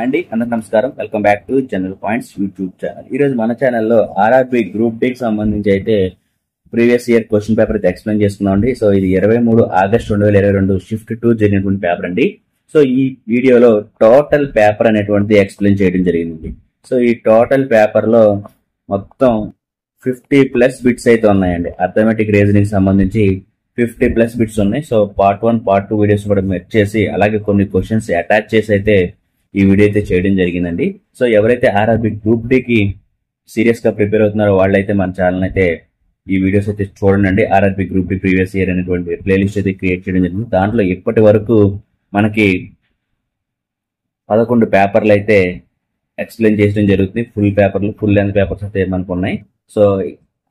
అండి అందరికి నమస్కారం. Welcome back to general points YouTube channel. ఈ రోజు మన ఛానల్లో ఆర్ఆర్బి గ్రూప్ డి కి సంబంధించి అయితే ప్రీవియస్ ఇయర్ క్వశ్చన్ పేపర్ అయితే ఎక్స్ప్లెయిన్ చేసుకున్నాం అండి. సో ఇది 23 ఆగస్ట్ 2022 షిఫ్ట్ 2 జరిగినటువంటి పేపర్ అండి. సో ఈ వీడియోలో టోటల్ పేపర్ అనేటువంటిది ఎక్స్ప్లెయిన్ చేయడం జరిగింది. సో ఈ టోటల్ పేపర్ లో మొత్తం 50+ బిట్స్ అయితే ఉన్నాయండి. అర్థమెటిక్ రీజనింగ్ సంబంధించి 50+ బిట్స్ ఉన్నాయి. సో పార్ట్ 1 పార్ట్ 2 వీడియోస్ కూడా మెర్జ్ చేసి అలాగే కొన్ని క్వశ్చన్స్ అటాచ్ చేసి అయితే ఈ వీడియో అయితే చేయడం జరిగిందండి. సో ఎవరైతే ఆర్ఆర్బి గ్రూప్ డి కి సీరియస్ గా ప్రిపేర్ అవుతున్నారో వాళ్ళైతే మన ఛానల్ అయితే ఈ వీడియోస్ అయితే చూడండి. RRB group D previous year అనేటువంటి ప్లేలిస్ట్ అయితే క్రియేట్ చేయడం జరిగింది. దాంట్లో ఇప్పటి వరకు మనకి 11 పేపర్లు అయితే ఎక్స్ప్లెయిన్ చేయడం జరుగుతుంది. ఫుల్ లెంత్ పేపర్స్ అయితే మనకు ఉన్నాయి. సో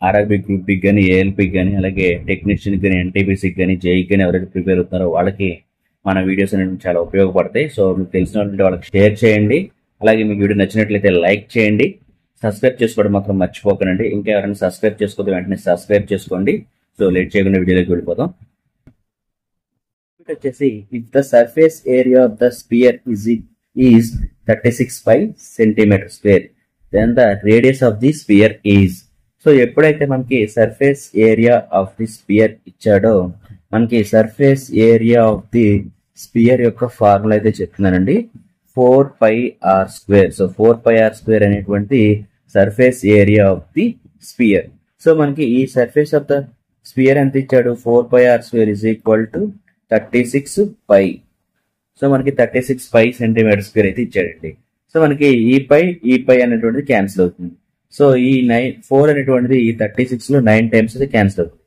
ఆర్ఆర్బి గ్రూప్ డి కానీ ఏఎల్పి కానీ అలాగే టెక్నీషియన్ కానీ ఎన్టీపీసీకి కానీ జేఈకి కానీ ఎవరైతే ప్రిపేర్ అవుతున్నారో వాళ్ళకి మన వీడియోస్ అనేవి చాలా ఉపయోగపడతాయి. సో మీకు తెలిసిన వాళ్ళకి షేర్ చేయండి. అలాగే మీకు వీడియో నచ్చినట్లయితే లైక్ చేయండి. సబ్స్క్రైబ్ చేసుకోవడం మాత్రం మర్చిపోకండి. ఇంకా ఎవరైనా సబ్స్క్రైబ్ చేసుకోవద్దు వెంటనే సబ్స్క్రైబ్ చేసుకోండి. సో లేట్ చేయకుండా వీడియోలోకి వెళ్ళిపోతాం. వచ్చేసి if the surface area of the sphere is 36 centimeters square, then the radius of the sphere is. So ఎప్పుడైతే మనకి surface area of the spear ఇచ్చాడో మనకి surface area of the spear యొక్క ఫార్ములా అయితే చెప్తున్నానండి. 4πr². సో 4πr² అనేటువంటి surface area of the spear. So మనకి ఈ సర్ఫేస్ ఆఫ్ ద స్పియర్ ఎంత ఇచ్చాడు? 4πr² is equal to 36 π. So మనకి 36 π cm² అయితే ఇచ్చాడండి. సో మనకి ఈ పై అనేటువంటిది క్యాన్సిల్ అవుతుంది. సో ఈ 4 అనేటువంటిది ఈ 36 లో 9 టైమ్స్ అయితే క్యాన్సిల్ అవుతుంది.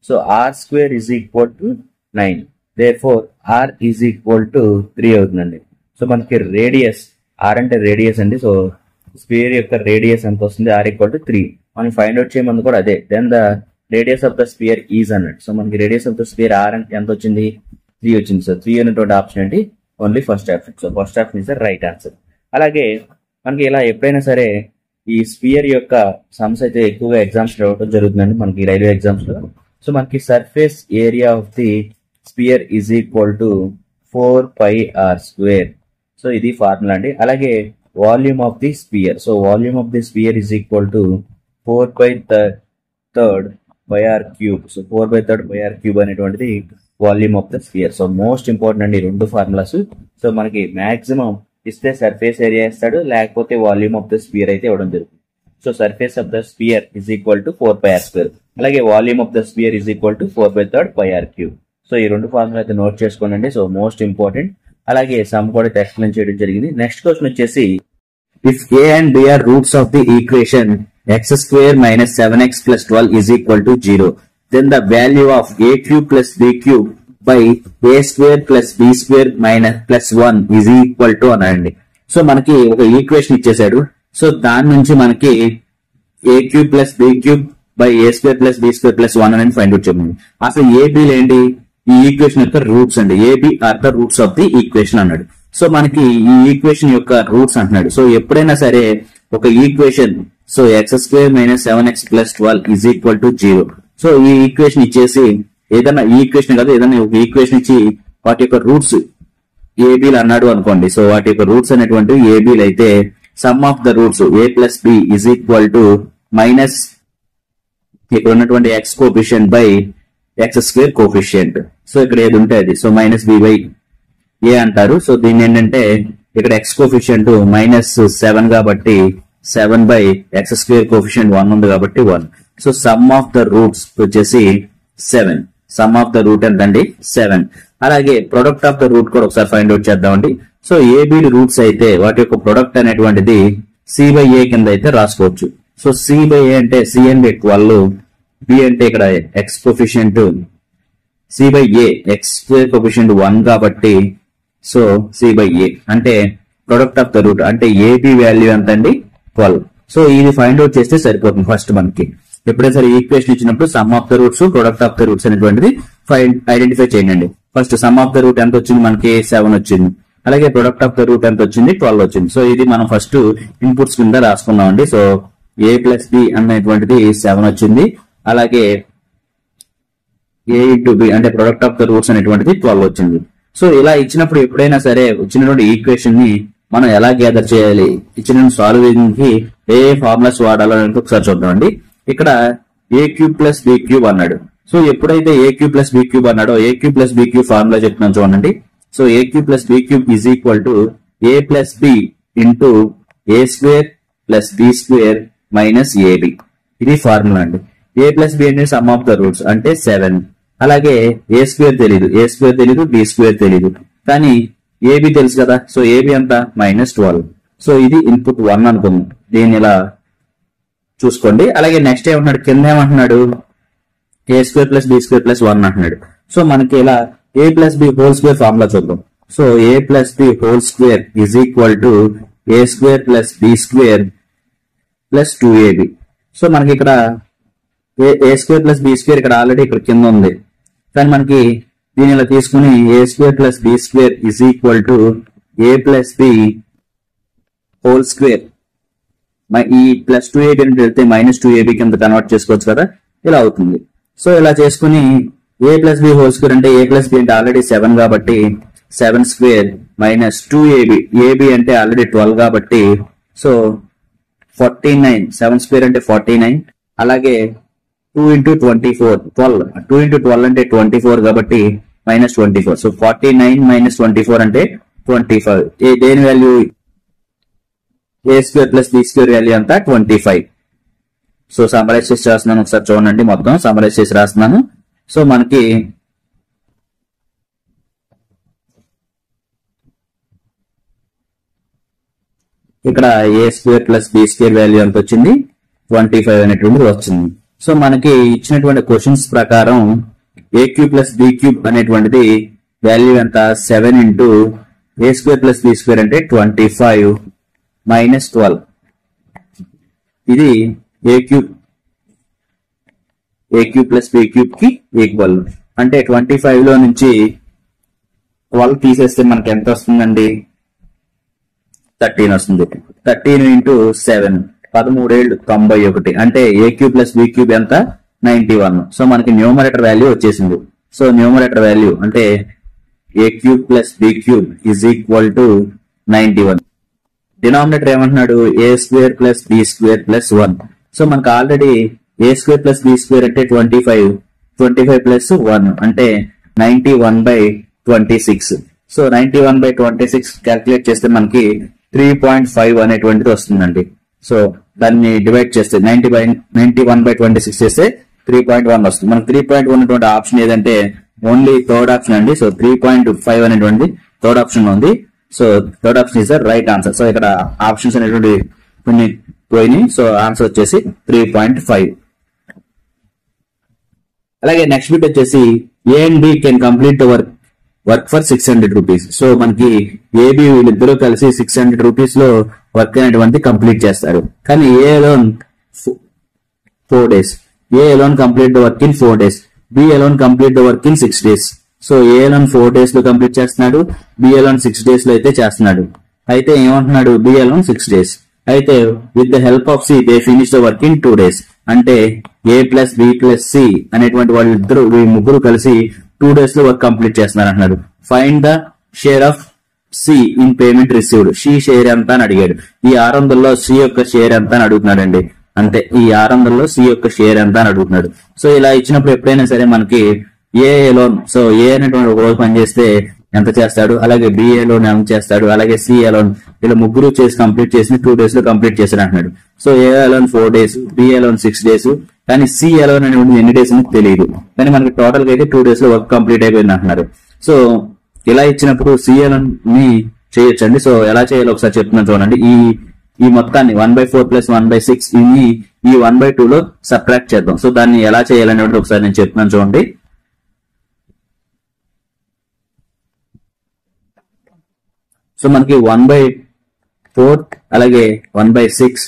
So r² is equal to 9. therefore r is equal to 3 అవుతుందండి. సో మనకి రేడియస్ r అంటే రేడియస్ అండి. సో స్పియర్ యొక్క రేడియస్ ఎంత వస్తుంది? r equal to 3. మనం ఫైండ్ అవుట్ చేయమంది కూడా అదే. Then the radius of the sphere is అన్నట్టు. సో మనకి radius of the sphere r ఎంత వచ్చింది? 3 వచ్చింది. సో 3 అనేటువంటి ఆప్షన్ ఏంటి? Only first option. So first option is the right answer. అలాగే మనకి ఇలా ఎప్పుడైనా సరే ఈ స్పియర్ యొక్క సమ్స్ అయితే ఎక్కువగా ఎగ్జామ్స్ రావడం జరుగుతుందండి మనకి రైల్వే ఎగ్జామ్స్ లో. సో మనకి surface area of the spear is equal to 4πr². So ఇది ఫార్ములా అండి. అలాగే volume of the spear. So volume of the spear is equal to 4/3 so 4/3 అనేటువంటిది volume of the spear. So most important అండి రెండు formulas. So మనకి maximum ఇస్తే surface area ఇస్తాడు, లేకపోతే వాల్యూమ్ ఆఫ్ ద స్పియర్ అయితే ఇవ్వడం జరుగుతుంది. So surface of the sphere is equal to 4πr². అలాగే volume of the sphere is equal to 4/3 so ఈ రెండు ఫార్ములా అయితే నోట్ చేసుకోండి. So most important. అలాగే సమ్ కూడా ఎక్స్ప్లెయిన్ చేయడం జరిగింది. నెక్స్ట్ క్వశ్చన్ వచ్చేసి if a and b are roots of the equation x² - 7x + 12 is equal to 0, then the value of a³ + b³ by a² + b² - +1 is equal to అనండి. So మనకి ఒక equation ఇచ్చేసాడు. So దాని నుంచి మనకి a³ + b³ by a² + b² + 1 అని find out చేయమని. అసలు ఏబీలు ఏంటి? ఈ ఈక్వేషన్ యొక్క రూట్స్ అండి. AB are the roots of the equation అన్నాడు. సో మనకి ఈ ఈక్వేషన్ యొక్క రూట్స్ అంటున్నాడు. సో ఎప్పుడైనా సరే ఒక equation so x² - 7x + 12 is equal to 0. So ఈ ఈక్వేషన్ ఇచ్చేసి ఏదైనా ఈక్వేషన్ కాదు ఏదైనా ఒక ఈక్వేషన్ ఇచ్చి వాటి యొక్క రూట్స్ ఏబీలు అన్నాడు అనుకోండి. సో వాటి యొక్క రూట్స్ అనేటువంటి ఏబీలు అయితే some of the roots a + b is equal to minus ఇక్కడ ఉన్నటువంటి x coefficient by x² coefficient. So ఇక్కడ ఏది ఉంటే అది. సో -b/a అంటారు. సో దీన్ని ఏంటంటే ఇక్కడ x కోఎఫిషియంట్ -7 కాబట్టి 7/x² కోఎఫిషియంట్ 1 ఉంది కాబట్టి 1. So some of the roots వచ్చేసి 7. సమ్ ఆఫ్ ద రూట్ ఎంతండి? 7. అలాగే ప్రొడక్ట్ ఆఫ్ ద రూట్ కూడా ఒకసారి ఫైండ్ అవుట్ చేద్దామండి. సో ఏబి రూట్స్ అయితే వాటి యొక్క ప్రొడక్ట్ అనేటువంటిది c/a కింద అయితే రాసుకోవచ్చు. సో c/a అంటే c అంటే 12, b అంటే ఇక్కడ x coefficient, c/a x² coefficient 1 కాబట్టి సో c/a అంటే ప్రొడక్ట్ ఆఫ్ ద రూట్ అంటే ఏబి వాల్యూ ఎంత అండి? 12. సో ఇది ఫైండ్ అవుట్ చేస్తే సరిపోతుంది. ఫస్ట్ మనకి ఎప్పుడైనా సరే ఈక్వేషన్ ఇచ్చినప్పుడు some of the roots product of the roots అనేటువంటిది ఐడెంటిఫై చేయండి. First some of the route ఎంత వచ్చింది? మనకి 7 వచ్చింది. అలాగే ప్రొడక్ట్ ఆఫ్ ద రూట్ ఎంత వచ్చింది? 12 వచ్చింది. సో ఇది మనం ఫస్ట్ ఇన్పుట్స్ కింద రాసుకున్నాం అండి. సో a + b అనేటువంటిది 7 వచ్చింది. అలాగే a × b అంటే ప్రొడక్ట్ ఆఫ్ ద రూట్స్ అనేటువంటిది 12 వచ్చింది. సో ఇలా ఇచ్చినప్పుడు ఎప్పుడైనా సరే వచ్చినటువంటి ఈక్వేషన్ ని మనం ఎలా గ్యాదర్ చేయాలి, ఇచ్చిన సాల్వింగ్ కి ఏ ఫార్ములాస్ వాడాలో అనేది ఒకసారి చూద్దామండి. ఇక్కడ A cube plus B cube అన్నాడు. సో ఎప్పుడైతే A cube plus B cube అన్నాడో A cube plus B cube formula చెప్తున్నాను చూడండి. So A cube plus B cube is equal to A plus B into A square plus B square minus AB. ఇది formula అండి. A plus B అంటే sum of the roots అంటే 7. అలాగే A square తెలీదు B square తెలీదు, కానీ AB తెలుసు కదా. సో ఏబి ఎంత -12. సో ఇది ఇన్పుట్ 1 అనుకుందాం. దీన్ని ఇలా చూసుకోండి. అలాగే నెక్స్ట్ ఏమంటున్నాడు, కింద ఏమంటున్నాడు, A square plus B square plus 1 అంటున్నాడు. సో మనకి ఇలా A plus B whole square formula చూద్దాం. So A plus B whole square is equal to A square plus B square plus 2ab. So మనకి ఇక్కడ A square plus B square ఇక్కడ already ఇక్కడ కింద ఉంది, కానీ మనకి దీని ఇలా తీసుకుని A square plus B square is equal to A plus B whole square, ఈ ప్లస్ 2ab అని వెళ్తే -2ab కింద కన్వర్ట్ చేసుకోవచ్చు కదా, ఇలా అవుతుంది. సో ఇలా చేసుకుని ఏ ప్లస్ బి హోల్ స్క్వేర్ అంటే ఏ ప్లస్ బి అంటే ఆల్రెడీ 7 కాబట్టి 7 స్క్వేర్ -2ab, ఏబి అంటే ఆల్రెడీ 12 కాబట్టి సో 49, 7 స్క్వేర్ అంటే 49. అలాగే 2 into 24 12, 2 into 12 అంటే 24 కాబట్టి -24. సో 49 - 24 అంటే 25. దేని value, A square plus B square value అంతా 25. సో సమరైజ్ చేసి రాస్తున్నాను, ఒకసారి చూడండి. మొత్తం సమరైజ్ చేసి రాస్తున్నాను. సో మనకి ఇక్కడ A square plus B square value ఎంత వచ్చింది, 25 అనేటువంటిది వచ్చింది. సో మనకి ఇచ్చినటువంటి క్వశ్చన్స్ ప్రకారం ఏ క్యూబ్ ప్లస్ బి క్యూబ్ అనేటువంటిది వాల్యూ ఎంత, 7 into A square plus B square అంటే 25 -12. ఇది ఏ క్యూబ్ ప్లస్ బి క్యూబ్ కి ఈక్వల్. అంటే 25 లో నుంచి 12 తీసేస్తే మనకి ఎంత వస్తుందండి, 13 వస్తుంది. 13 ఇంటూ 7 13 91. అంటే A cube plus B cube ఎంత, 91. సో మనకి న్యూమరేటర్ వాల్యూ వచ్చేసింది. సో న్యూమరేటర్ వాల్యూ అంటే A cube plus B cube is equal to 91. Denominator ఏమంటున్నాడు, A square plus B square plus 1. So మనకు already A square plus B square అంటే 25 plus 1 అంటే 91/26. So 91/26 calculate చేస్తే మనకి 3.5 అనేటువంటిది వస్తుందండి. సో దాన్ని డివైడ్ చేస్తే 91/26 చేస్తే 3.1 వస్తుంది. మనకి 3.1 అనేటువంటి ఆప్షన్ ఏదంటే ఓన్లీ థర్డ్ ఆప్షన్ అండి. సో 3.5 అనేటువంటి థర్డ్ ఆప్షన్ ఉంది. So third option is the right answer. So ఇక్కడ ఆప్షన్స్ అనేటువంటి కొన్ని పోయినాయి. సో ఆన్సర్ వచ్చేసి 3.5. అలాగే నెక్స్ట్ బిట్ వచ్చేసి A and B can complete the work for 600 rupees. So మనకి ఏబి వీళ్ళిద్దరూ కలిసి 600 రూపీస్ లో వర్క్ అనేటువంటి కంప్లీట్ చేస్తారు. కానీ A alone 4 days, A alone complete the work in 4 days, B alone complete the work in 6 days. So A alone 4 days లో complete చేస్తున్నాడు, B alone 6 days లో అయితే చేస్తున్నాడు. అయితే ఏమంటున్నాడు, బి అలోన్ 6 days. అయితే with the help of C they finish the work in 2 days. అంటే A plus B plus C అనేటువంటి వాళ్ళిద్దరు ముగ్గురు కలిసి 2 days లో వర్క్ కంప్లీట్ చేస్తున్నారు అంటున్నారు. Find the share of C in payment received. C share ఎంత అని అడిగాడు. ఈ 600లో సి యొక్క షేర్ ఎంత అని అడుగుతున్నాడండి. అంతే, ఈ 600లో సి యొక్క షేర్ ఎంత అని అడుగుతున్నాడు. సో ఇలా ఇచ్చినప్పుడు ఎప్పుడైనా సరే మనకి ఏ లోన్, సో ఏ అనేటువంటి ఒక రోజు పనిచేస్తే ఎంత చేస్తాడు, అలాగే బిఏ లోన్ ఎంత చేస్తాడు, అలాగే సిఏ లోన్, ఇలా ముగ్గురు చేసి కంప్లీట్ చేసి 2 days లో కంప్లీట్ చేశాడు అంటున్నాడు. So A alone 4 days, B alone 6 days, కానీ సిఏ లోన్ అనేటువంటి ఎన్ని డేస్ అని తెలియదు. కానీ మనకి టోటల్ గా అయితే 2 days లో వర్క్ కంప్లీట్ అయిపోయింది అంటున్నారు. సో ఇలా ఇచ్చినప్పుడు సిఏ లోన్ ని చేయొచ్చండి. సో ఎలా చేయాలో ఒకసారి చెప్తున్నాను చూడండి. ఈ మొత్తాన్ని 1/4 ప్లస్ 1/6 ఈ 1/2 లో సబ్ట్రాక్ట్ చేద్దాం. సో దాన్ని ఎలా చేయాలనేది ఒకసారి నేను చెప్తున్నాను చూడండి. సో మనకి 1/4 అలాగే 1/6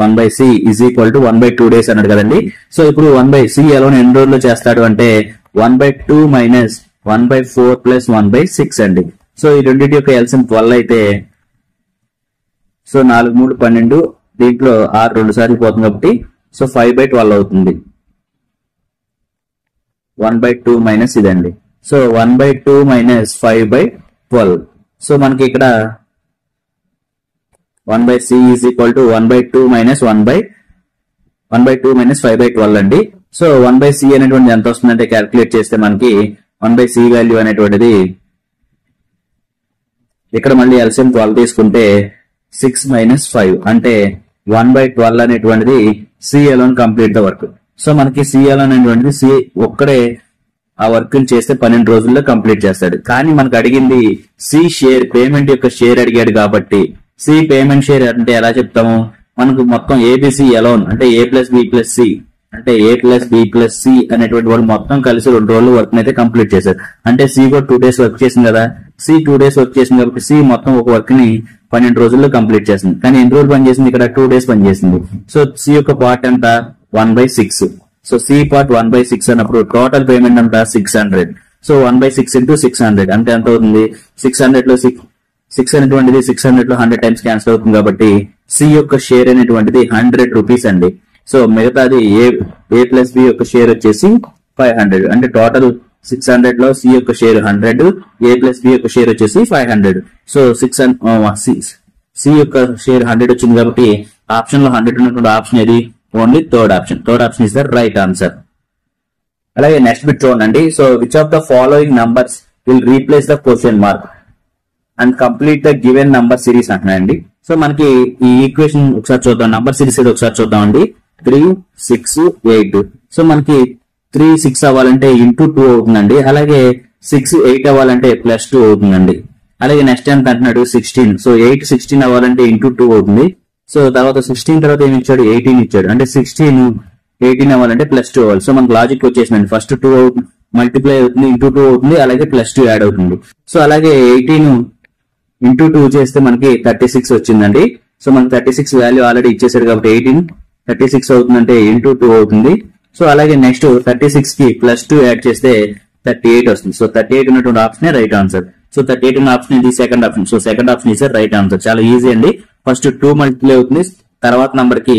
1/c is equal to 1/2 days అన్నాడు కదండి. సో ఇప్పుడు 1/c అలోన్ ఎన్ని రోజుల్లో చేస్తాడు అంటే 1/2 మైనస్ 1/4 ప్లస్ 1/6 అండి. సో ఈ రెండింటి యొక్క ఎల్సిఎం 12 అయితే, సో 4 3 12, దీంట్లో 6 2 సార్లు పోతుంది కాబట్టి సో 5/12 అవుతుంది. 1/2 మైనస్ ఇదండి. So 1/2 minus 5/12. సో మనకి ఇక్కడ 1/c is equal to 1/2 minus 1/2 minus 5/12 అండి. సో 1/c అనేటువంటిది ఎంత వస్తుందంటే క్యాల్కులేట్ చేస్తే మనకి 1/c వాల్యూ అనేటువంటిది ఇక్కడ మళ్ళీ ఎల్సిఎం 12 తీసుకుంటే 6 మైనస్ 5 అంటే 1/12 అనేటువంటిది C alone complete the work. So మనకి సి అలోన్ అనేటువంటిది సి ఒక్కడే ఆ వర్క్ చేస్తే 12 రోజుల్లో కంప్లీట్ చేస్తాడు. కానీ మనకు అడిగింది సి షేర్ పేమెంట్ యొక్క షేర్ అడిగాడు కాబట్టి సి పేమెంట్ షేర్ అంటే ఎలా చెప్తాము, మనకు మొత్తం ఏబిసి అలోన్ అంటే A plus B plus C అంటే A plus B plus C అనేటువంటి వాళ్ళు మొత్తం కలిసి 2 రోజులు వర్క్ అయితే కంప్లీట్ చేశారు. అంటే సి కూడా 2 days వర్క్ చేసింది కదా, సి 2 days వర్క్ చేసింది కాబట్టి సి మొత్తం ఒక వర్క్ ని 12 రోజుల్లో కంప్లీట్ చేసింది. కానీ ఎన్ని రోజులు పనిచేసింది, ఇక్కడ 2 days పనిచేసింది. సో సి యొక్క పార్ట్ ఎంత 1/6. సో సి పార్ట్ 1/6 అన్నప్పుడు టోటల్ పేమెంట్ అంతా 600. సో 1/6 ఇంటూ 600 అంటే ఎంత అవుతుంది, 600 లో 6 అనేటువంటిది 600 లో 100 టైమ్స్ క్యాన్సిల్ అవుతుంది కాబట్టి సి యొక్క షేర్ అనేటువంటిది 100 రూపీస్ అండి. సో మిగతాది ఏ ప్లస్ బి యొక్క షేర్ వచ్చేసి 500 అంటే టోటల్ 600 లో సి యొక్క షేర్ 100, ఏ ప్లస్ బి యొక్క షేర్ వచ్చేసి 500. సో సి యొక్క షేర్ 100 వచ్చింది కాబట్టి ఆప్షన్ లో 100 ఉన్నటువంటి ఆప్షన్ ఏది, only third option is the right answer. అలాగే నెక్స్ట్ బిట్ చూడండి. So which of the following numbers will replace the question mark and complete the given number series అంటున్నాయండి. So మనకి ఈ ఈక్వేషన్ ఒకసారి చూద్దాం, నంబర్ సిరీస్ ఏదో ఒకసారి చూద్దామండి. 3, 6, 8. సో మనకి 3, 6 అవ్వాలంటే ఇంటూ 2 అవుతుందండి. అలాగే 6, 8 అవ్వాలంటే +2 అవుతుందండి. అలాగే నెక్స్ట్ ఎంత అంటున్నాడు 16. సో 8, 16 అవ్వాలంటే ఇంటూ 2 అవుతుంది. సో తర్వాత 16 తర్వాత ఏమి ఇచ్చాడు 18 ఇచ్చాడు. అంటే 16, 18 అవ్వాలంటే +2 అవ్వాలి. సో మనకు లాజిక్ వచ్చేసిందండి, ఫస్ట్ 2 మల్టిప్లై అవుతుంది, ఇంటూ 2 అవుతుంది, అలాగే +2 యాడ్ అవుతుంది. సో అలాగే 18 ఇంటూ 2 చేస్తే మనకి 36 వచ్చిందండి. సో మనకి 36 వాల్యూ ఆల్రెడీ ఇచ్చేసాడు కాబట్టి 18 36 అవుతుందంటే ఇంటూ 2 అవుతుంది. సో అలాగే నెక్స్ట్ 36 కి +2 యాడ్ చేస్తే 38 వస్తుంది. సో 38 ఉన్నటువంటి ఆప్షన్ రైట్ ఆన్సర్. సో 38 ఉన్న ఆప్షన్ ఇది second option. So second option is right answer. చాలా ఈజీ అండి. ఫస్ట్ 2 మల్టిప్లై అవుతుంది, తర్వాత నంబర్ కి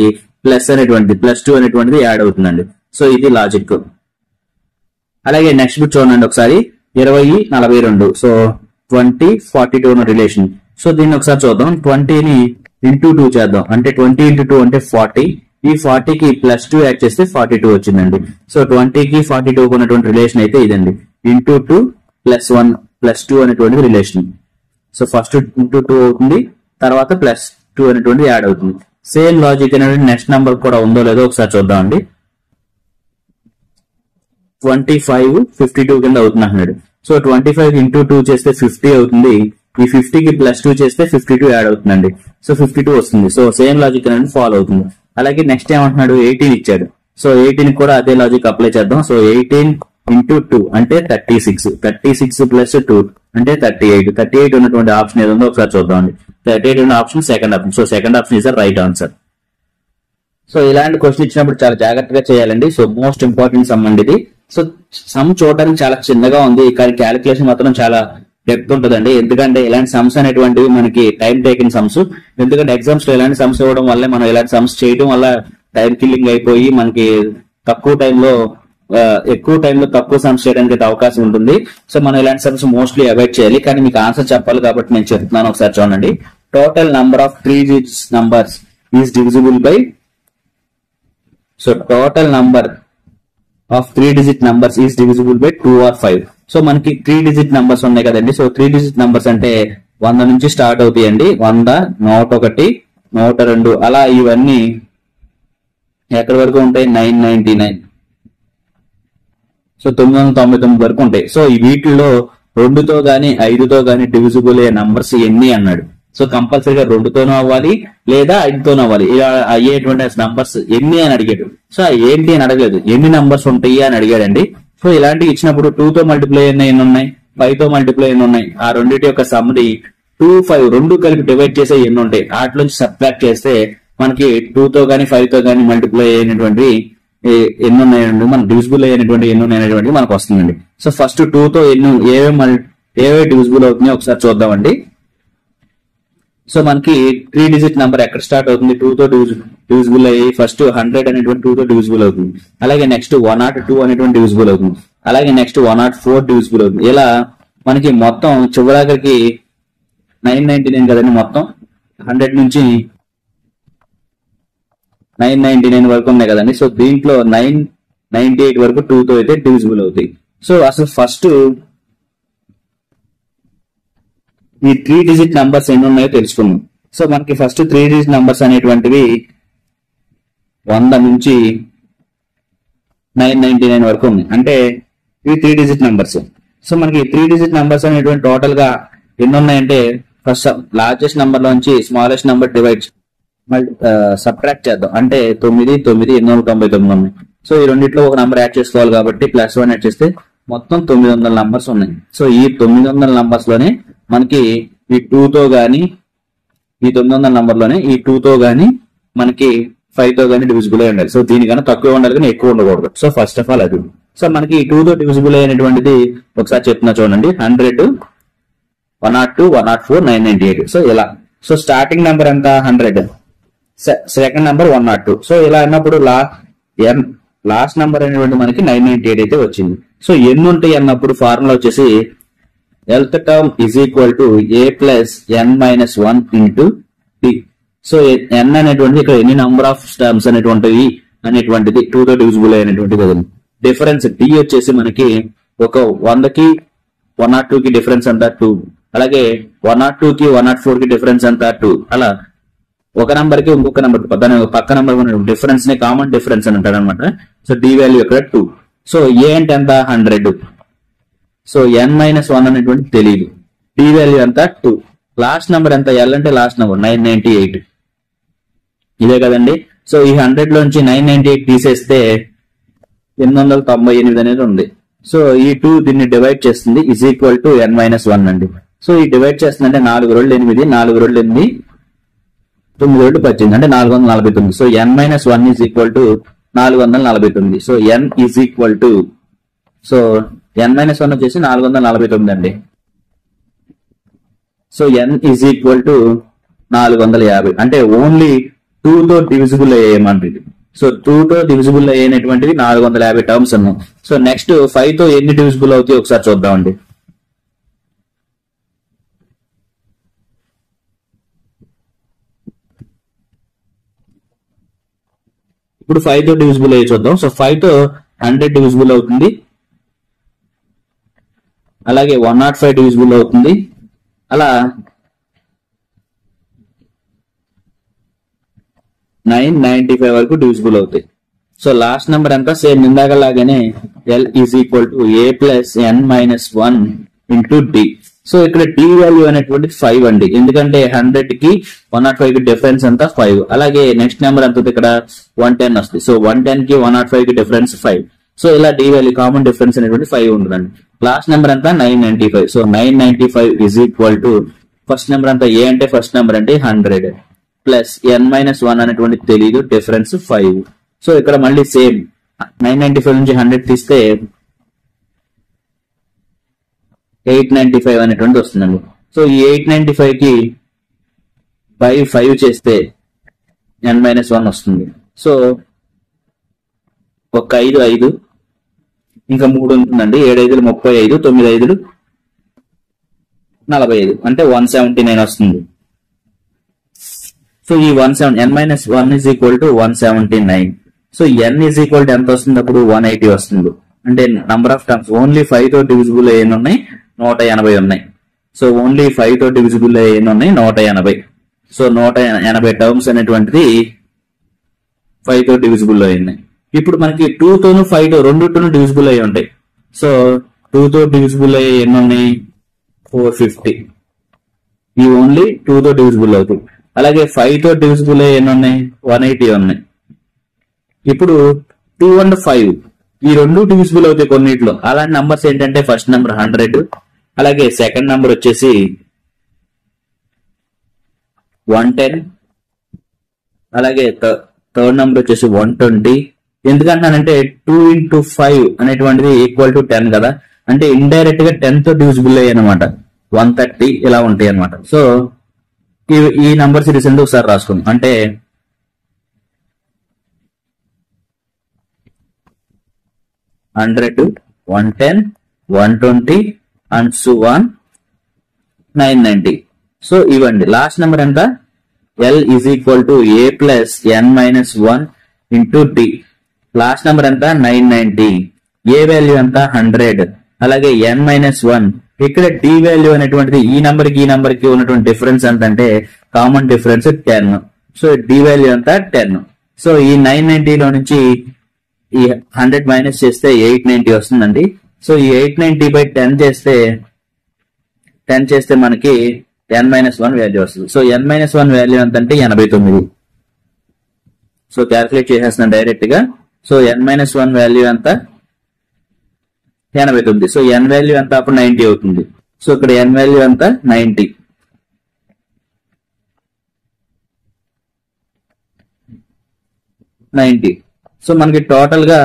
+2 అనేటువంటిది యాడ్ అవుతుందండి. సో ఇది లాజిక్. అలాగే నెక్స్ట్ బిట్ చూడండి ఒకసారి 20, 42. సో 20, 42 ఉన్న రిలేషన్. సో దీన్ని ఒకసారి చూద్దాం. 20ని ఇంటూ 2 చేద్దాం. అంటే 20 ఇంటూ 2 అంటే 40. ఈ 40 కి +2 యాడ్ చేస్తే 42 వచ్చిందండి. సో 20 కి 42 ఉన్నటువంటి రిలేషన్ అయితే ఇదండి. ఇంటూ 2 +1 +2 అనేటువంటి రిలేషన్. సో ఫస్ట్ ఇంటూ 2 అవుతుంది, తర్వాత +2 అనేటువంటి యాడ్ అవుతుంది. సేమ్ లాజిక్ అనేది నెక్స్ట్ నెంబర్ కూడా ఉందో లేదో ఒకసారి చూద్దామండి. 25, 52 కింద అవుతుంది అన్నాడు. సో 25 ఇంటూ 2 చేస్తే 50 అవుతుంది. ఈ 50 కి +2 చేస్తే 52 యాడ్ అవుతుందండి. సో 52 వస్తుంది. సో సేమ్ లాజిక్ అనేది ఫాలో అవుతుంది. అలాగే నెక్స్ట్ ఏమంటున్నాడు 18 ఇచ్చాడు. సో 18 కూడా అదే లాజిక్ అప్లై చేద్దాం. సో 18 ఇంటూ 2 అంటే 36. 36 + 2 అంటే 38. 38 ఉన్నటువంటి ఆప్షన్ ఏదో ఒకసారి చూద్దామండి. 38 ఉన్న option second option. So second option is the right answer. So ఇలాంటి క్వశ్చన్ ఇచ్చినప్పుడు చాలా జాగ్రత్తగా చేయాలండి. సో మోస్ట్ ఇంపార్టెంట్ సమ్ అండి ఇది. సో సమ్ చూడడానికి చాలా చిన్నగా ఉంది, కానీ క్యాలిక్యులేషన్ మాత్రం చాలా డెప్త్ ఉంటుందండి. ఎందుకంటే ఇలాంటి సమ్స్ అనేటువంటివి మనకి టైం టేకింగ్ సమ్స్. ఎందుకంటే ఎగ్జామ్స్ లో ఇలాంటి సమ్స్ ఇవ్వడం వల్ల మనం ఇలాంటి సమ్స్ చేయడం వల్ల టైం కిల్లింగ్ అయిపోయి మనకి ఎక్కువ టైంలో తక్కువ సమ్స్ చేయడానికి అయితే అవకాశం ఉంటుంది. సో మనం ఇలాంటి సమ్స్ మోస్ట్లీ అవాయిడ్ చేయాలి. కానీ మీకు ఆన్సర్ చెప్పాలి కాబట్టి నేను చెప్తున్నాను, ఒకసారి చూడండి. Total number of 3 digits numbers is divisible by. So total number of 3 digit numbers is divisible by 2 or 5. So మనకి 3 digit నంబర్స్ ఉన్నాయి కదండి. సో 3 digit నంబర్స్ అంటే 100 నుంచి స్టార్ట్ అవుతాయండి. 100, 101, 102 అలా ఇవన్నీ ఎక్కడి వరకు ఉంటాయి 999. సో 999 వరకు ఉంటాయి. సో ఈ వీటిల్లో 2తో గానీ 5తో గానీ డివిజిబుల్ అయ్యే నంబర్స్ ఎన్ని అన్నాడు. సో కంపల్సరీగా 2తోనూ అవ్వాలి లేదా 5తోనూ అవ్వాలి. ఇలా అయ్యేటువంటి నంబర్స్ ఎన్ని అని అడిగాడు. సో ఏంటి అని అడగలేదు, ఎన్ని నంబర్స్ ఉంటాయి అని అడిగాడండి. సో ఇలాంటివి ఇచ్చినప్పుడు 2తో మల్టిప్లై ఎన్ని ఉన్నాయి, 5తో మల్టిప్లై ఎన్ని ఉన్నాయి, ఆ రెండింటి యొక్క సమ్ని 2, 5 రెండు కలిపి డివైడ్ చేసే ఎన్ని ఉంటాయి, వాటిలోంచి సబ్ట్రాక్ట్ చేస్తే మనకి 2తో గానీ 5తో గానీ మల్టిప్లై అయినటువంటి ఎన్ని ఉన్నాయండి, మన డివిజిబుల్ అయినటువంటి ఎన్ని ఉన్నాయనేటువంటి మనకు వస్తుందండి. సో ఫస్ట్ 2తో ఏవే డివిజిబుల్ అవుతున్నాయో ఒకసారి చూద్దామండి. సో మనకి 3 digit నంబర్ ఎక్కడ స్టార్ట్ అవుతుంది, 2తో డివిజిబుల్ అయ్యి ఫస్ట్ 100 అనేటువంటి 2తో డివిజిబుల్ అవుతుంది. అలాగే నెక్స్ట్ 102 అనేటువంటి డివిజిబుల్ అవుతుంది. అలాగే నెక్స్ట్ 104 డివిజిబుల్ అవుతుంది. ఇలా మనకి మొత్తం చివరికి 999 కదండి మొత్తం. 100 నుంచి 999 వరకు ఉన్నాయి కదండి. సో దీంట్లో 998 వరకు 2 తో అయితే డివిజిబుల్ అవుతాయి. సో అసలు ఫస్ట్ ఈ 3 డిజిట్ నంబర్స్ ఎన్ని ఉన్నాయో తెలుసుకుందాం. సో మనకి ఫస్ట్ 3 డిజిట్ నంబర్స్ అనేటువంటివి 100 నుంచి 999 వరకు ఉంది. అంటే ఇవి 3 డిజిట్ నంబర్స్. సో మనకి 3 డిజిట్ నంబర్స్ అనేటువంటి టోటల్ గా ఎన్ని ఉన్నాయంటే ఫస్ట్ లార్జెస్ట్ నంబర్ లోంచి స్మాలెస్ట్ నంబర్ డివైడ్ సబ్ట్రాక్ట్ చేద్దాం. అంటే 9,899 ఉన్నాయి. సో ఈ రెండిట్లో ఒక నంబర్ యాడ్ చేసుకోవాలి కాబట్టి +1 యాడ్ చేస్తే మొత్తం 900 నంబర్స్ ఉన్నాయి. సో ఈ 900 నంబర్స్ లోనే మనకి ఈ 2 తో గానీ ఈ 900 నంబర్ లోనే ఈ 2 తో గానీ మనకి 5 తో గానీ డివిజిబుల్ అయి ఉండాలి. సో దీనికన్నా తక్కువ ఉండాలి కానీ ఎక్కువ ఉండకూడదు. సో ఫస్ట్ ఆఫ్ ఆల్ అది. సో మనకి ఈ 2 తో డివిజిబుల్ అయినటువంటిది ఒకసారి చెప్తున్నా చూడండి. 100, 102, 104, 998. సో ఇలా. సో స్టార్టింగ్ నెంబర్ ఎంత 100, సెకండ్ నెంబర్ 102. సో ఇలా అన్నప్పుడు లాస్ట్ నెంబర్ అనేటువంటి మనకి 998 అయితే వచ్చింది. సో ఎన్ని ఉంటాయి అన్నప్పుడు ఫార్ములా వచ్చేసి Lth term is equal to A plus n minus 1 into D. So n అనేటువంటిది ఇక్కడ ఎన్ని నంబర్ ఆఫ్ టర్మ్స్ అనేటువంటిది 2 తో డివిజిబుల్ అయినటువంటిది కదండి. డిఫరెన్స్ డి వచ్చేసి మనకి ఒక 100కి 102 కి డిఫరెన్స్ అంతా 2. అలాగే 102 కి 104 కి డిఫరెన్స్ అంతా 2. అలా ఒక నంబర్ కి ఇంకొక నంబర్ పక్క నంబర్ డిఫరెన్స్ ని కామన్ డిఫరెన్స్ అని అంటారు అనమాట. సో డి వాల్యూ ఇక్కడ 2. సో ఏ అంటే ఎంత 100. సో n మైనస్ 1 అనేటువంటి తెలియదు. డి వాల్యూ ఎంత 2. లాస్ట్ నెంబర్ ఎంత ఎల్ అంటే లాస్ట్ నెంబర్ 998 ఇదే కదండి. సో ఈ 100 లోంచి 998 తీసేస్తే 898 అనేది ఉంది. సో ఈ 2 దీన్ని డివైడ్ చేస్తుంది is equal to n minus 1 అండి. సో ఈ డివైడ్ చేస్తుందంటే 4 2 8, 4 2 8, 9 2 18 అంటే 449. So n minus 1 is equal to 449. So n is equal to so n minus 1 వచ్చేసి 449 అండి. So n is equal to 450 అంటే ఓన్లీ 2 తో డివిజిబుల్ అయ్యేమంటుంది. సో 2 తో డివిజిబుల్ అయినటువంటివి 450 టర్మ్స్ ఉన్నాయి. సో నెక్స్ట్ 5 తో ఎన్ని డివిజిబుల్ అవుతాయి ఒకసారి చూద్దామండి. ఇప్పుడు 5 తో డివిజిబుల్ అయ్యి చూద్దాం. సో 5 తో 100 డివిజిబుల్ అవుతుంది. అలాగే 105 డివిజిబుల్ అవుతుంది. అలా 995 వరకు డివిజిబుల్ అవుతాయి. సో లాస్ట్ నెంబర్ ఎంత సేమ్ ఇందాకలాగానే L is equal to A plus n minus 1 into D. So ఇక్కడ డి వాల్యూ అనేటువంటి 5 అండి. ఎందుకంటే 100 కి 105 కి డిఫరెన్స్ అంతా 5. అలాగే నెక్స్ట్ నెంబర్ ఎంత ఇక్కడ 110 వస్తుంది. సో 110 కి 105 కి డిఫరెన్స్ 5. సో ఇలా డి వాల్యూ కామన్ డిఫరెన్స్ అనేటువంటి 5 ఉంటుందండి. లాస్ట్ నెంబర్ అంతా 995. So 995 is equal to first number అంతా ఏ అంటే ఫస్ట్ నెంబర్ అంటే 100 ప్లస్ n మైనస్ 1 అనేటువంటి తెలీదు డిఫరెన్స్ 5. సో ఇక్కడ మళ్ళీ సేమ్ 995 నుంచి 100 తీస్తే 895 అనేటువంటి వస్తుందండి. సో ఈ 895 కి బై 5 చేస్తే n మైనస్ 1 వస్తుంది. సో ఒక 5 5 ఇంకా 3 ఉంటుందండి. 7 5 35, 9 5 45 అంటే 179 వస్తుంది. సో ఈ n minus 1 is equal to 179. So n is equal to ఎంత వస్తుంది అప్పుడు 180 వస్తుంది. అంటే నంబర్ ఆఫ్ టర్మ్స్ ఓన్లీ 5 తో డివిజిబుల్ అయ్యి ఉన్నాయి 180 ఉన్నాయి. సో ఓన్లీ 5 తో డివిజిబుల్ అయ్యి ఉన్నాయి 180. సో 180 టర్మ్స్ అనేటువంటిది 5 తో డివిజిబుల్ అయ్యింది. ఇప్పుడు మనకి 2 తోను 5 తో రెండుతోను డివిజిబుల్ అయ్యి ఉంటాయి. సో 2 తో డివిజిబుల్ అయ్యి ఎన్ని ఉన్నాయి 450. ఇవి ఓన్లీ 2 తో డివిజిబుల్ అవుతాయి. అలాగే 5 తో డివిజిబుల్ అయ్యి ఎన్ని ఉన్నాయి 180 ఉన్నాయి. ఇప్పుడు 2 and 5 ఈ రెండు డివిజిబుల్ అవుతాయి కొన్నిట్లో. అలాంటి నంబర్స్ ఏంటంటే ఫస్ట్ నెంబర్ 100, అలాగే సెకండ్ నెంబర్ వచ్చేసి 110, అలాగే థర్డ్ నెంబర్ వచ్చేసి 120. ఎందుకంటానంటే 2 into 5 అనేటువంటిది ఈక్వల్ టు 10 కదా. అంటే ఇండైరెక్ట్ గా 10 తో డివిజిబుల్ అయ్యాయి అనమాట. 130 ఇలా ఉంటాయి అనమాట. సో ఈ నంబర్ సిరీస్ అంటే ఒకసారి రాసుకుందాం. అంటే 100, 110, 120 and so on 990. సో ఇవ్వండి లాస్ట్ నెంబర్ ఎంత L is equal to A plus N minus 1 into D. Last number ఎంత 990, ఏ వాల్యూ ఎంత 100, అలాగే ఎన్ మైనస్ 1. ఇక్కడ డి వాల్యూ అనేటువంటిది ఈ నంబర్ కి ఉన్నటువంటి డిఫరెన్స్ ఎంతంటే common difference 10. So D value ఎంత 10. సో ఈ 990 లో నుంచి ఈ 100 మైనస్ చేస్తే 890 వస్తుందండి. సో ఈ 890 బై 10 చేస్తే మనకి n-1 వాల్యూ వస్తుంది. సో n-1 వాల్యూ ఎంత అంటే 89. సో క్యాల్కులేట్ చేసేస్తున్నాను డైరెక్ట్ గా. సో n-1 వాల్యూ ఎంత 89. సో n వాల్యూ ఎంత అప్పుడు 90 అవుతుంది. సో ఇక్కడ n వాల్యూ ఎంత 90. సో మనకి టోటల్ గా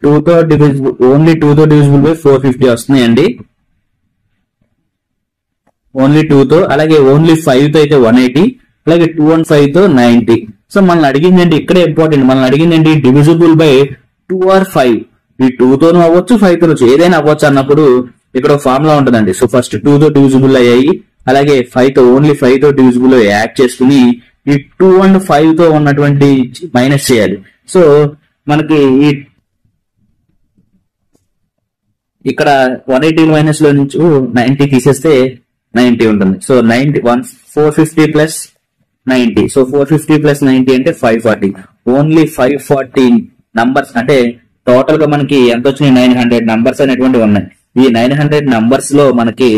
2 తో డివిజిబుల్, ఓన్లీ 2 తో డివిజిబుల్ బై 450 వస్తున్నాయండి. ఓన్లీ 2 తో, అలాగే ఓన్లీ 5 తో అయితే 180, అలాగే 2 and 5 తో 90. సో మనల్ని అడిగింది ఏంటి, ఇక్కడే ఇంపార్టెంట్, మనల్ని అడిగింది ఏంటి డివిజిబుల్ బై 2 or 5. ఈ 2 తోనూ అవ్వచ్చు 5 తోనూ ఏదైనా అవ్వచ్చు అన్నప్పుడు ఇక్కడ ఫార్ములా ఉంటుందండి. సో ఫస్ట్ 2 తో డివిజిబుల్ అయ్యాయి, అలాగే 5 తో ఓన్లీ 5 తో డివిజిబుల్ యాడ్ చేసుకుని ఈ 2 and 5 తో ఉన్నటువంటి మైనస్ చేయాలి. సో మనకి ఈ ఇక్కడ 180 మైనస్ లో నుంచి 90 తీసేస్తే 90 ఉంటుంది. So 450 plus 90. సో 450 ప్లస్ 90 అంటే 540. ఓన్లీ 540 నంబర్స్ అంటే టోటల్ గా మనకి ఎంత వచ్చినాయి 900 నంబర్స్ అనేటువంటి ఉన్నాయి. ఈ 900 నంబర్స్ లో మనకి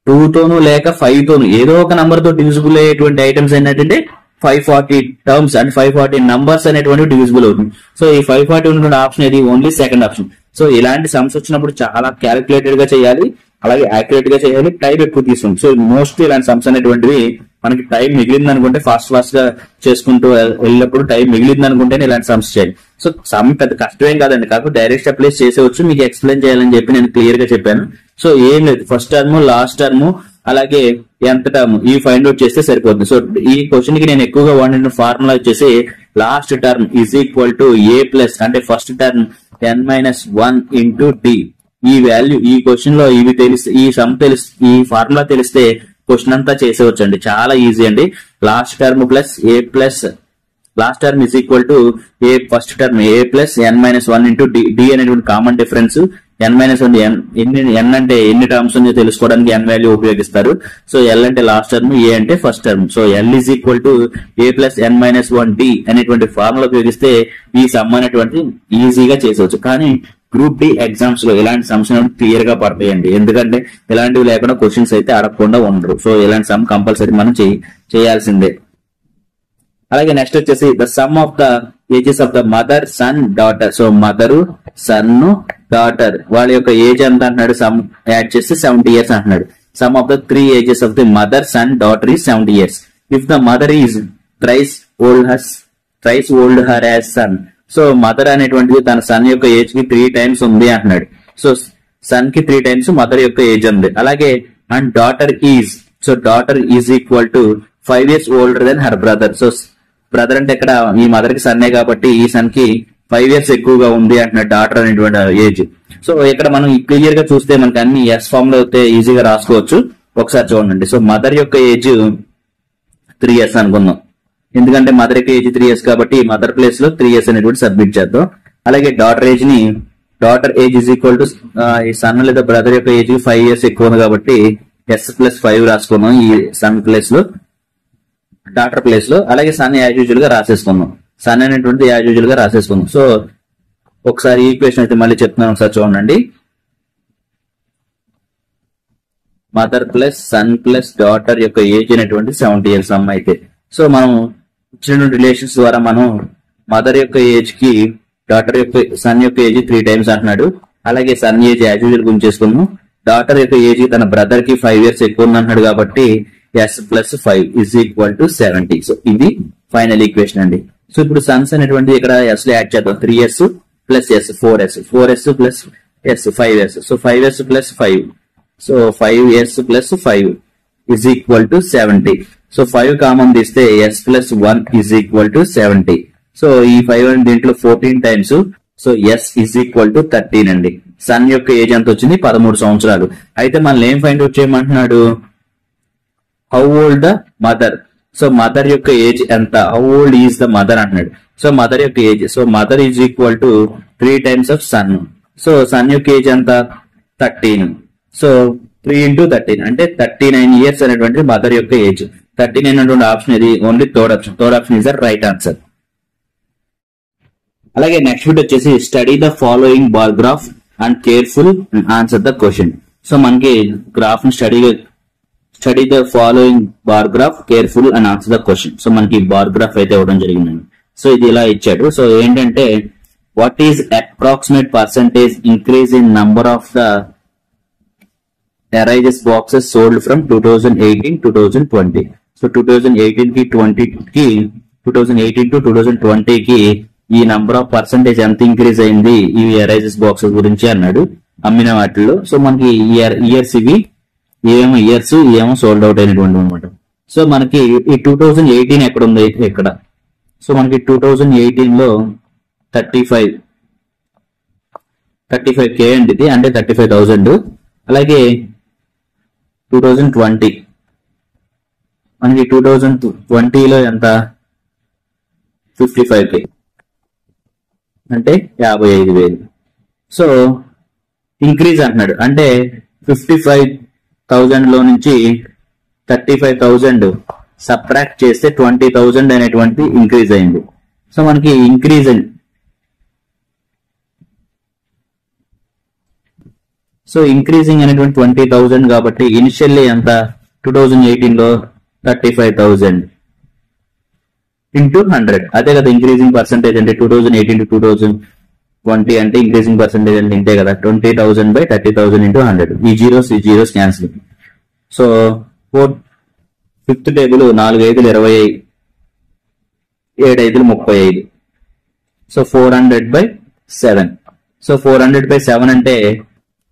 2 తోనూ లేక 5 తోనూ ఏదో ఒక నంబర్ తో డివిజిబుల్ అయ్యేటువంటి ఐటమ్స్ ఏంటంటే 540 టర్మ్స్ అండ్ 540 నంబర్స్ అనేటువంటి డివిజిబుల్ అవుతుంది. సో ఈ 540 ఉన్నటువంటి ఆప్షన్ ఇది ఓన్లీ సెకండ్ ఆప్షన్. సో ఇలాంటి సమ్స్ వచ్చినప్పుడు చాలా క్యాలిక్యులేటెడ్ గా చేయాలి, అలాగే యాక్యురేట్ గా చేయాలి, టైం ఎక్కువ తీసుకుంది. సో మోస్ట్లీ ఇలాంటి సమ్స్ అనేటువంటివి మనకి టైం మిగిలింది అనుకుంటే ఫాస్ట్ గా చేసుకుంటూ వెళ్ళినప్పుడు టైం మిగిలింది అనుకుంటేనే ఇలాంటి సమ్స్ చేయాలి. సో సమ్ పెద్ద కష్టమేం కాదండి, కాకపోతే డైరెక్ట్ అప్లై చేసేవచ్చు. మీకు ఎక్స్ప్లెయిన్ చేయాలని చెప్పి నేను క్లియర్ గా చెప్పాను. సో ఏం లేదు, ఫస్ట్ టర్మ్, లాస్ట్ టర్మ్, అలాగే ఎంత టర్మ్ ఈ ఫైండ్ అవుట్ చేస్తే సరిపోతుంది. సో ఈ క్వశ్చన్ కి నేను ఎక్కువగా వాడిన ఫార్ములా వచ్చేసి last term is equal to A plus అంటే first term n-1 into d. ఈ వాల్యూ ఈ క్వశ్చన్ లో ఇవి తెలిస్తే, ఈ సమ్ తెలిస్తే, ఈ ఫార్ములా తెలిస్తే క్వశ్చన్ అంతా చేసేవచ్చు అండి, చాలా ఈజీ అండి. Last term plus A plus last term is equal to A first term A plus n-1 into D అనేటువంటి కామన్ డిఫరెన్స్. n-1 n అంటే ఎన్ని టర్మ్స్ ఉన్నాయో తెలుసుకోవడానికి n వాల్యూ ఉపయోగిస్తారు. సో l అంటే లాస్ట్ టర్మ్, ఏ అంటే first term. So l is equal to A plus n-1 D అనేటువంటి formula ఉపయోగిస్తే ఈ సమ్ అనేటువంటి ఈజీగా చేసేవచ్చు. కానీ గ్రూప్ డి ఎగ్జామ్స్ లో ఇలాంటి సమ్స్ క్లియర్ గా పడతాయండి, ఎందుకంటే ఇలాంటివి లేకుండా క్వశ్చన్స్ అయితే అడగకుండా ఉండరు. సో ఇలాంటి సమ్ కంపల్సరీ మనం చేయాల్సిందే. అలాగే నెక్స్ట్ వచ్చేసి the sum of the ages of the mother, son, daughter. So mother, son, daughter వాళ్ళ యొక్క ఏజ్ ఎంత అంటున్నాడు, సమ్ యాడ్ చేస్తే 70 years అంటున్నాడు. Sum of the 3 ages of the mother, son, daughter is 70 years. If the mother is thrice old her as son. So mother అనేటువంటిది తన sun యొక్క age కి 3 times ఉంది అంటున్నాడు. సో సన్ కి 3 times మదర్ యొక్క ఏజ్ ఉంది. అలాగే and daughter is, so daughter is equal to 5 years older than her brother. So brother అంటే ఇక్కడ ఈ మదర్ కి సన్నే కాబట్టి ఈ సన్ కి 5 years ఎక్కువగా ఉంది అంటున్నాడు డాటర్ అనేటువంటి ఏజ్. సో ఇక్కడ మనం క్లియర్ గా చూస్తే మనకి అన్ని ఎస్ ఫామ్ లో అయితే ఈజీగా రాసుకోవచ్చు. ఒకసారి చూడండి. సో మదర్ యొక్క ఏజ్ 3 years అనుకుందాం, ఎందుకంటే మదర్ యొక్క ఏజ్ 3 years కాబట్టి మదర్ ప్లేస్ లో 3 years అనేటువంటి సబ్మిట్ చేద్దాం. అలాగే daughter age is equal to ఈ సన్ లేదా బ్రదర్ యొక్క ఏజ్ 5 years ఎక్కువ ఉంది కాబట్టి s+5 రాసుకున్నాం ఈ సన్ ప్లేస్ లో, డాటర్ ప్లేస్ లో. అలాగే సన్ యాజ్ యూజువల్ గా రాసేసుకున్నాం, సన్ అనేటువంటి యాజ్ యూజువల్ గా రాసేసుకున్నాం. సో ఒకసారి ఈక్వేషన్ అయితే మళ్ళీ చెప్తున్నాను, ఒకసారి చూడండి. Mother plus son plus daughter యొక్క ఏజ్ అనేటువంటి 70 years అమ్మ అయితే. సో మనం ఇచ్చిన రిలేషన్స్ ద్వారా మనం మదర్ యొక్క ఏజ్ కి డాటర్ యొక్క సన్ యొక్క ఏజ్ 3 times అంటున్నాడు. అలాగే సన్ ఏజ్ యాజ్ యూజువల్ గుంచేసుకున్నాం. డాటర్ యొక్క ఏజ్ తన బ్రదర్ కి 5 years ఎక్కువ ఉంది అంటున్నాడు కాబట్టి s+5 is equal to 70. So ఇది ఫైనల్ ఈక్వేషన్ అండి. సో ఇప్పుడు సన్స్ అనేటువంటి ఇక్కడ s లో యాడ్ చేద్దాం. 3s plus s 4s plus s 5s. So 5s plus 5, so 5s plus 5 is equal to 70. So 5 common తీస్తే s+1 is equal to 70. So ఈ 5 దీంట్లో 14 times. So s is equal to 13 అండి. Sun యొక్క age ఎంత వచ్చింది 13 సంవత్సరాలు. అయితే మనం ఏం ఫైండ్ అవుట్ చేయమంటున్నాడు, how old the mother. So mother యొక్క ఏజ్ ఎంత, how old is the mother అంటున్నాడు. సో మదర్ యొక్క age, so mother is equal to 3 times of son. So son యొక్క ఏజ్ ఎంత 13. సో 3 into 13 అంటే 39 years అనేటువంటి mother యొక్క ఏజ్. 39 అనేటువంటి ఆప్షన్ ఇది only third option. Third option is the right answer. అలాగే నెక్స్ట్ బిట్ వచ్చేసి study the following bar graph and careful answer the question. So మనకి గ్రాఫ్ ని study the following bar graph careful and answer the question. So మనకి bar graph అయితే ఇవ్వడం జరిగిందండి. So ఇది ఇలా ఇచ్చాడు. సో ఏంటంటే what is approximate percentage increase in number of the arises boxes sold from 2018-2020. So 2018 కి 2018 to 2020 కి ఈ నంబర్ ఆఫ్ పర్సెంటేజ్ ఎంత ఇంక్రీజ్ అయింది ఈ అరైజెస్ బాక్సెస్ గురించి అన్నాడు అమ్మిన వాటిల్లో. సో మనకి ఇయర్స్ ఇవి, ఏమో ఇయర్స్, ఏమో సోల్డ్ అవుట్ అయినటువంటి అనమాట. సో మనకి ఈ 2018 ఎక్కడ ఉంది ఇక్కడ. సో మనకి 2018 లో 35K అండి ఇది, అంటే 35,000. అలాగే 2020 మనకి 2020 లో ఎంత 55K అంటే 55,000. సో ఇంక్రీజ్ అంటున్నాడు అంటే 55,000 లో నుంచి 35,000 సబ్ట్రాక్ట్ చేస్తే 20,000 అనేటువంటి ఇంక్రీజ్ అయింది. సో మనకి ఇంక్రీజ్ సో ఇంక్రీజింగ్ అనేటువంటి 20,000 కాబట్టి ఇనిషియల్లీ ఎంత 2018 లో 35,000 into 100. అదే కదా ఇంక్రీజింగ్ పర్సెంటేజ్ అంటే 2018 to 2020 అంటే ఇంక్రీజింగ్ పర్సెంటేజ్ అంటే ఇంతే కదా 20,000 by 30,000 into 100. ఈ zeros cancel. So fifth table 4 5 25, 7 5 35. So 400/7. So 400/7 అంటే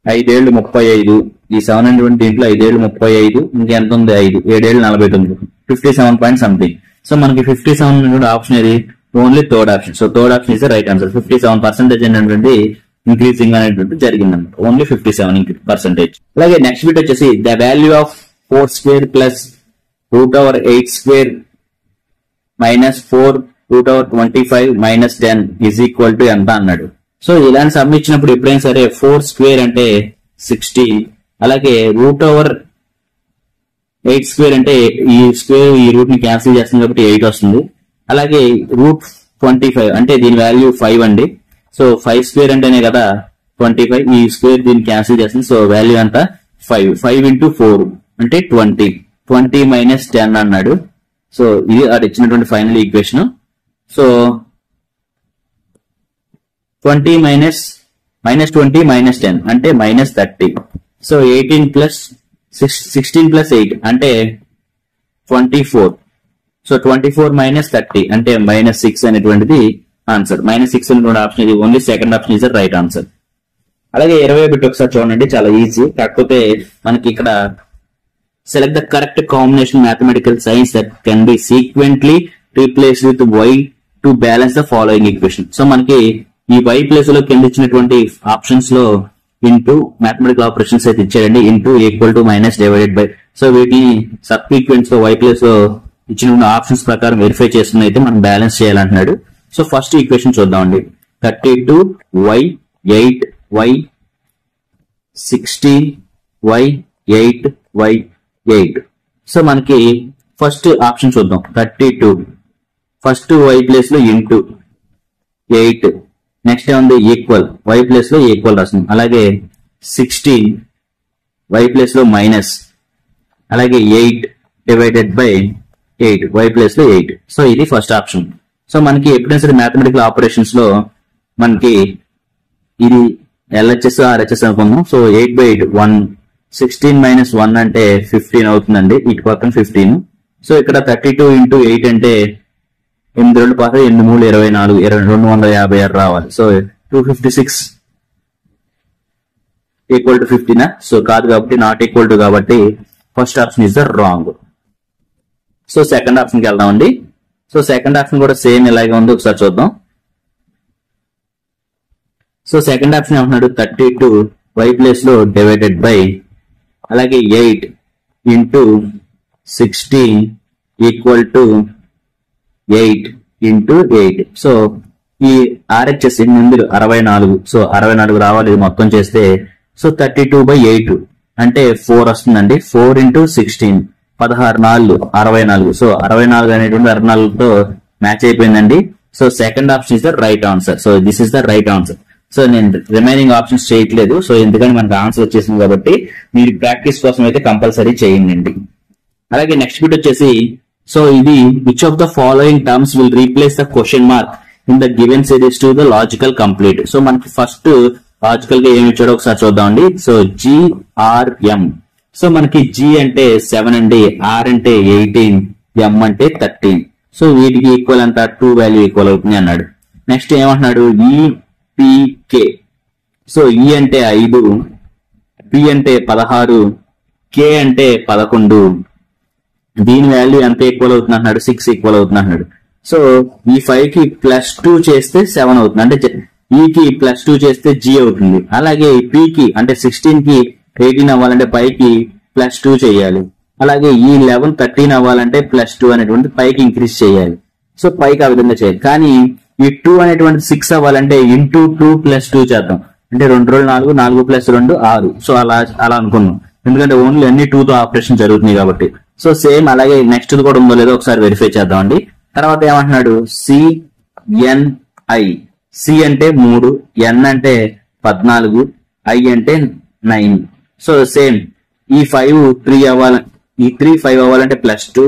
5 ఏళ్ళు 35. ఈ 7 అనేటువంటి దీంట్లో 5 ఏళ్ళు 35, ఇంకెంత ఉంది 5, 7 ఏళ్ళు 49, 57 పాయింట్ సంథింగ్. సో మనకి 57 ఆప్షన్ ఏది only third option. So third option is the right answer. 57% అనేటువంటి ఇంక్రీజింగ్ అనేటువంటి జరిగిందన్నమాట. ఓన్లీ 57%. అలాగే నెక్స్ట్ బిట్ వచ్చేసి the value of 4 square plus √8 square minus 4 √25 minus 10 is equal to ఎంత అన్నాడు. సో ఇలాంటి సమ్ ఇచ్చినప్పుడు ఎప్పుడైనా సరే 4 square అంటే 60, అలాగే √8 square అంటే ఈ స్క్వేర్ ఈ రూట్ ని క్యాన్సిల్ చేస్తుంది కాబట్టి 8 వస్తుంది. అలాగే √25 అంటే దీని వాల్యూ 5 అండి. సో 5 square అంటేనే కదా 25, ఈ స్క్వేర్ దీన్ని క్యాన్సిల్ చేస్తుంది. సో వాల్యూ అంతా 5 into 4 అంటే 20 మైనస్ 10 అన్నాడు. సో ఇది అది ఇచ్చినటువంటి final equation. So 20 minus 20 minus 10 అంటే మైనస్ 30. సో 16 ప్లస్ 8 అంటే 24. సో 24 మైనస్ 30 అంటే మైనస్ 6 అనేటువంటిది ఆన్సర్. మైనస్ 6 అనేటువంటి ఆప్షన్ ఇది only second option is the right answer. అలాగే 20 బిట్ ఒకసారి చూడండి, చాలా ఈజీ. కాకపోతే మనకి ఇక్కడ select the correct combination mathematical signs that can be sequentially replace with y to balance the following equation. So మనకి ఈ y ప్లేస్ లో కింద ఇచ్చినటువంటి ఆప్షన్స్ లో ఇంటూ మ్యాథమెటికల్ ఆపరేషన్స్ అయితే ఇచ్చారండి. Into equal to minus divided by. So వీటిని sub ఈక్వెంట్స్ లో y ప్లేస్ లో ఇచ్చిన ఆప్షన్స్ ప్రకారం వెరిఫై చేస్తున్న అయితే మనం బ్యాలెన్స్ చేయాలంటున్నాడు. సో ఫస్ట్ ఈక్వేషన్ చూద్దామండి. 32y 8y 16y 8y 8. So మనకి ఫస్ట్ ఆప్షన్ చూద్దాం. 32 ఫస్ట్ y ప్లేస్ లో ఇంటూ 8, నెక్స్ట్ ఏముంది ఈక్వల్, y ప్లేస్ లో ఈక్వల్ రాస్తుంది. అలాగే 16 y ప్లేస్ లో మైనస్, అలాగే 8 డివైడెడ్ బై 8 y ప్లేస్ లో 8. సో ఇది ఫస్ట్ ఆప్షన్. సో మనకి ఎప్పుడైనా సరే మ్యాథమెటికల్ ఆపరేషన్స్ లో మనకి ఇది LHS RHS అనుకుందాం. సో 8/8 1, 16 మైనస్ 1 అంటే 15 అవుతుందండి, ఇటు పక్కన 15. సో ఇక్కడ 32 into 8 అంటే 8 2 8 3 24 256 రావాలి. So 256 equal to 15. సో కాదు కాబట్టి నాట్ ఈక్వల్ టు కాబట్టి first option is the wrong. So second option కి వెళ్దామండి. సో సెకండ్ ఆప్షన్ కూడా సేమ్ ఇలాగే ఉంది, ఒకసారి చూద్దాం. సో సెకండ్ ఆప్షన్ ఏమంటున్నాడు 32 y ప్లేస్ లో డివైడెడ్ బై, అలాగే 8 into 16 equal to 8 into 8. So ఈ RHS ఎన్ని 64. సో 64 రావాలి ఇది మొత్తం చేస్తే. సో 32/8 అంటే 4 వస్తుందండి. 4 ఇంటూ 16 16 4 64. సో 64 అనేటువంటి 64తో మ్యాచ్ అయిపోయిందండి. So second option is the right answer. So this is the right answer. So నేను రిమైనింగ్ ఆప్షన్స్ చేయట్లేదు. సో ఎందుకంటే మనకు ఆన్సర్ వచ్చేసింది కాబట్టి మీరు ప్రాక్టీస్ కోసం అయితే కంపల్సరీ చేయండి. అలాగే నెక్స్ట్ బిట్ వచ్చేసి, సో ఇది which of the following terms will replace the question mark in the given series to the logical complete. So మనకి ఫస్ట్ లాజికల్ గా ఏమి ఇచ్చాడో ఒకసారి చూద్దామండి. So GRM. సో మనకి G అంటే 7 అండి, R అంటే 18, M అంటే 13. సో వీటికి ఈక్వల్ అంతా 2 వాల్యూ ఈక్వల్ అవుతుంది అన్నాడు. నెక్స్ట్ ఏమంటున్నాడు, EPK. సో E అంటే 5, P అంటే 16, K అంటే 11. దీని వాల్యూ ఎంత ఈక్వల్ అవుతుంది అంటున్నాడు, 6 ఈక్వల్ అవుతుంది అంటున్నాడు. సో ఈ 5 కి +2 చేస్తే 7 అవుతుంది. అంటే E కి +2 చేస్తే G అవుతుంది. అలాగే P కి అంటే 16 కి 18 అవ్వాలంటే పైకి +2 చేయాలి. అలాగే ఈ 11 13 అవ్వాలంటే +2 అనేటువంటి పైకి ఇంక్రీజ్ చేయాలి. సో పైకి ఆ విధంగా చేయాలి. కానీ ఈ 2 అనేటువంటి 6 అవ్వాలంటే ఇంటూ 2 + 2 చేద్దాం. అంటే 2 2 4, 4 + 2 6. సో అలా అనుకున్నాం. ఎందుకంటే ఓన్లీ అన్ని 2 తో ఆపరేషన్ జరుగుతుంది కాబట్టి. సో సేమ్ అలాగే నెక్స్ట్ కూడా ఉందో లేదో ఒకసారి వెరిఫై చేద్దామండి. తర్వాత ఏమంటున్నాడు, CNI. C అంటే 3, N అంటే 14, I అంటే 9. సో సేమ్ ఈ 5 3 అవ్వాలి, ఈ 3 5 అవ్వాలంటే +2,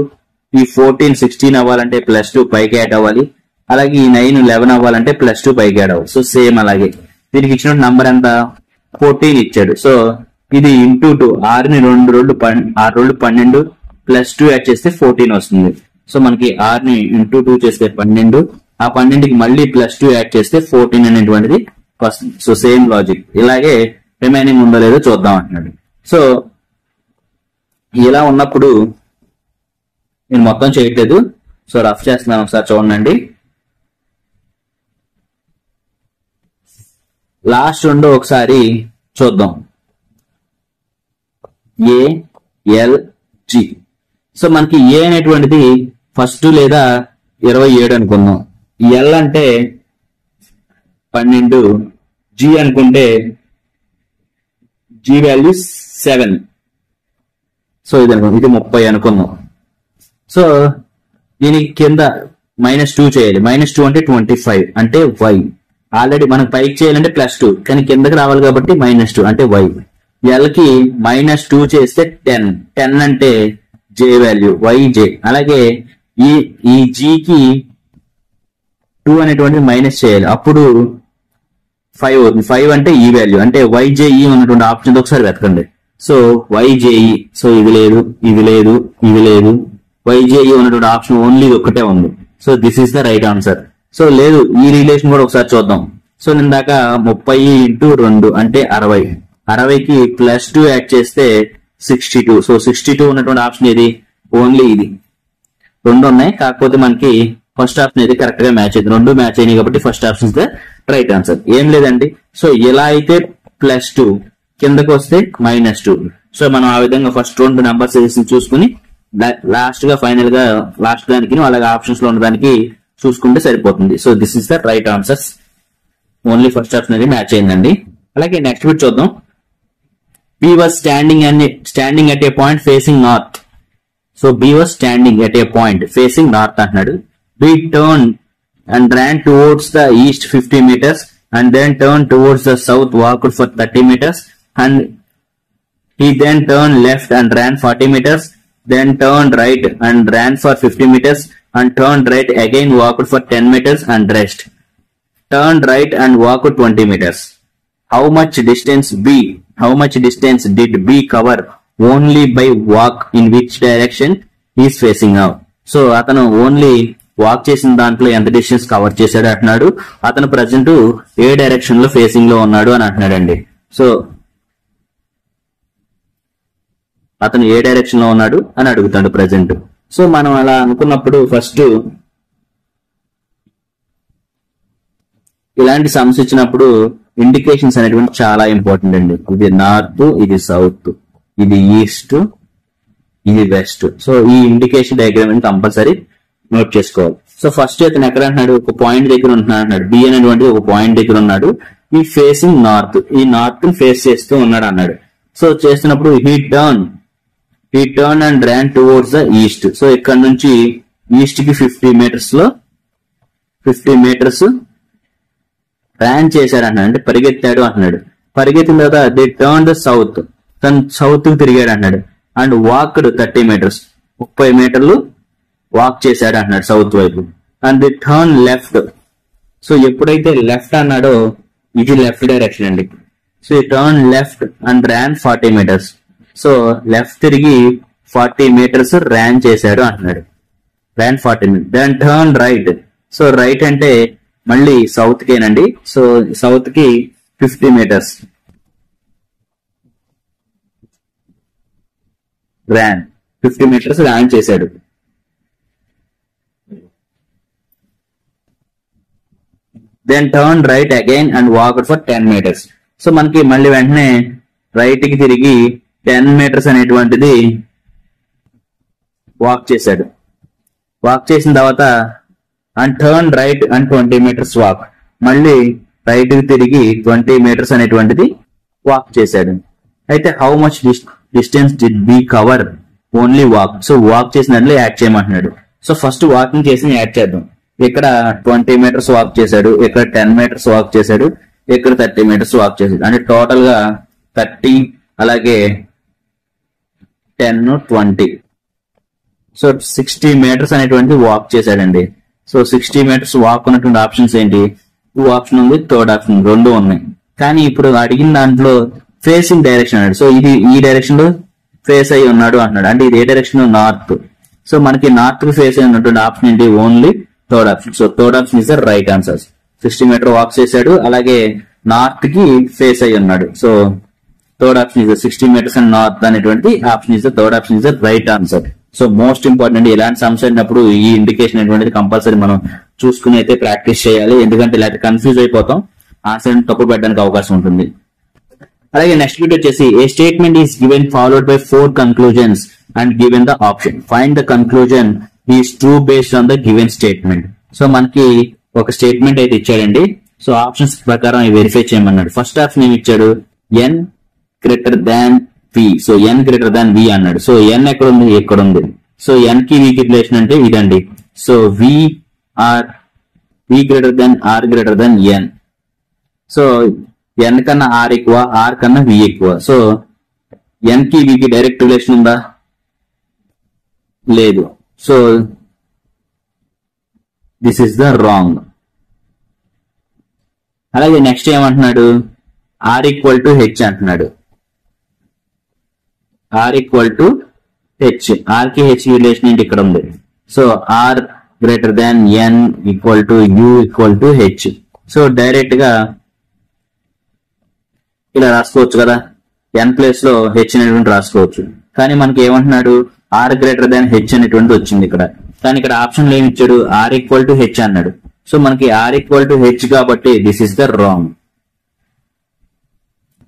ఈ 14 16 అవ్వాలంటే +2 పైకి యాడ్ అవ్వాలి. అలాగే ఈ 9 11 అవ్వాలంటే +2 పైకి యాడ్ అవ్వాలి. సో సేమ్ అలాగే దీనికి ఇచ్చిన నంబర్ ఎంత 14 ఇచ్చాడు. సో ఇది ఇంటూ 2, 6 ని 2 12 +2 యాడ్ చేస్తే 14 వస్తుంది. సో మనకి 6 ని ఇంటూ 2 చేస్తే 12, ఆ 12కి మళ్ళీ +2 యాడ్ చేస్తే 14 అనేటువంటిది వస్తుంది. So same logic. ఇలాగే రిమైనింగ్ ఉందో లేదో చూద్దాం అంటున్నాడు. సో ఇలా ఉన్నప్పుడు నేను మొత్తం చేయట్లేదు, సో రఫ్ చేస్తున్నాను, ఒకసారి చూడండి. లాస్ట్ రెండు ఒకసారి చూద్దాం. ALG. సో మనకి ఏ అనేటువంటిది ఫస్ట్ లేదా 27 అనుకుందాం. L అంటే 12, G అనుకుంటే G వాల్యూ 7. సో ఇది 30 అనుకుందాం. సో దీనికి కింద -2 చేయాలి. -2 అంటే 25 అంటే Y. ఆల్రెడీ మనకు పైకి చేయాలంటే +2, కానీ కిందకి రావాలి కాబట్టి -2 అంటే Y. L కి -2 చేస్తే 10 అంటే J వాల్యూ YJ. అలాగే ఈ G కి 2 అనేటువంటి మైనస్ చేయాలి, అప్పుడు 5 అవుతుంది. 5 అంటే ఈ వాల్యూ అంటే YJE ఉన్నటువంటి ఆప్షన్ ఒకసారి వెతకండి. So YJE. సో ఇది లేదు, ఇది లేదు, ఇది లేదు. YJE ఉన్నటువంటి ఆప్షన్ ఓన్లీ ఒక్కటే ఉంది. So this is the right answer. So లేదు, ఈ రిలేషన్ కూడా ఒకసారి చూద్దాం. సో నేను దాకా 30 × 2 అంటే 60. 60కి +2 యాడ్ చేస్తే 62. సో 62 ఉన్నటువంటి ఆప్షన్ ఏది, ఓన్లీ ఇది. 2 ఉన్నాయి, కాకపోతే మనకి ఫస్ట్ ఆప్షన్ అయితే కరెక్ట్ గా మ్యాచ్ అయింది. 2 మ్యాచ్ అయినాయి కాబట్టి first option is the right answer. ఏం లేదండి. సో ఇలా అయితే +2, కిందకు వస్తే -2. సో మనం ఆ విధంగా ఫస్ట్ 2 నెంబర్స్ చూసుకుని లాస్ట్ గా ఫైనల్ గా లాస్ట్ దానికి అలాగే ఆప్షన్స్ లో ఉన్న దానికి చూసుకుంటే సరిపోతుంది. So this is the right answers. Only first option అనేది మ్యాచ్ అయిందండి. అలాగే నెక్స్ట్ బిట్ చూద్దాం. B was standing at a point facing north. So B was standing at a point facing north అంటున్నాడు. B turned and ran towards the east 50 meters and then turned towards the south, walked for 30 meters and he then turned left and ran 40 meters, then turned right and ran for 50 meters and turned right again, walked for 10 meters and rest. Turned right and walked 20 meters. How much distance did B cover only by walk? In which direction he is facing now? So అతను only walk చేసిన దాంట్లో ఎంత distance cover చేశాడు అంటున్నాడు. అతను present ఏ direction లో facing లో ఉన్నాడు అని అంటున్నాడండి. సో అతను ఏ డైరెక్షన్ లో ఉన్నాడు అని అడుగుతాడు ప్రజెంట్. సో మనం అలా అనుకున్నప్పుడు ఫస్ట్ ఇలాంటి సమస్య ఇచ్చినప్పుడు ఇండికేషన్స్ అనేటువంటి చాలా ఇంపార్టెంట్ అండి. ఇది నార్త్, ఇది సౌత్, ఇది ఈస్ట్, ఇది వెస్ట్. సో ఈ ఇండికేషన్ డయాగ్రామ్ కంపల్సరీ నోట్ చేసుకోవాలి. సో ఫస్ట్ ఇతను ఎక్కడ అంటున్నాడు, ఒక పాయింట్ దగ్గర ఉంటున్నాడు అన్నాడు. బి అనేటువంటి ఒక పాయింట్ దగ్గర ఉన్నాడు. ఈ ఫేసింగ్ నార్త్, ఈ నార్త్ ఫేస్ చేస్తూ ఉన్నాడు అన్నాడు. సో చేస్తున్నప్పుడు he turn and ran towards the east. So ఇక్కడ నుంచి ఈస్ట్ కి 50 మీటర్స్ ర్యాన్ చేశాడు అన్నాడు, అంటే పరిగెత్తాడు అంటున్నాడు. పరిగెత్తిన తర్వాత దే టర్న్ ద సౌత్, తను సౌత్ కి తిరిగాడు అన్నాడు. అండ్ వాక్డ్ 30 మీటర్స్, 30 మీటర్లు వాక్ చేశాడు అంటున్నాడు సౌత్ వైపు. And the turn left. So ఎప్పుడైతే లెఫ్ట్ అన్నాడో ఇది లెఫ్ట్ డైరెక్షన్ అండి. సో ఈ turn left and ran 40 metres. So left తిరిగి 40 మీటర్స్ ర్యాన్ చేశాడు అంటున్నాడు. Ran 40 metres. Then turn right. So right అంటే మళ్ళీ సౌత్ కేనండి. సో సౌత్ కి 50 మీటర్స్ ర్యాన్, 50 మీటర్స్ ర్యాన్ చేశాడు. Then turn right again and walked for 10 metres. So మనకి మళ్ళీ వెంటనే రైట్ కి తిరిగి 10 మీటర్స్ అనేటువంటిది వాక్ చేశాడు. వాక్ చేసిన తర్వాత and turn right and 20 metres walk, మళ్ళీ రైట్ కి తిరిగి 20 మీటర్స్ అనేటువంటిది వాక్ చేశాడు. అయితే how much distance did be cover, only walk. So walk చేసిన దాంట్లో యాడ్ చేయమంటున్నాడు. సో ఫస్ట్ వాకింగ్ చేసి యాడ్ చేద్దాం. ఇక్కడ 20 మీటర్స్ వాక్ చేశాడు, ఇక్కడ 10 మీటర్స్ వాక్ చేశాడు, ఇక్కడ 30 మీటర్స్ వాక్ చేశాడు. అంటే టోటల్ గా 30 అలాగే 10 20, సో 60 మీటర్స్ అనేటువంటి వాక్ చేశాడండి. సో 60 మీటర్స్ వాక్ ఉన్నటువంటి ఆప్షన్స్ ఏంటి, 2 ఆప్షన్ ఉంది, థర్డ్ ఆప్షన్, 2 ఉన్నాయి. కానీ ఇప్పుడు అడిగిన దాంట్లో ఫేసింగ్ డైరెక్షన్ అన్నాడు. సో ఇది ఈ డైరెక్షన్ లో ఫేస్ అయి ఉన్నాడు అంటున్నాడు. అంటే ఇది ఏ డైరెక్షన్, నార్త్. సో మనకి నార్త్ కి ఫేస్ అయి ఉన్నటువంటి ఆప్షన్ ఏంటి, only third option. So third option is the right answer. 60 meter walk చేశాడు, అలాగే నార్త్ కి ఫేస్ అయి ఉన్నాడు. So third option is 60 meters and north అనేటువంటి option is the third option is the right answer. So most important, ఇలాంటి సమస్య అయినప్పుడు ఈ ఇండికేషన్ అనేటువంటిది కంపల్సరీ మనం చూసుకుని అయితే ప్రాక్టీస్ చేయాలి. ఎందుకంటే ఇలాంటి కన్ఫ్యూజ్ అయిపోతాం, ఆన్సర్ తప్పు పెట్టడానికి అవకాశం ఉంటుంది. అలాగే నెక్స్ట్ బిట్ వచ్చేసి a statement is given followed by 4 conclusions and given the option. Find the conclusion is true based on the given statement. So మనకి ఒక స్టేట్మెంట్ అయితే ఇచ్చాడండి. సో ఆప్షన్స్ ప్రకారం వెరిఫై చేయమన్నాడు. ఫస్ట్ ఆప్షన్ ఏమి ఇచ్చాడు, n greater than v. So n greater than v అన్నాడు. So n ఎక్కడ ఉంది, ఎక్కడ ఉంది. సో n కి v కి రిలేషన్ అంటే ఇదండి. So v greater than r greater than n. So n కన్నా r ఎక్కువ, r కన్నా v ఎక్కువ. సో n కి v కి డైరెక్ట్ రిలేషన్ ఉందా, లేదు. So this is the wrong. అలాగే నెక్స్ట్ ఏమంటున్నాడు, r ఈక్వల్ టు h అంటున్నాడు. r equal to h, r కి h రిలేషన్ ఏంటి, ఇక్కడ ఉంది. So r greater than n equal to u equal to h. So direct గా ఇలా రాసుకోవచ్చు కదా, n ప్లేస్ లో h అనేటువంటి రాసుకోవచ్చు. కానీ మనకి ఏమంటున్నాడు, r గ్రేటర్ దాన్ h అనేటువంటి వచ్చింది ఇక్కడ. కానీ ఇక్కడ ఆప్షన్ లో ఏమి ఇచ్చాడు, r ఈక్వల్ టు h అన్నాడు. సో మనకి r ఈక్వల్ టు h కాబట్టి this is the wrong.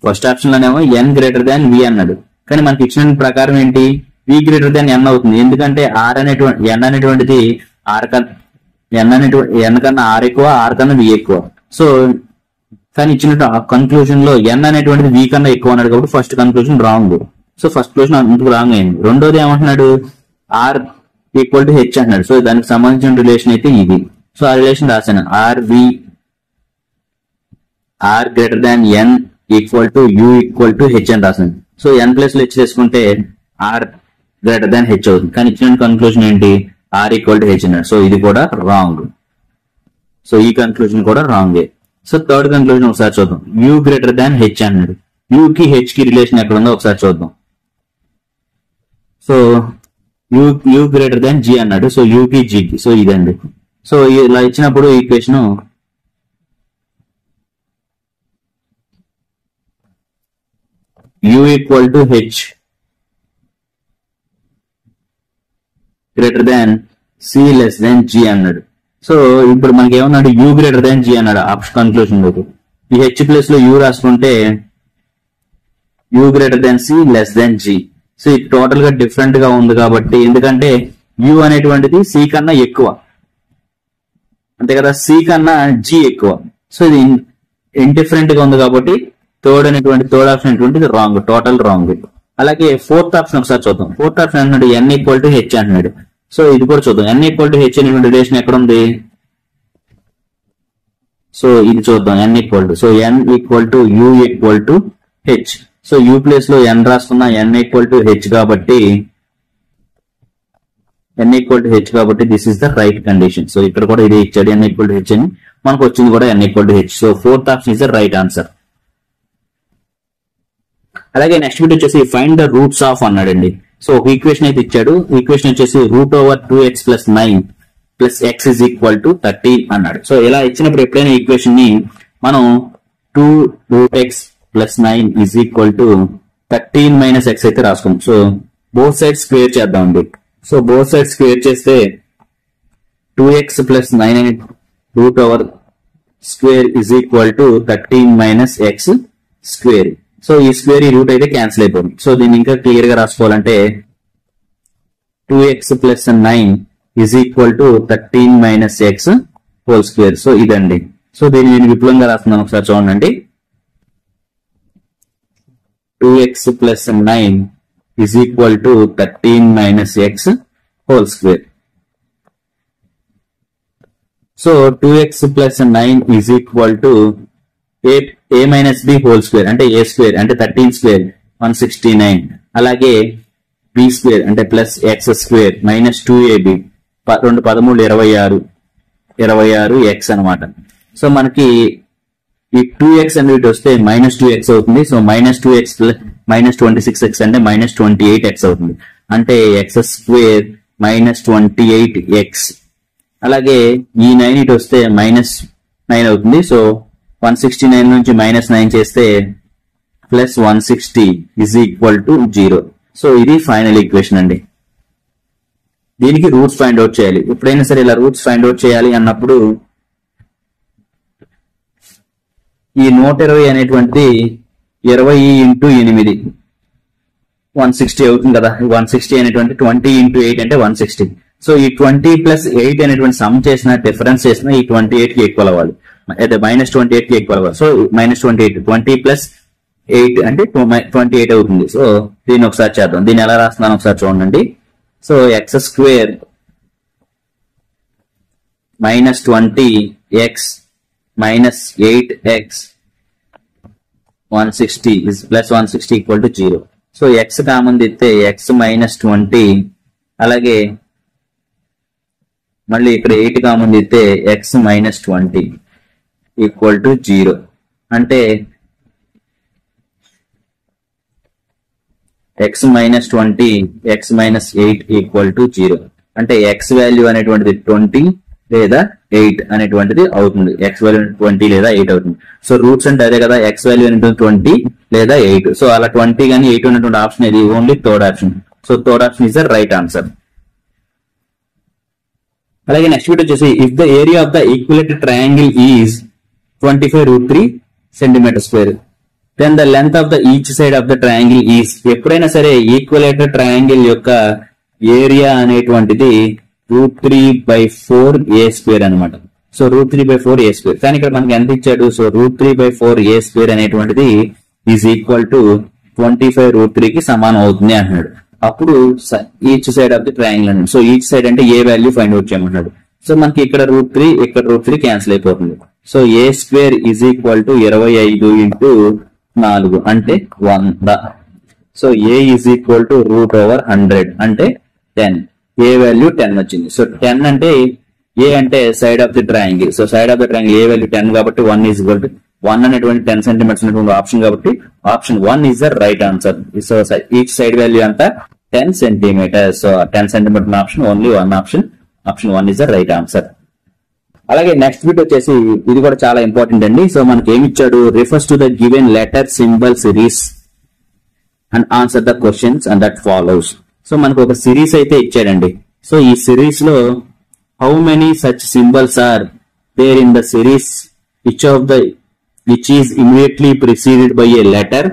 First option లోనేమో n గ్రేటర్ దాన్ v అన్నాడు. కానీ మనకి ఇచ్చిన ప్రకారం ఏంటి, v గ్రేటర్ దాన్ n అవుతుంది. ఎందుకంటే r అనేటువంటి n అనేటువంటిది r n కన్నా r ఎక్కువ, r కన్నా v ఎక్కువ. సో కానీ ఇచ్చినట్టు కన్క్లూజన్ లో n అనేటువంటిది v కన్నా ఎక్కువ అన్నాడు కాబట్టి first conclusion wrong. So first conclusion అందుకు రాంగ్ అయింది. రెండోది ఏమంటున్నాడు, r ఈక్వల్ టు h అంటున్నాడు. సో దానికి సంబంధించిన రిలేషన్ అయితే ఇది. సో ఆ రిలేషన్ రాశాను, r greater than n equal to u equal to h అని రాశాను. సో n ప్లేస్ లో h చేసుకుంటే r గ్రేటర్ దాన్ h అవుతుంది. కానీ ఇచ్చిన కన్క్లూజన్ ఏంటి, r ఈక్వల్ టు h అన్నాడు. సో ఇది కూడా రాంగ్. సో ఈ కన్క్లూజన్ కూడా రాంగే. సో థర్డ్ కన్క్లూజన్ ఒకసారి చూద్దాం, u గ్రేటర్ దాన్ h అన్నాడు. u కి h కి రిలేషన్ ఎక్కడ ఉందో ఒకసారి చూద్దాం. So u greater than g అన్నాడు. సో u కి g కి, సో ఇదండి. సో ఇలా ఇచ్చినప్పుడు equation u equal to h greater than c less than g అన్నాడు. సో ఇప్పుడు మనకి ఏమన్నాడు, u గ్రేటర్ దాన్ g అన్నాడు ఆప్షన్ కన్క్లూజన్ లోకి. ఈ h ప్లేస్ లో u రాసుకుంటే u greater than c less than g. So ఇది టోటల్ గా డిఫరెంట్ గా ఉంది కాబట్టి, ఎందుకంటే యు అనేటువంటిది సి కన్నా ఎక్కువ, అంతే కదా, సి కన్నా జి ఎక్కువ. సో ఇది ఇండిఫరెంట్ గా ఉంది కాబట్టి థర్డ్ ఆప్షన్ అనేటువంటిది రాంగ్, టోటల్ రాంగ్. అలాగే ఫోర్త్ ఆప్షన్ ఒకసారి చూద్దాం. ఫోర్త్ ఆప్షన్ అంటున్నాడు n ఈక్వల్ టు హెచ్ అంటున్నాడు. సో ఇది కూడా చూద్దాం. n ఈక్వల్ టు హెచ్ అనేటువంటి రిలేషన్ ఎక్కడ ఉంది? సో ఇది చూద్దాం. n equal to, so n equal to u equal to h. So u place లో n రాసుకున్నా, n ఈక్వల్ టు హెచ్ కాబట్టి this is the right condition. So ఇక్కడ కూడా ఇది ఇచ్చాడు n ఈక్వల్ టు హెచ్ అని, మనకు వచ్చింది కూడా n equal to h. So fourth option is the right answer. అలాగే నెక్స్ట్ బిట్ వచ్చేసి ఫైండ్ ద రూట్స్ ఆఫ్ అన్నాడండి. సో ఒక ఈక్వేషన్ అయితే ఇచ్చాడు. ఈక్వేషన్ వచ్చేసి √2x + 9 + x = 13 అన్నాడు. సో ఇలా ఇచ్చినప్పుడు ఎప్పుడైనా ఈక్వేషన్ ని మనం 2√x + 9 = 13 - x అయితే రాసుకుందాం. సో బోత్ సైడ్స్ స్క్వేర్ చేద్దామండి. సో బోత్ సైడ్స్ స్క్వేర్ చేస్తే 2x + 9 అనే √2 13 - x స్క్వేర్. సో ఈ స్క్వేర్ ఈ రూట్ అయితే క్యాన్సిల్ అయిపోతుంది. సో దీన్ని ఇంకా క్లియర్ గా రాసుకోవాలంటే 2x + 9 = 13 - x whole square. So ఇదండి. సో దీన్ని నేను విపులంగా రాస్తున్నాను, ఒకసారి చూడండి. 2x + 9 = 13 - x whole square. So 2x + 9 a - b whole square అంటే a స్క్వేర్ అంటే 13 స్క్వేర్ 169. అలాగే b స్క్వేర్ అంటే plus x square -2ab 2 13 26 x అనమాట. సో మనకి ఈ 2x అనేది వస్తే -2x అవుతుంది. సో -2x -26x అంటే -28x అవుతుంది. అంటే x స్క్వేర్ -28x. అలాగే ఈ 9 ఇటు వస్తే -9 అవుతుంది. సో 169 నుంచి -9 చేస్తే +160 = 0. సో ఇది ఫైనల్ ఈక్వేషన్ అండి. దీనికి రూట్స్ ఫైండ్ అవుట్ చేయాలి. ఎప్పుడైనా సరే ఇలా రూట్స్ ఫైండ్ అవుట్ చేయాలి అన్నప్పుడు ఈ 120 అనేటువంటిది 20 × 8 160 అవుతుంది కదా. 160 అనేటువంటి 20 × 8 అంటే 160. సో ఈ 20 + 8 అనేటువంటి సమ్ చేసిన డిఫరెన్స్ చేసిన ఈ 28 కి ఈక్వల్ అవ్వాలి, అయితే -28 కి ఈక్వల్ అవ్వాలి. సో -28 20 + 8 అంటే 28 అవుతుంది. సో దీన్ని ఒకసారి చేద్దాం. దీన్ని ఎలా రాస్తున్నాను ఒకసారి చూడండి. So x square -20x -8x 160 +160 = 0. So x common తీస్తే x -20, అలాగే మళ్ళీ ఇక్కడ 8 కామన్ తీస్తే x -20 = 0. అంటే x -20 x -8 = 0. అంటే x వాల్యూ అనేటువంటిది 20 లేదా 8 అనేటువంటిది అవుతుంది. x వాల్యూ 20 లేదా 8 అవుతుంది. సో రూట్స్ అంటే అదే కదా, x వాల్యూ అనేటువంటి 20 లేదా 8. సో అలా 20 కానీ 8 ఉన్నటువంటి ఆప్షన్ ఇది only third option. So third option is the right answer. అలాగే నెక్స్ట్ బిట్ వచ్చేసి if the area of the equilateral triangle is 25√3 cm², then the length of the each side of the triangle is. ఎప్పుడైనా సరే ఈక్విలేటెడ్ triangle యొక్క area అనేటువంటిది √3/4a² అనమాట. So √3/4a². కానీ ఇక్కడ మనకి ఎంత ఇచ్చాడు? సో √3/4a² అనేటువంటిది ఈజ్ ఈక్వల్ టు 25√3 కి సమానం అవుతుంది అంటున్నాడు. అప్పుడు each side of the triangle అన్నాడు. సో ఈచ్ సైడ్ అంటే ఏ వాల్యూ ఫైండ్ అవుట్ చేయమంటున్నాడు. సో మనకి ఇక్కడ √3 ఇక్కడ √3 క్యాన్సిల్ అయిపోతుంది. So a² is equal to 25 × 4 అంటే 100. So a is equal to √100 అంటే 10. a వాల్యూ 10 వచ్చింది. సో 10 అంటే a అంటే side of the triangle. So side of the triangle a value 10 కాబట్టి 1 ఈజ్ ఈక్వల్ టు 1 అనేటువంటి 10 సెంటీమీటర్స్ అనేటువంటి ఆప్షన్ కాబట్టి option 1 is the right answer. So each side value అంతా 10 centimetres. So 10 centimetre option only one option 1 is the right answer. అలాగే next bit వచ్చేసి ఇది కూడా చాలా ఇంపార్టెంట్ అండి. సో మనకి ఏమి ఇచ్చాడు? Refers to the given letter symbol series and answer the questions and that follows. So మనకు ఒక సిరీస్ అయితే ఇచ్చాడండి. సో ఈ సిరీస్ లో how many such symbols are there in the series which is immediately preceded by a letter.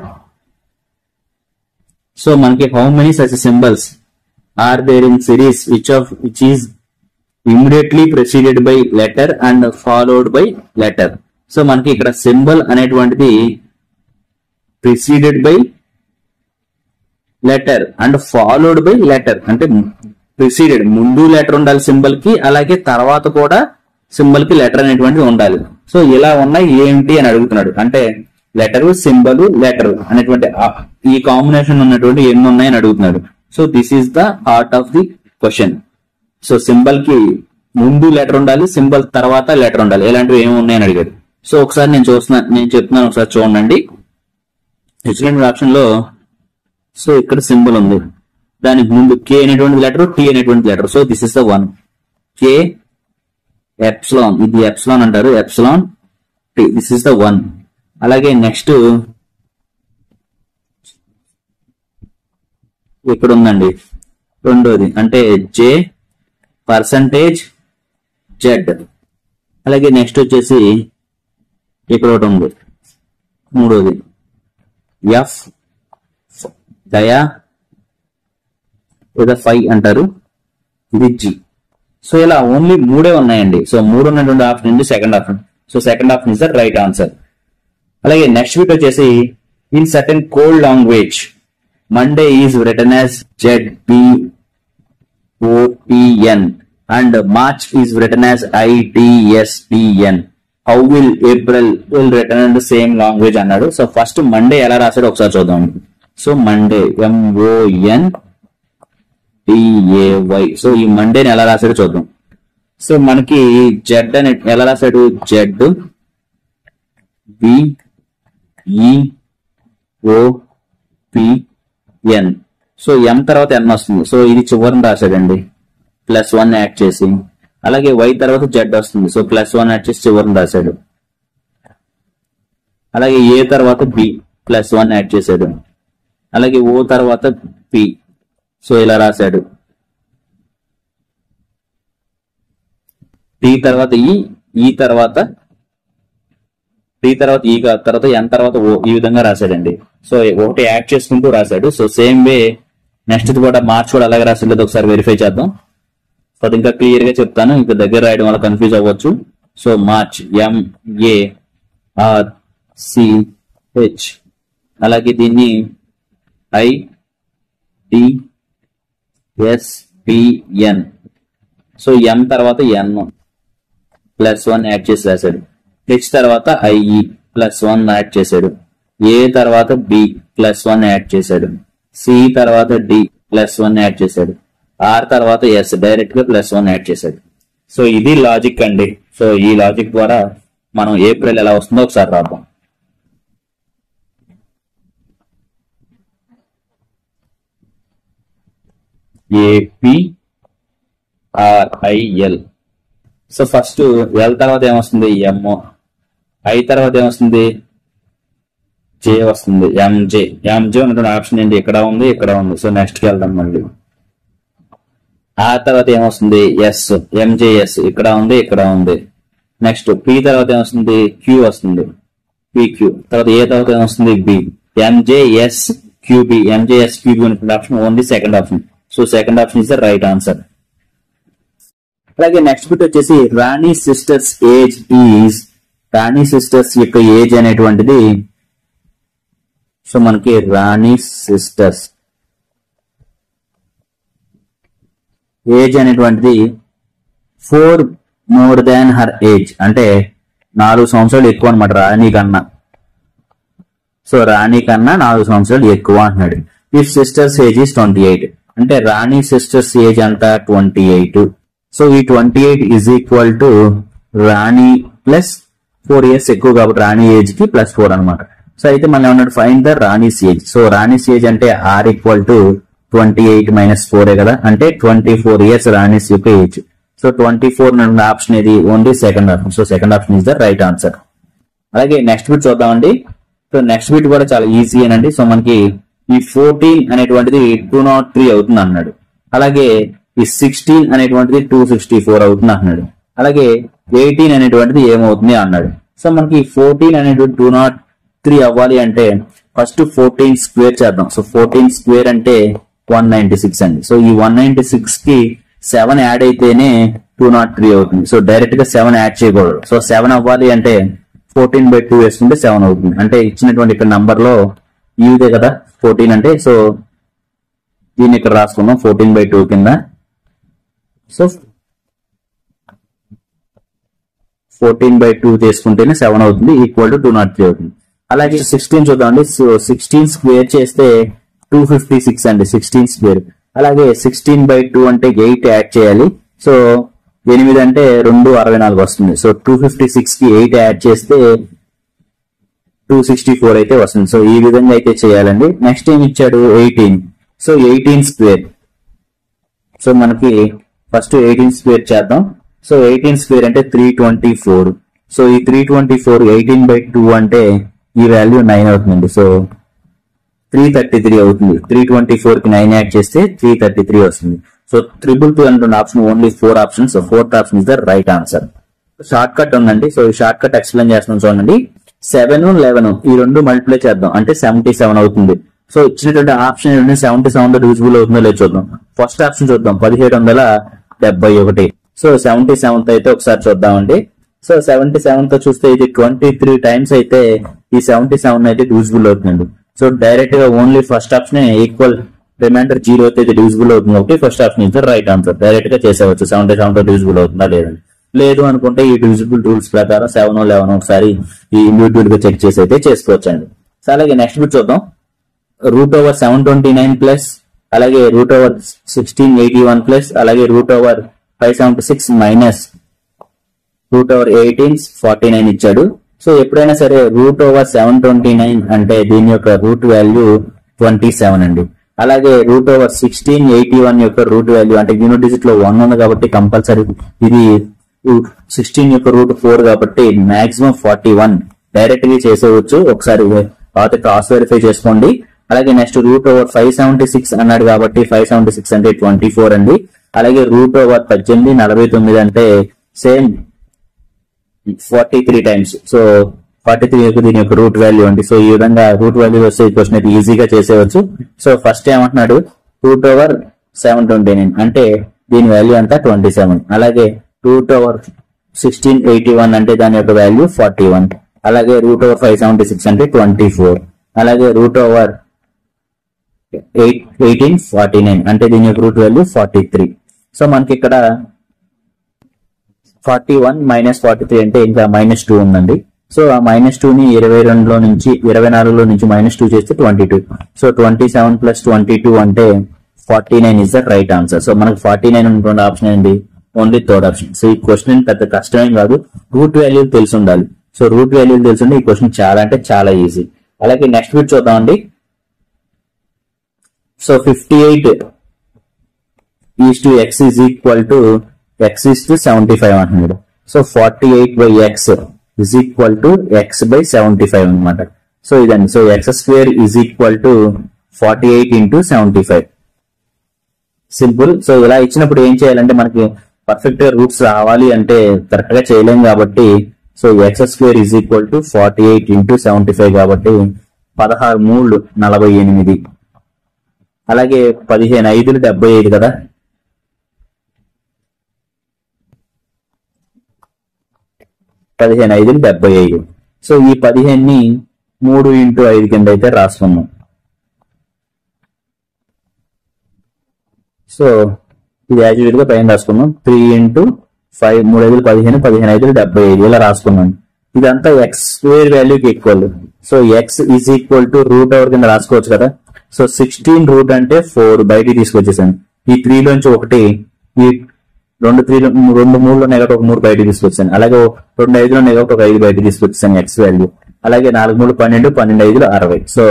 So మనకి how many such symbols are there in series which is immediately preceded by letter and followed by letter. So మనకి ఇక్కడ symbol అనేటువంటిది preceded by letter and followed by letter, అంటే preceded ముందు letter ఉండాలి symbol కి, అలాగే తర్వాత కూడా సింబల్ కి లెటర్ అనేటువంటిది ఉండాలి. సో ఇలా ఉన్నాయి ఏంటి అని అడుగుతున్నాడు, అంటే లెటర్ సింబల్ లెటర్ అనేటువంటి ఈ కాంబినేషన్ ఉన్నటువంటి ఎన్ని ఉన్నాయని అడుగుతున్నాడు. So this is the heart of the question. So symbol కి ముందు లెటర్ ఉండాలి, సింబల్ తర్వాత లెటర్ ఉండాలి, ఇలాంటివి ఏమి ఉన్నాయని అడిగాడు. సో ఒకసారి నేను చెప్తున్నాను, ఒకసారి చూడండి. ఇచ్చినటువంటి ఆప్షన్ లో సో ఇక్కడ సింబల్ ఉంది, దానికి ముందు కే అనేటువంటి లెటర్, టీ అనేటువంటి letter. So this is the one, K epsilon, ఇది ఎప్సిలాన్ అంటారు, epsilon T, this is the one. అలాగే నెక్స్ట్ ఇక్కడ ఉందండి రెండోది, అంటే జే పర్సంటేజ్ జెడ్. అలాగే నెక్స్ట్ వచ్చేసి ఇక్కడ ఒకటి ఉంది మూడోది, ఎఫ్ డయా లేదా ఫై అంటారు, ఇది జి. సో ఇలా ఓన్లీ మూడే ఉన్నాయండి. సో మూడు ఉన్నటువంటి ఆప్షన్ ఉంది second option. So second option is the right answer. అలాగే నెక్స్ట్ వీక్ వచ్చేసి in certain code language Monday is return as ZBOTN and March is written as ITSTN. How will April will written in the same language అన్నాడు. So first Monday ఎలా రాశాడో ఒకసారి చూద్దాం. So Monday MONDAY. So ఈ మండేని ఎలా రాశాడో చూద్దాం. So మనకి Z అని ఎలా రాశాడు, ZBEOPN. సో ఎం తర్వాత ఎన్ వస్తుంది. సో ఇది చివరిని రాశాడండి, +1 యాడ్ చేసి. అలాగే వై తర్వాత జెడ్ వస్తుంది, సో +1 యాడ్ చేసి చివరిని రాశాడు. అలాగే ఏ తర్వాత బి +1 యాడ్ చేశాడు. అలాగే ఓ తర్వాత పి, సో ఇలా రాశాడు. టీ తర్వాత ఈ తర్వాత టీ తర్వాత ఈ తర్వాత ఎన్ తర్వాత ఓ, ఈ విధంగా రాశాడండి. సో ఒకటి యాడ్ చేసుకుంటూ రాశాడు. సో సేమ్ వే నెక్స్ట్ కూడా మార్చ్ కూడా అలాగే రాసేది ఒకసారి వెరిఫై చేద్దాం. సో అది ఇంకా క్లియర్ గా చెప్తాను, ఇంకా దగ్గర రాయడం వల్ల కన్ఫ్యూజ్ అవ్వచ్చు. సో మార్చ్ MARCH, అలాగే దీన్ని ITSPN. సో ఎం తర్వాత ఎన్ +1 యాడ్ చేసి రాశాడు. హెచ్ తర్వాత IE +1 యాడ్ చేశాడు. ఏ తర్వాత బి +1 యాడ్ చేశాడు. సి తర్వాత డి +1 యాడ్ చేశాడు. ఆర్ తర్వాత ఎస్ డైరెక్ట్ గా +1 యాడ్ చేశాడు. సో ఇది లాజిక్ అండి. సో ఈ లాజిక్ ద్వారా మనం ఏప్రిల్ ఎలా వస్తుందో ఒకసారి రాద్దాం. APRIL. సో ఫస్ట్ ఎల్ తర్వాత ఏమొస్తుంది, ఎంఓ. ఐ తర్వాత ఏమొస్తుంది, జే వస్తుంది, ఎంజే. ఎంజే ఉన్నటువంటి ఆప్షన్ ఏంటి, ఇక్కడ ఉంది, ఇక్కడ ఉంది. సో నెక్స్ట్ కి వెళ్దాం మళ్ళీ. ఆ తర్వాత ఏమొస్తుంది, ఎస్, ఎంజేఎస్, ఇక్కడ ఉంది, ఇక్కడ ఉంది. నెక్స్ట్ పి తర్వాత ఏమొస్తుంది, క్యూ వస్తుంది, పిక్యూ. తర్వాత ఏ తర్వాత ఏమొస్తుంది, B, MJS QB. MJS QB ఉన్నటువంటి option only second option. So second option is the right answer. అలాగే నెక్స్ట్ బిట్ వచ్చేసి Rani sisters age is, Rani sisters యొక్క ఏజ్ అనేటువంటిది, సో మనకి రాణి సిస్టర్స్ ఏజ్ అనేటువంటిది 4 more than her age, అంటే 4 సంవత్సరాలు ఎక్కువ అనమాట రాణి కన్నా. సో రాణి కన్నా 4 సంవత్సరాలు ఎక్కువ అంటున్నాడు. ఇఫ్ సిస్టర్స్ ఏజ్ ఇస్ 28, అంటే రాణి సిస్టర్స్ ఏజ్ అంత 28. సో ఈ 28 is equal to Rani plus 4 years ఎక్కువ కాబట్టి రాణి ఏజ్ కి +4 అనమాట. సో అయితే మనం ఏమన్నాడు, find the Rani's age. So Rani's age అంటే R ఈక్వల్ టు 28 - 4 కదా, అంటే 24 ఇయర్స్ రాణీస్ యొక్క ఏజ్. సో 24 నుండి ఆప్షన్ ఏది, only second option. So second option is the right answer. అలాగే నెక్స్ట్ బిట్ చూద్దామండి. సో నెక్స్ట్ బిట్ కూడా చాలా ఈజీ అనండి. సో మనకి ఈ 14 అనేటువంటిది 203 అవుతుంది అన్నాడు. అలాగే ఈ 16 అనేటువంటిది 264 అవుతుంది అన్నాడు. అలాగే 18 అనేటువంటిది ఏమవుతుంది అన్నాడు. సో మనకి 14 అనేటువంటి 203 అవ్వాలి అంటే ఫస్ట్ 14 స్క్వేర్ చేద్దాం. సో 14 స్క్వేర్ అంటే 196 అండి. సో ఈ 196 కి 7 యాడ్ అయితేనే 203 అవుతుంది. సో డైరెక్ట్ గా 7 యాడ్ చేయకూడదు. సో 7 అవ్వాలి అంటే 14/2 వేసుకుంటే 7 అవుతుంది. అంటే ఇచ్చినటువంటి ఇక్కడ నంబర్ లో ఇదే కదా 14 అంటే. సో దీన్ని ఇక్కడ రాసుకుందాం 14/2 కింద. సో 14/2 తీసుకుంటేనే 7 అవుతుంది, ఈక్వల్ టు 203 అవుతుంది. అలాగే 16 చూద్దామండి. సో 16 స్క్వేర్ చేస్తే 256 అండి 16 స్క్వేర్. అలాగే 16/2 అంటే 8 యాడ్ చేయాలి. సో 8 అంటే 264 వస్తుంది. సో 256 కి 8 యాడ్ చేస్తే 264 అయితే వస్తుంది. సో ఈ విధంగా అయితే చేయాలండి. నెక్స్ట్ ఏం ఇచ్చాడు 18. So 18 square. సో మనకి ఫస్ట్ 18 స్క్వేర్ చేద్దాం. సో 18 స్క్వేర్ అంటే 324. సో ఈ 324 18/2 అంటే ఈ వాల్యూ 9 అవుతుందండి. సో 333 అవుతుంది. 324 కి 9 యాడ్ చేస్తే 333 వస్తుంది. సో 222 అనే option only 4 options. So 4th option is the right answer. Short cut ఉందండి. సో ఈ షార్ట్ కట్ ఎక్స్ప్లెయిన్ చేస్తున్నాం చూడండి. 7, 11 ఈ రెండు మల్టిప్లై చేద్దాం అంటే 77 అవుతుంది. సో ఇచ్చినటువంటి ఆప్షన్ 77 తో డివిజిబుల్ అవుతుందో లేదో చూద్దాం. ఫస్ట్ ఆప్షన్ చూద్దాం 1771. సో 77 తో అయితే ఒకసారి చూద్దామండి. సో 77 తో చూస్తే ఇది 23 టైమ్స్ అయితే ఈ 77 అయితే డివిజిబుల్ అవుతుందండి. సో డైరెక్ట్ గా only first option equal remainder 0 అయితే డివిజిబుల్ అవుతుంది. ఒకటి first option is the right answer. Direct గా చేసేవచ్చు 77 తో డివిజిబుల్ అవుతుందా లేదండి. లేదు అనుకుంటే ఈ డివిజిబుల్ రూల్స్ ప్రకారం 7, 11 ఒకసారి ఈ ఇండివిజువల్ గా చెక్ చేసి అయితే చేసుకోవచ్చండి. సో అలాగే నెక్స్ట్ బిట్ చూద్దాం. √729 ప్లస్ అలాగే √1681 ప్లస్ అలాగే √576 మైనస్ √1849 ఇచ్చాడు. సో ఎప్పుడైనా సరే √729 అంటే దీని యొక్క రూట్ వాల్యూ 27 అండి. అలాగే √1681 యొక్క రూట్ వాల్యూ అంటే యూనిట్ డిజిట్ లో 1 ఉంది కాబట్టి కంపల్సరీ ఇది 16 యొక్క √4 కాబట్టి మాక్సిమం 41 డైరెక్ట్ గా చేసేవచ్చు. ఒకసారి క్రాస్ వెరిఫై చేసుకోండి. అలాగే నెక్స్ట్ √576 అన్నాడు కాబట్టి 576 అంటే 24 అండి. అలాగే √1849 అంటే సేమ్ 43 టైమ్స్. సో 43 యొక్క దీని యొక్క రూట్ వాల్యూ అండి. సో ఈ విధంగా రూట్ వాల్యూ వస్తే ఈ క్వశ్చన్ అయితే ఈజీగా చేసేవచ్చు. సో ఫస్ట్ ఏమంటున్నాడు √729 అంటే దీని వాల్యూ అంతా 27. అలాగే √1681 అంటే దాని యొక్క వాల్యూ 41. అలాగే √576 అంటే 24. అలాగే √1849 అంటే దీని యొక్క రూట్ వాల్యూ 43. సో మనకి ఇక్కడ 41 మైనస్ 43 అంటే ఇంకా -2 ఉందండి. సో ఆ -2 ని 24లో నుంచి -2 చేస్తే 22. సో 27 ప్లస్ 22 అంటే 49 is the right answer. So మనకు 49 ఉన్నటువంటి ఆప్షన్ ఏంటి ఓన్లీ థర్డ్ ఆప్షన్. సో ఈ క్వశ్చన్ పెద్ద కష్టమేం కాదు, రూట్ వాల్యూ తెలిసి ఉండాలి. సో రూట్ వాల్యూ తెలుసుంటే ఈ క్వశ్చన్ చాలా అంటే చాలా ఈజీ. అలాగే నెక్స్ట్ బిట్ చూద్దామండి. So 58:x is equal to x is to 75 అంటున్నాడు. So 48/x is equal to x/75 అనమాట. సో ఇదండి. So x² is equal to 48 into 75. Simple. So ఇలా ఇచ్చినప్పుడు ఏం చేయాలంటే మనకి పర్ఫెక్ట్ గా రూట్స్ రావాలి అంటే కరెక్ట్ గా చేయలేం కాబట్టి so x² is equal to 48 into 75 కాబట్టి 16 3 48. అలాగే 15 5 75 కదా. సో ఈ 15ని 3 into 5 కింద అయితే రాసుకున్నాం. సో ఇది యాక్చువల్ గా పైన రాసుకున్నాం 3 into 5 3 5 15 15 5 75 ఇలా రాసుకున్నాం. ఇదంతా x² వాల్యూకి equal. So x is equal to root over కింద రాసుకోవచ్చు కదా. సో 16 రూట్ అంటే 4 బయటికి తీసుకొచ్చేసాను. ఈ 3 లోంచి ఒకటి, ఈ 2 3లో నెగటివ్ ఒక 3 బయటికి తీసుకొచ్చాను. అలాగే 2 5లో నెగటివ్ ఒక 5 బయటికి తీసుకొచ్చాను x వాల్యూ. అలాగే 4 3 12 12 5 60. సో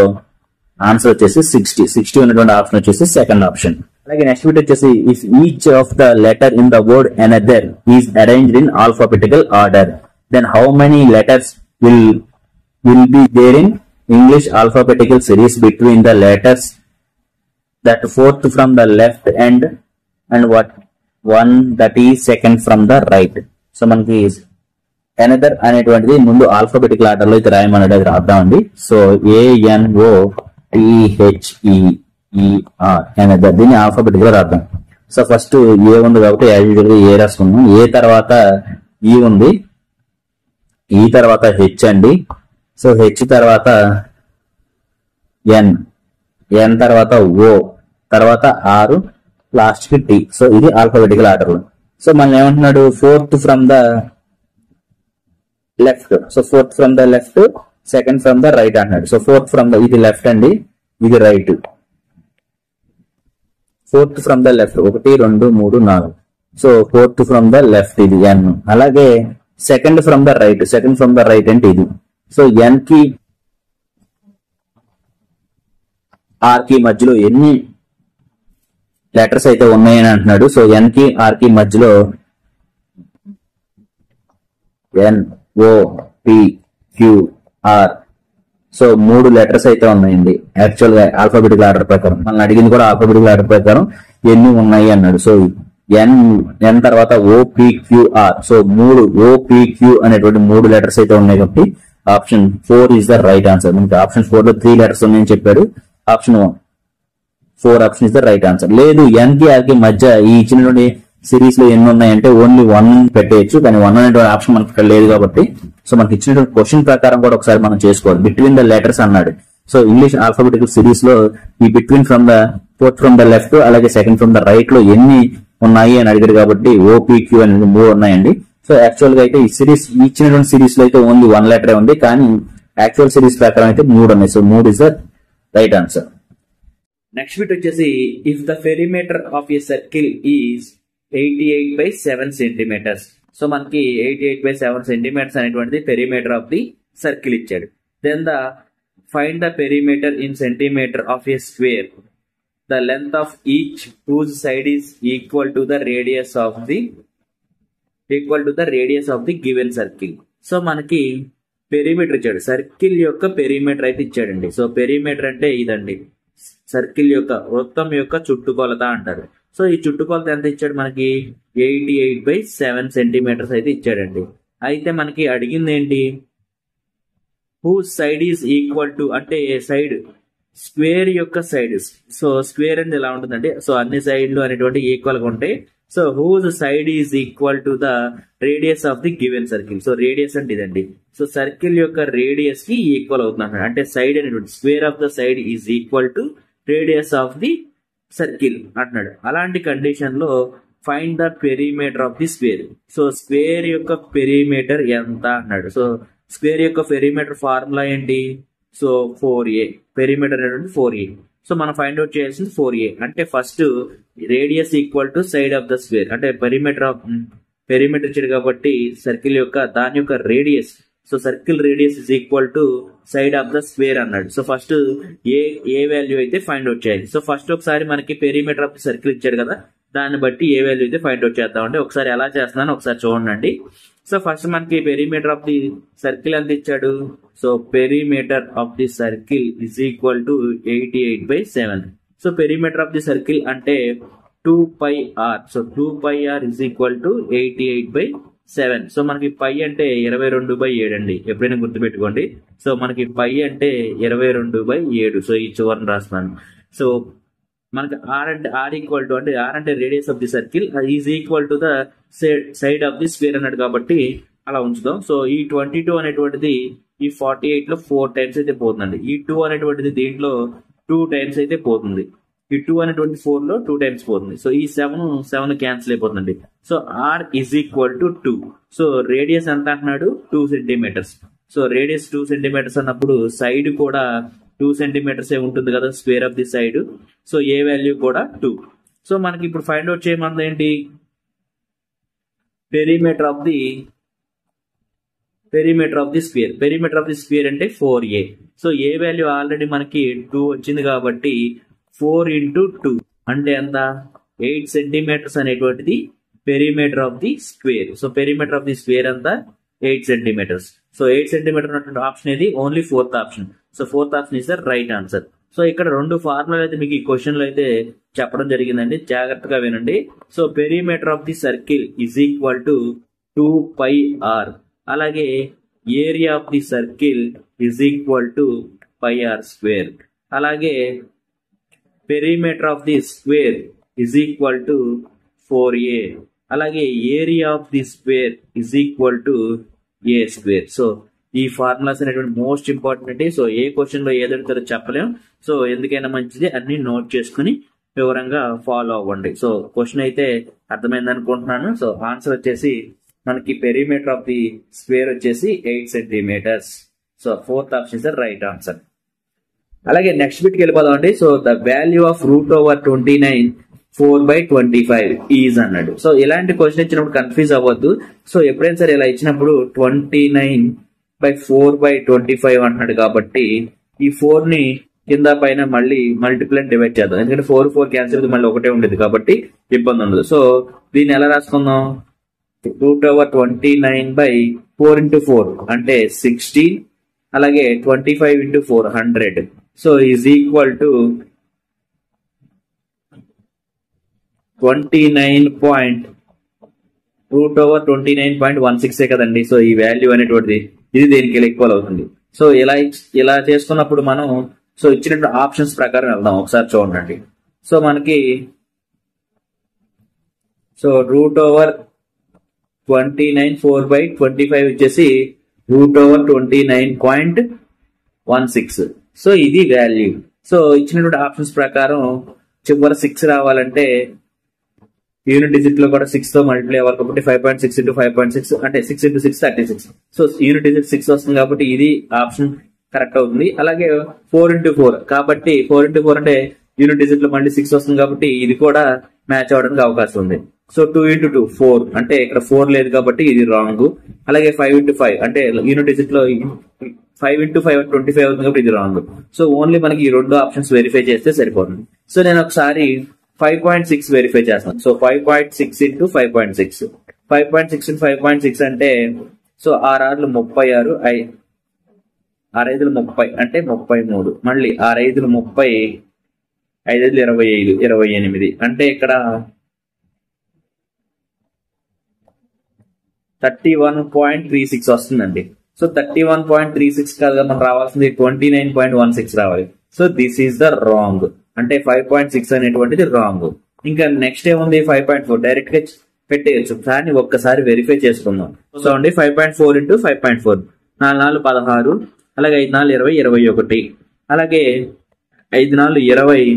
ఆన్సర్ వచ్చేసి 60 ఉన్నటువంటి ఆప్షన్ వచ్చేసి సెకండ్ ఆప్షన్. అలాగే నెక్స్ట్ బిట్ వచ్చేసి if each of the letter in the word another is arranged in alphabetical order then how many letters will be there in English alphabetical series between the letters that fourth from the left and what one that is second from the right. So మనకి another అనేటువంటిది ముందు alphabetical order లో అయితే రాయమన్నాడు, అది రాద్దామండి. So ANOTHEER another, దీన్ని alphabetical రాద్దాం. So first ఏ ఉంది కాబట్టి యాజ్ యూజువల్ గా ఏ రాసుకున్నాం. ఏ తర్వాత ఈ ఉంది, ఈ తర్వాత హెచ్ అండి. సో హెచ్ తర్వాత ఎన్ తర్వాత ఓ, తర్వాత ఆర్, లాస్ట్ కి టీ. సో ఇది ఆల్ఫాబెటికల్ ఆర్డర్ లో. సో మనం ఏమంటున్నాడు, fourth from the left. So fourth from the left, second from the right అంటున్నాడు. సో ఫోర్త్ ఫ్రమ్ ద, ఇది లెఫ్ట్ అండి, ఇది right. Fourth from the left 1 2 3 4. So fourth from the left ఇది ఎన్. అలాగే second from the right, second from the right అంటే ఇది. So ఎన్ కి are కి మధ్యలో ఎన్ని లెటర్స్ అయితే ఉన్నాయని అంటున్నాడు. సో ఎన్ కి ఆర్ కి మధ్యలో NOPQR. సో 3 లెటర్స్ అయితే ఉన్నాయండి యాక్చువల్ గా ఆల్ఫాబెటికల్ ఆర్డర్ ప్రకారం. మనం అడిగింది కూడా ఆల్ఫాబెటికల్ ఆర్డర్ ప్రకారం ఎన్ని ఉన్నాయి అన్నాడు. సో ఎన్ తర్వాత OPQR. సో 3 OPQ అనేటువంటి 3 లెటర్స్ అయితే ఉన్నాయి కాబట్టి option 4 is the right answer. మనకి ఆప్షన్ 4 లో 3 లెటర్స్ ఉన్నాయని చెప్పాడు. Option 4 option is the right answer. లేదు ఎన్ కి ఆర్ కి మధ్య ఈ ఇచ్చినటువంటి సిరీస్ లో ఎన్ని ఉన్నాయంటే ఓన్లీ 1 పెట్టేయచ్చు, కానీ 1 అనేటువంటి ఆప్షన్ మనకి ఇక్కడ లేదు కాబట్టి సో మనకి ఇచ్చినటువంటి క్వశ్చన్ ప్రకారం కూడా ఒకసారి మనం చేసుకోవాలి. బిట్వీన్ ద లెటర్స్ అన్నాడు. సో ఇంగ్లీష్ ఆల్ఫాబెటికల్ సిరీస్ లో ఈ between from the fourth from the left అలాగే సెకండ్ ఫ్రమ్ ద రైట్ లో ఎన్ని ఉన్నాయి అని అడిగారు కాబట్టి OPQ అనేది 3 ఉన్నాయండి. సో యాక్చువల్ గా అయితే ఈ సిరీస్ ఇచ్చినటువంటి సిరీస్ లో అయితే ఓన్లీ 1 లెటరే ఉంది, కానీ యాక్చువల్ సిరీస్ ప్రకారం అయితే 3 ఉన్నాయి. So 3 is the right answer. Next bit వచ్చేసి if the perimeter of a circle is 88/7 centimeters. So మనకి 88/7 సెంటీమీటర్స్ అనేటువంటిది పెరిమీటర్ ఆఫ్ ది సర్కిల్ ఇచ్చాడు. Then the find the perimeter in centimeter of a square. The length of each whose side is equal to the radius of the given circle. So మనకి perimeter ఇచ్చాడు, circle యొక్క perimeter అయితే ఇచ్చాడండి. So perimeter అంటే ఇదండి, circle యొక్క వృత్తం యొక్క చుట్టుకొలత అంటారు. సో ఈ చుట్టుకొలత ఎంత ఇచ్చాడు మనకి 88/7 సెంటీమీటర్స్ అయితే ఇచ్చాడండి. అయితే మనకి అడిగింది ఏంటి, who side is equal to అంటే సైడ్ స్క్వేర్ యొక్క సైడ్. సో స్క్వేర్ అనేది ఎలా ఉంటుందంటే సో అన్ని సైడ్లు అనేటువంటి ఈక్వల్ గా ఉంటాయి. So whose side is equal to the radius of the given circle. So radius అంటే ఇదండి, సో సర్కిల్ యొక్క రేడియస్ కి ఈక్వల్ అవుతుంది అంటే సైడ్ అనేటువంటి square of the side is equal to radius of the circle అంటున్నాడు. అలాంటి కండిషన్ లో find the perimeter of the square. So square యొక్క పెరిమీటర్ ఎంత అన్నాడు. సో స్క్వేర్ యొక్క పెరిమీటర్ ఫార్ములా ఏంటి, సో 4a. పెరిమీటర్ అనేటువంటి 4a. సో మనం ఫైండ్ అవుట్ చేయాల్సింది 4a అంటే first radius equal to side of the square అంటే పెరిమీటర్ ఇచ్చాడు కాబట్టి సర్కిల్ యొక్క దాని యొక్క radius. So circle radius is equal to side of the square అన్నాడు. సో ఫస్ట్ ఏ వాల్యూ అయితే ఫైండ్ అవుట్ చేయాలి. సో ఫస్ట్ ఒకసారి మనకి పెరిమీటర్ ఆఫ్ ది సర్కిల్ ఇచ్చాడు కదా, దాన్ని బట్టి ఏ వాల్యూ అయితే ఫైండ్ అవుట్ చేద్దామంటే ఒకసారి ఎలా చేస్తున్నాను ఒకసారి చూడండి. సో ఫస్ట్ మనకి పెరిమీటర్ ఆఫ్ ది సర్కిల్ ఎంత ఇచ్చాడు. So perimeter of the circle is equal to 88/7. So perimeter of the circle అంటే 2πr. So 2πr is equal to 88/7. So మనకి పై అంటే 22/7 అండి, ఎప్పుడైనా గుర్తుపెట్టుకోండి. సో మనకి పై అంటే 22/7. సో ఈ చివరిని రాస్తున్నాను. సో మనకి ఆర్ ఈక్వల్ టు అంటే ఆర్ అంటే radius of the circle is equal to the side of the square అన్నాడు కాబట్టి అలా ఉంచుదాం. సో ఈ 22 అనేటువంటిది ఈ 48 లో 4 టైమ్స్ అయితే పోతుందండి. ఈ 2 అనేటువంటిది దీంట్లో 2 టైమ్స్ అయితే పోతుంది. ఈ 2 అనేటువంటి 4 లో 2 టైమ్స్ పోతుంది. సో ఈ 7 క్యాన్సిల్ అయిపోతుందండి. So R is equal to 2. So radius ఎంత అంటున్నాడు 2 సెంటీమీటర్స్. సో రేడియస్ 2 సెంటీమీటర్స్ అన్నప్పుడు సైడ్ కూడా 2 సెంటీమీటర్స్ ఏ ఉంటుంది కదా square of the side. So A value కూడా 2. సో మనకి ఇప్పుడు ఫైండ్ అవుట్ చేయమంది ఏంటి, perimeter of the square. Perimeter of the square అంటే 4a. So A value already మనకి 2 వచ్చింది కాబట్టి 4 × 2 అంటే ఎంత 8 సెంటీమీటర్స్ అనేటువంటిది perimeter of the square. So perimeter of the square అంతా 8 సెంటీమీటర్స్. సో 8 సెంటీమీటర్ ఉన్నటువంటి ఆప్షన్ ఇది only 4th option. So 4th option is the right answer. So ఇక్కడ 2 ఫార్ములాలు అయితే మీకు ఈ క్వశ్చన్ లో అయితే చెప్పడం జరిగిందండి, జాగ్రత్తగా వినండి. So perimeter of the circle is equal to 2πr అలాగే area of the circle is equal to pi r square. అలాగే perimeter of the square is equal to 4a. అలాగే area of the square is equal to A square. So ఈ formulas అనేటువంటి most important. So ఏ question లో ఏది అడుగుతారో చెప్పలేం. So ఎందుకైనా మంచిది అన్ని నోట్ చేసుకుని వివరంగా ఫాలో అవ్వండి. సో క్వశ్చన్ అయితే అర్థమైంది అనుకుంటున్నాను. సో ఆన్సర్ వచ్చేసి మనకి పెరిమీటర్ ఆఫ్ ది స్క్వేర్ వచ్చేసి 8 సెంటీమీటర్స్. So 4th option is right answer. అలాగే నెక్స్ట్ బిట్కి వెళ్ళిపోదాం అండి. So the value of √29 4/25 is అన్నాడు. సో ఇలాంటి క్వశ్చన్ ఇచ్చినప్పుడు కన్ఫ్యూజ్ అవ్వద్దు. సో ఎప్పుడైనా సరే ఇలా ఇచ్చినప్పుడు 29/4/25 అంటున్నాడు కాబట్టి ఈ 4 ని కింద పైన మళ్ళీ మల్టిపుల్ అండ్ డివైడ్ చేద్దాం. ఎందుకంటే 4 క్యాన్సిల్ మళ్ళీ ఒకటే ఉండేది కాబట్టి ఇబ్బంది ఉండదు. సో దీన్ని ఎలా రాసుకుందాం? √29/4 × 4 అంటే 60. అలాగే 25 × 4 100. సో ఈజ్ ఈక్వల్ టు 29.16 కదండి. సో ఈ వాల్యూ అనేటువంటిది ఇది దేనికి ఈక్వల్ అవుతుంది. సో ఇలా చేసుకున్నప్పుడు మనం సో ఇచ్చినటువంటి ఆప్షన్స్ ప్రకారం వెళ్దాం. ఒకసారి చూడండి. సో మనకి సో √29 4/25 వచ్చేసి √29.16. సో ఇది వాల్యూ. సో ఇచ్చినటువంటి ఆప్షన్స్ ప్రకారం చివరి 6 రావాలంటే యూనిట్ డిజిట్ లో కూడా 6 తో మల్టిప్లై అవ్వాలి కాబట్టి 5.6 × 5.6 అంటే 6 × 6 36. సో యూనిట్ డిజిట్ 6 వస్తుంది కాబట్టి ఇది ఆప్షన్ కరెక్ట్ అవుతుంది. అలాగే 4 × 4 కాబట్టి 4 × 4 అంటే యూనిట్ డిజిట్ లో మళ్ళీ 6 వస్తుంది కాబట్టి ఇది కూడా మ్యాచ్ అవడానికి అవకాశం ఉంది. సో 2 × 2 4 అంటే ఇక్కడ 4 లేదు కాబట్టి ఇది రాంగ్. అలాగే 5 × 5 అంటే యూనిట్ డిజిట్ లో 5 × 5 25 అవుతుంది కాబట్టి ఇది రాంగ్. సో ఓన్లీ మనకి ఈ 2 ఆప్షన్స్ వెరిఫై చేస్తే సరిపోతుంది. సో నేను ఒకసారి 5.6 వెరిఫై చేస్తాను. సో 5.6 × 5.6 5.6 × 5.6 అంటే సో 6 36 6 30 అంటే 33. మళ్ళీ 6 30 5 25 28 అంటే ఇక్కడ 31.36 వస్తుందండి. సో 31.36 కాదు మనం రావాల్సింది 29.16 రావాలి. So this is the wrong. అంటే 5.6 అనేటువంటిది రాంగ్. ఇంకా నెక్స్ట్ ఏముంది 5.4 డైరెక్ట్ గా పెట్టేయచ్చు. కానీ ఒక్కసారి వెరిఫై చేసుకుందాం. సో అండి 5.4 × 5.4 4 16 అలాగే 5 4 20 21 అలాగే 5 4 20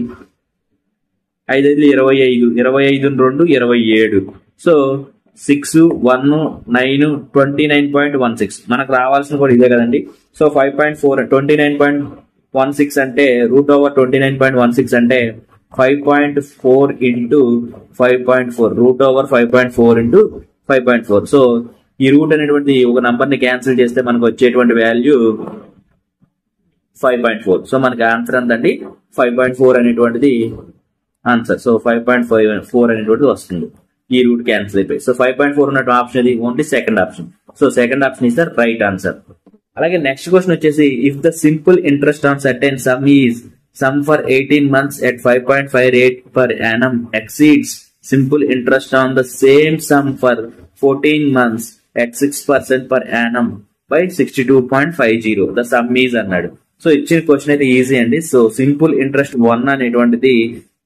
5 5 25 25 2 27. సో 6 1 9 29.16 మనకు రావాల్సిన కూడా ఇదే కదండి. సో 5.4 29.16 అంటే √29.16 అంటే 5.4 × 5.4 √5.4 × 5.4. సో ఈ రూట్ అనేటువంటి ఒక నంబర్ ని క్యాన్సిల్ చేస్తే మనకు వచ్చేటువంటి వాల్యూ 5.4. సో మనకి ఆన్సర్ ఎంతండి 5.4 అనేటువంటిది ఆన్సర్. సో 5.4 అనేటువంటిది వస్తుంది. ఈ రూట్ క్యాన్సిల్ అయిపోయి. సో 5.4 ఉన్నట్టు ఆప్షన్ ఇది only second option. So second option is the right answer. అలాగే నెక్స్ట్ క్వశ్చన్ వచ్చేసి if the simple interest on certain some is some for 18 months at 5.5 rate per annum exceeds simple interest on the same sum for 14 months at 6% per annum by 62.50. The sum is అన్నాడు. So ఇచ్చిన question అయితే easy అండి. So simple interest 1 అనేటువంటిది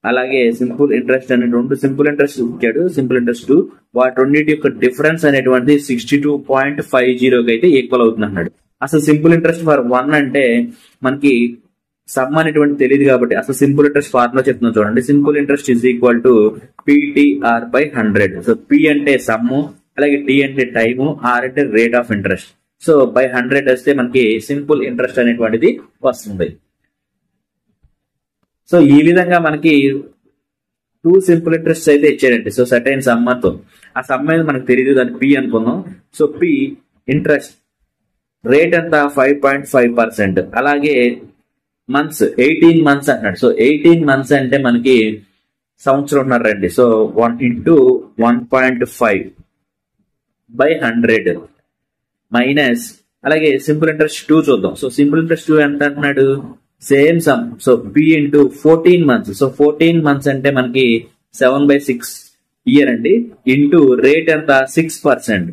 అలాగే simple interest అనే 2 simple interest ఇచ్చాడు, simple interest 2 వాటి రెండింటి యొక్క డిఫరెన్స్ అనేటువంటిది 62.50 అయితే ఈక్వల్ అవుతుంది అన్నాడు. అసలు సింపుల్ ఇంట్రెస్ట్ ఫర్ 1 అంటే మనకి సమ్ అనేటువంటి తెలియదు కాబట్టి అసలు సింపుల్ ఇంట్రెస్ట్ ఫార్ములా చెప్తున్నాం చూడండి. Simple interest is equal to PTR/100. So P అంటే సమ్, అలాగే T అంటే టైము, R అంటే rate of interest. So by 100 వస్తే మనకి సింపుల్ ఇంట్రెస్ట్ అనేటువంటిది వస్తుంది. సో ఈ విధంగా మనకి 2 సింపుల్ ఇంట్రెస్ట్ అయితే ఇచ్చాడండి. సో సర్టైన్ సమ్మతో ఆ సమ్ అనేది మనకు తెలియదు, దాన్ని P అనుకుందాం. సో P ఇంట్రెస్ట్ రేట్ అంతా 5.5%. అలాగే మంత్స్ 18 months అన్నాడు. సో 18 months అంటే మనకి సంవత్సరం ఉన్నారండి. సో 1 × 1.5 బై 100 మైనస్ అలాగే సింపుల్ ఇంట్రెస్ట్ 2 చూద్దాం. సో సింపుల్ ఇంట్రెస్ట్ 2 ఎంత అంటున్నాడు? Same some. So P × 14 months. So 14 months అంటే మనకి 7/6 ఇయర్ అండి. ఇంటూ రేట్ ఎంత 6%.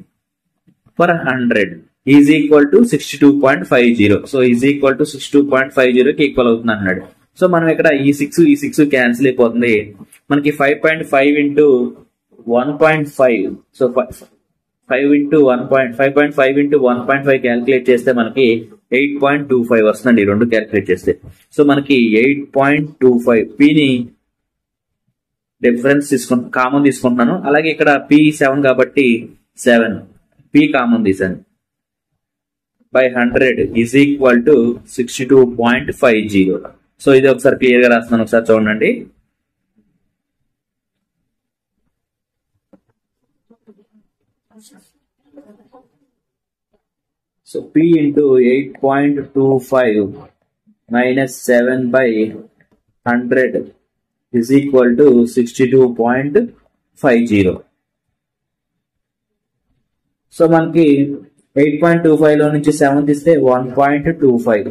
For 100 is equal to 62.50. So is equal to 62.50 కి ఈక్వల్ అవుతుంది అన్నాడు. సో మనం ఇక్కడ ఈ 6 క్యాన్సిల్ అయిపోతుంది. మనకి 5.5 ఇంటూ 1.5. సో 5.5 ఇంటూ 1.5 క్యాల్కులేట్ చేస్తే మనకి 8.25 వస్తుందండి రెండు క్యాల్కులేట్ చేస్తే. సో మనకి 8.25 పిని డిఫరెన్స్ కామన్ తీసుకుంటున్నాను. అలాగే ఇక్కడ పి 7 కాబట్టి 7 పి కామన్ తీసాను. By 100 is equal to 62.50. So ఇది ఒకసారి క్లియర్ గా రాస్తున్నాను, ఒకసారి చూడండి. So P into 8.25 minus 7 by 100 is equal to 62.50. So మనకి 8.25 లో నుంచి 7 తీస్తే 1.25.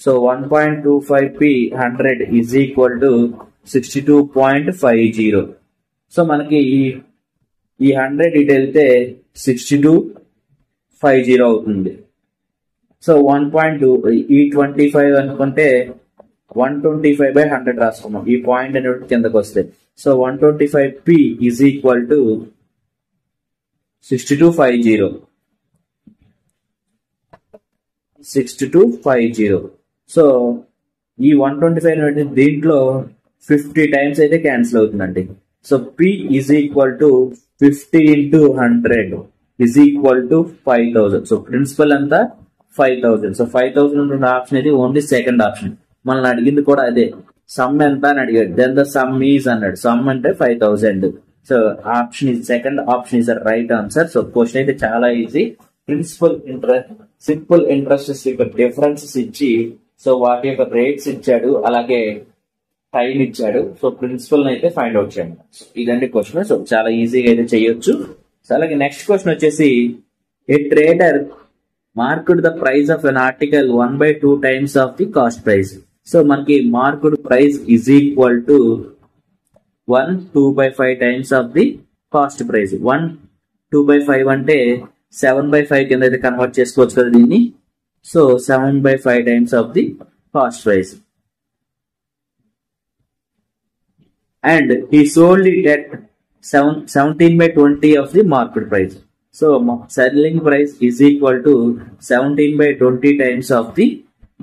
So 1.25 P 100 is equal to 62.50. So మనకి ఈ 100 ఇటు వెళ్తే 62.50 అవుతుంది. సో 1.2 ఈ 25 అనుకుంటే 125/100 రాసుకున్నాం. ఈ పాయింట్ అనేది కిందకు వస్తే so 125 P is equal to 6250. So ఈ 125 దీంట్లో 50 టైమ్స్ అయితే క్యాన్సిల్ అవుతుందండి. So P is equal to 50 into 100 is equal to 5000. So principal అంతా 5000. సో 5000 ఉన్న ఆప్షన్ ఇది ఓన్లీ సెకండ్ ఆప్షన్. మనల్ని అడిగింది కూడా అదే, సమ్ ఎంత అని అడిగాడు. దెన్ ద సమ్ ఈజ్ అన్నాడు. సమ్ అంటే 5000. So option is second option is the right answer. So question అయితే చాలా easy. Principal interest, simple interest యొక్క డిఫరెన్సెస్ ఇచ్చి సో వాటి యొక్క రేట్స్ ఇచ్చాడు, అలాగే టైం ఇచ్చాడు. సో ప్రిన్సిపల్ అయితే ఫైండ్ అవుట్ చేయండి. ఇదండి క్వశ్చన్. సో చాలా ఈజీగా అయితే చేయొచ్చు. సో అలాగే నెక్స్ట్ క్వశ్చన్ వచ్చేసి a trader marked the price of an article 1/2 times of the cost price. So మనకి marked price is equal to 1 2/5 times of the cost price. 1 2/5 అంటే 7/5 కింద అయితే కన్వర్ట్ చేసుకోవచ్చు కదా దీన్ని. So 7/5 times of the cost price. And he sold it at 17/20 of the market price. So selling price is equal to 17/20 times of the